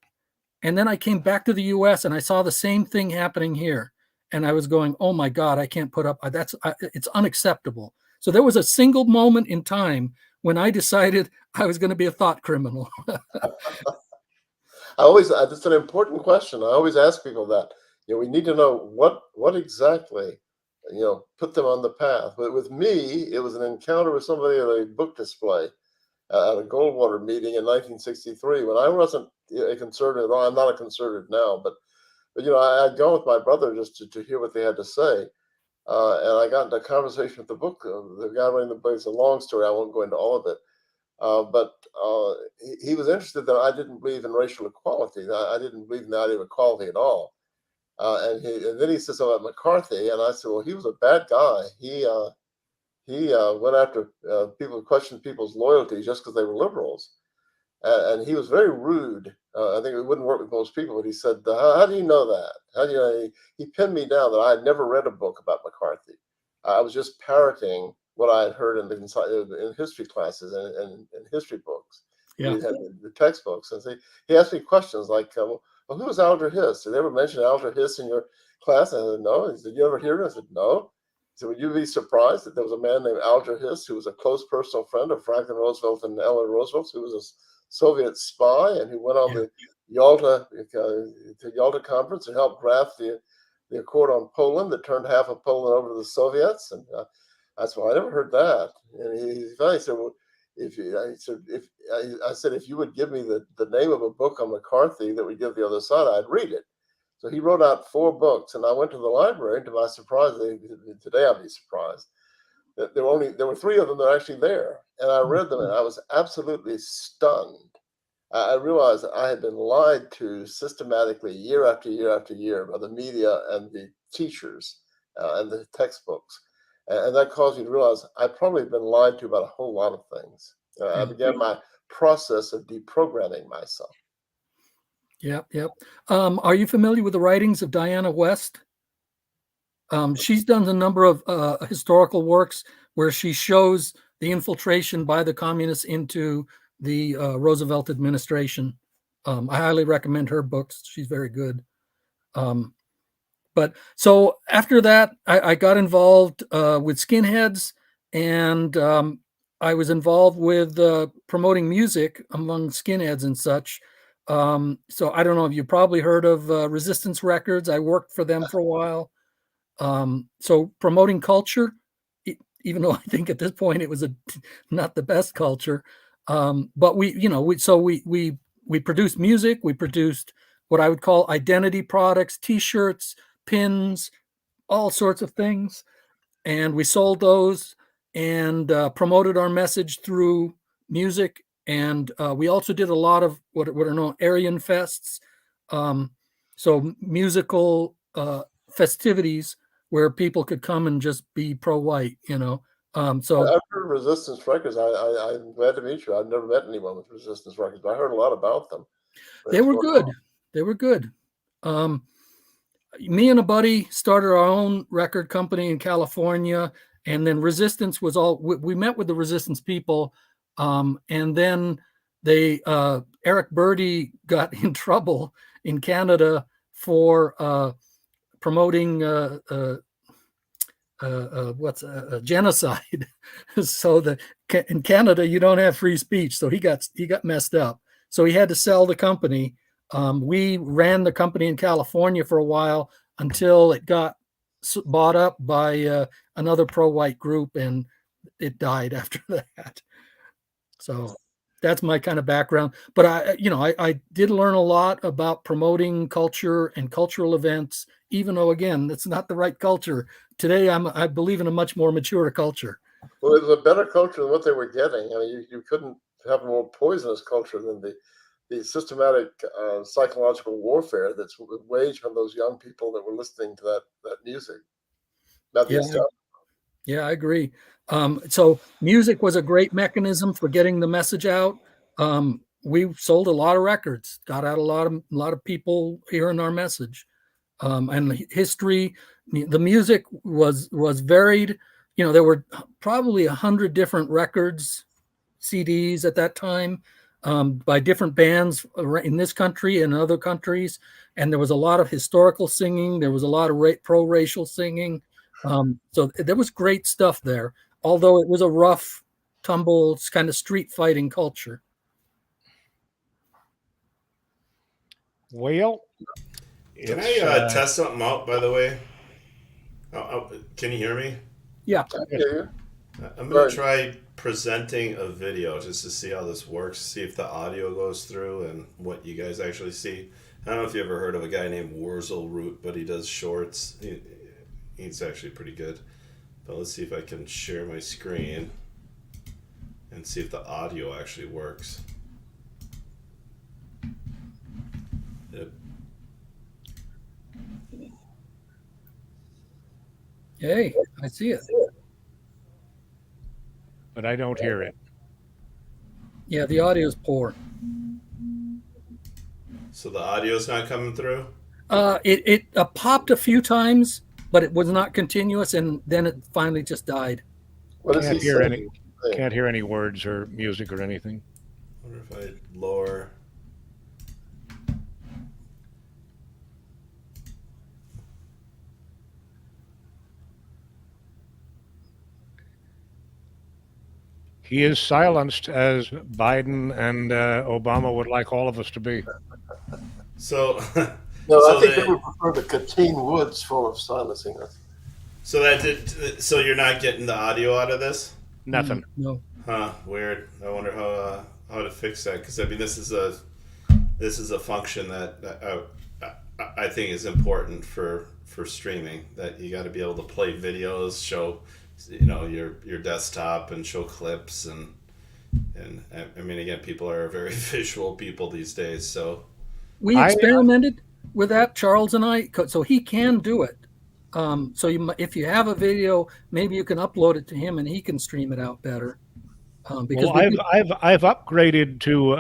And then I came back to the U.S. and I saw the same thing happening here. And I was going, oh my God, I can't put up, it's unacceptable. So there was a single moment in time when I decided I was going to be a thought criminal. That's an important question. I always ask people that. We need to know what exactly, put them on the path. But with me, it was an encounter with somebody at a book display at a Goldwater meeting in 1963 when I wasn't a conservative at all. I'm not a conservative now, but I'd gone with my brother just to hear what they had to say. And I got into a conversation with the guy running the book. It's a long story. I won't go into all of it. But he was interested that I didn't believe in racial equality. I didn't believe in the idea of equality at all. And then he said something about McCarthy. And I said, well, he was a bad guy. He went after people who questioned people's loyalty just because they were liberals. And he was very rude. I think it wouldn't work with most people, but he said, how do you know that? How do you know? He pinned me down that I had never read a book about McCarthy. I was just parroting what I had heard in history classes and history books. Yeah. He had the textbooks. And he asked me questions like, well, who was Alger Hiss? Did they ever mention Alger Hiss in your class? And I said, no. He said, did you ever hear it? I said, no. So would you be surprised that there was a man named Alger Hiss who was a close personal friend of Franklin Roosevelt and Eleanor Roosevelt, who was a Soviet spy and who went on the Yalta Conference and helped draft the accord on Poland that turned half of Poland over to the Soviets? And that's why I never heard that. And he said, well, I said, if you would give me the name of a book on McCarthy that would give the other side, I'd read it. So he wrote out 4 books, and I went to the library, and to my surprise, today I'll be surprised that there were 3 of them that are actually there, and I read them, and I was absolutely stunned. I realized that I had been lied to systematically year after year after year by the media and the teachers and the textbooks. And that caused me to realize I'd probably been lied to about a whole lot of things. I began my process of deprogramming myself. Yep. Are you familiar with the writings of Diana West? She's done a number of historical works where she shows the infiltration by the communists into the Roosevelt administration. I highly recommend her books. She's very good. But so after that, I got involved with skinheads, and I was involved with promoting music among skinheads and such. So I don't know if you probably heard of Resistance Records. I worked for them for a while. So promoting culture, even though I think at this point it was not the best culture. But we produced music. We produced what I would call identity products, T-shirts, pins, all sorts of things. And we sold those and promoted our message through music. And we also did a lot of what are known Aryan fests. So musical festivities where people could come and just be pro-white, So I've heard Resistance Records. I'm glad to meet you. I've never met anyone with Resistance Records, but I heard a lot about them. They were good. They were good. Me and a buddy started our own record company in California, and then Resistance was we met with the Resistance people, and then Eric Birdie got in trouble in Canada for promoting genocide. So in Canada you don't have free speech, so he got messed up. So he had to sell the company. We ran the company in California for a while until it got bought up by another pro-white group, and it died after that. So that's my kind of background. But I did learn a lot about promoting culture and cultural events, even though, again, it's not the right culture. Today, I believe in a much more mature culture. Well, it was a better culture than what they were getting. I mean, you couldn't have a more poisonous culture than the systematic psychological warfare that's waged on those young people that were listening to that music. Yeah, I agree. So music was a great mechanism for getting the message out. We sold a lot of records, got out a lot of people hearing our message. And history, the music was varied. There were probably 100 different records, CDs at that time, by different bands in this country and other countries. And there was a lot of historical singing. There was a lot of pro-racial singing. So there was great stuff there, although it was a rough, tumble, kind of street fighting culture. Well, can I test something out, by the way? Can you hear me? Yeah. I'm going to try presenting a video just to see how this works, see if the audio goes through and what you guys actually see. I don't know if you ever heard of a guy named Wurzelroot, but he does shorts. He's actually pretty good. But let's see if I can share my screen and see if the audio actually works. Yep. Hey, I see it. But I don't hear it. Yeah, the audio is poor. So the audio's not coming through? It popped a few times, but it was not continuous, and then it finally just died. Can't hear any words or music or anything. I wonder if I lower. He is silenced, as Biden and Obama would like all of us to be. So, I think they would prefer the Catine Woods form of silencing us. So you're not getting the audio out of this? Nothing. No. Huh. Weird. I wonder how to fix that, because I mean this is a function that I think is important for streaming. That you got to be able to play videos, show your desktop and show clips and I mean, again, people are very visual people these days, so we experimented with that, Charles and I, so he can do it. So if you have a video, maybe you can upload it to him and he can stream it out better. Because I've upgraded to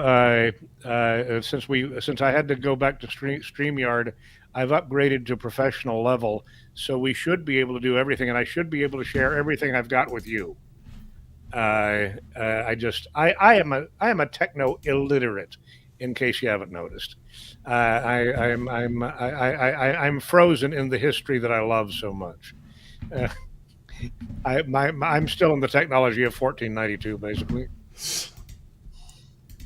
since I had to go back to StreamYard, I've upgraded to professional level, so we should be able to do everything, and I should be able to share everything I've got with you. I am a techno illiterate, in case you haven't noticed. I'm frozen in the history that I love so much. I'm still in the technology of 1492, basically.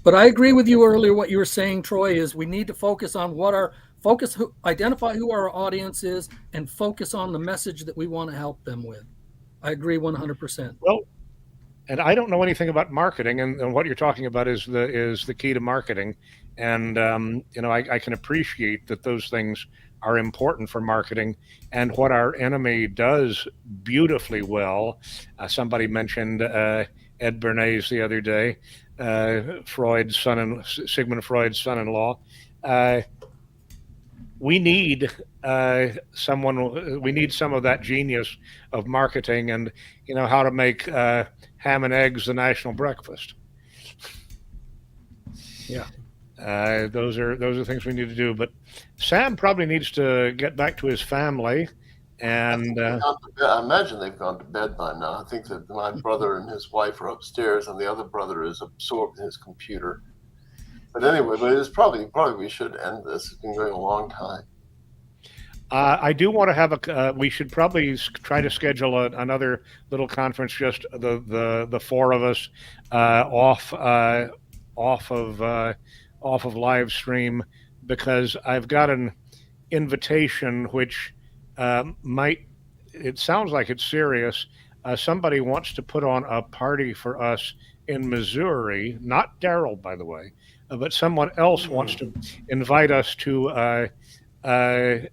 But I agree with you earlier. What you were saying, Troy, is we need to focus on identify who our audience is, and focus on the message that we want to help them with. I agree 100%. Well, and I don't know anything about marketing, and what you're talking about is the key to marketing. And I can appreciate that those things are important for marketing, and what our enemy does beautifully well. Somebody mentioned Ed Bernays the other day, Sigmund Freud's son-in-law. We need we need some of that genius of marketing, and how to make ham and eggs the national breakfast. Yeah. Those are things we need to do. But Sam probably needs to get back to his family, and I imagine they've gone to bed by now. I think that my brother and his wife are upstairs, and the other brother is absorbed in his computer. But anyway, it's probably we should end this. It's been going a long time. I do want to have we should probably try to schedule another little conference, just the four of us off of live stream, because I've got an invitation which it sounds like it's serious. Somebody wants to put on a party for us in Missouri, not Daryl, by the way, but someone else wants to invite us to a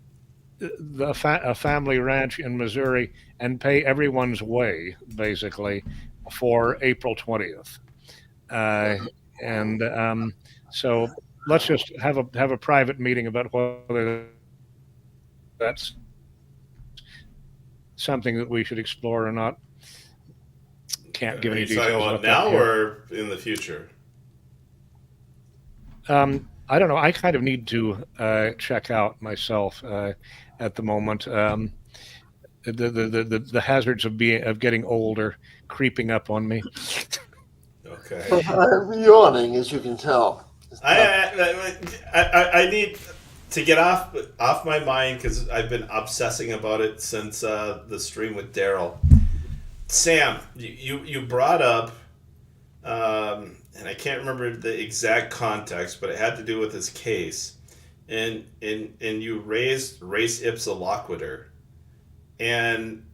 family ranch in Missouri and pay everyone's way, basically, for April 20th. So let's just have a private meeting about whether that's something that we should explore or not. Can't give any details. Are you talking about now or in the future? I don't know. I kind of need to check out myself at the moment. The hazards of getting old are creeping up on me. Okay. I'm yawning, as you can tell. I need to get off my mind, because I've been obsessing about it since the stream with Daryl. Sam, you brought up, and I can't remember the exact context, but it had to do with his case, and you raised res ipsa loquitur, and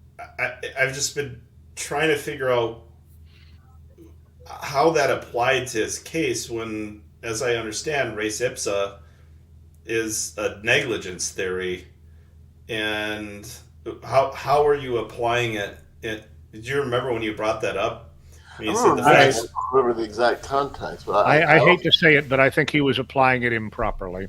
I've just been trying to figure out how that applied to his case, when, as I understand, res ipsa is a negligence theory, and how are you applying it? Did you remember when you brought that up? I don't remember the exact context, but I hate to say it, but I think he was applying it improperly.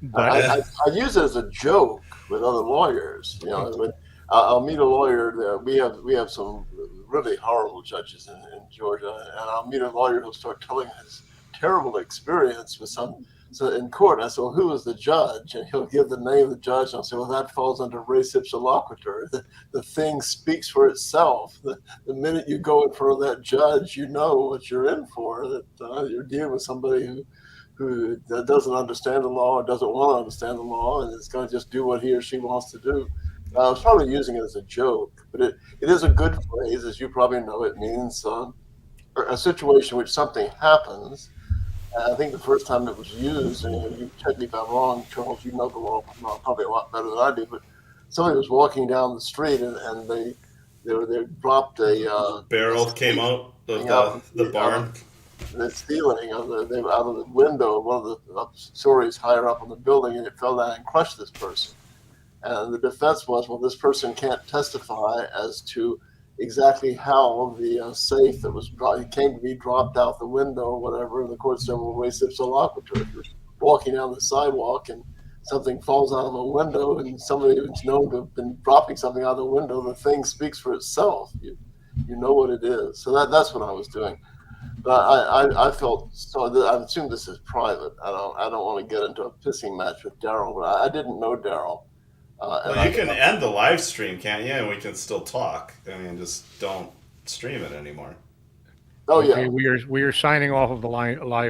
But I use it as a joke with other lawyers. When I'll meet a lawyer. We have some really horrible judges in Georgia, and I'll meet a lawyer who'll start telling his terrible experience with in court. I say, well, who was the judge? And he'll give the name of the judge, and I'll say, well, that falls under res ipsa loquitur. The thing speaks for itself. The minute you go in front of that judge, you know what you're in for, that you're dealing with somebody who doesn't understand the law, or doesn't want to understand the law, and is going to just do what he or she wants to do. I was probably using it as a joke, but it is a good phrase, as you probably know. It means a situation in which something happens. I think the first time it was used, and you check me if I'm wrong, Charles, you know the law probably a lot better than I do, but somebody was walking down the street, and they dropped a barrel came out of the barn. The ceiling out of the window of one of the stories higher up on the building, and it fell down and crushed this person. And the defense was, well, this person can't testify as to exactly how the safe that came to be dropped out the window or whatever. And the court said, well, res ipsa loquitur. If you're walking down the sidewalk and something falls out of a window and somebody who's known to have been dropping something out of the window, the thing speaks for itself. You know what it is. So that's what I was doing. But I felt so. I assume this is private. I don't want to get into a pissing match with Daryl, but I didn't know Daryl. Well, you can end the live stream, can't you? And we can still talk. I mean, just don't stream it anymore. Oh Okay, yeah. we are signing off of the live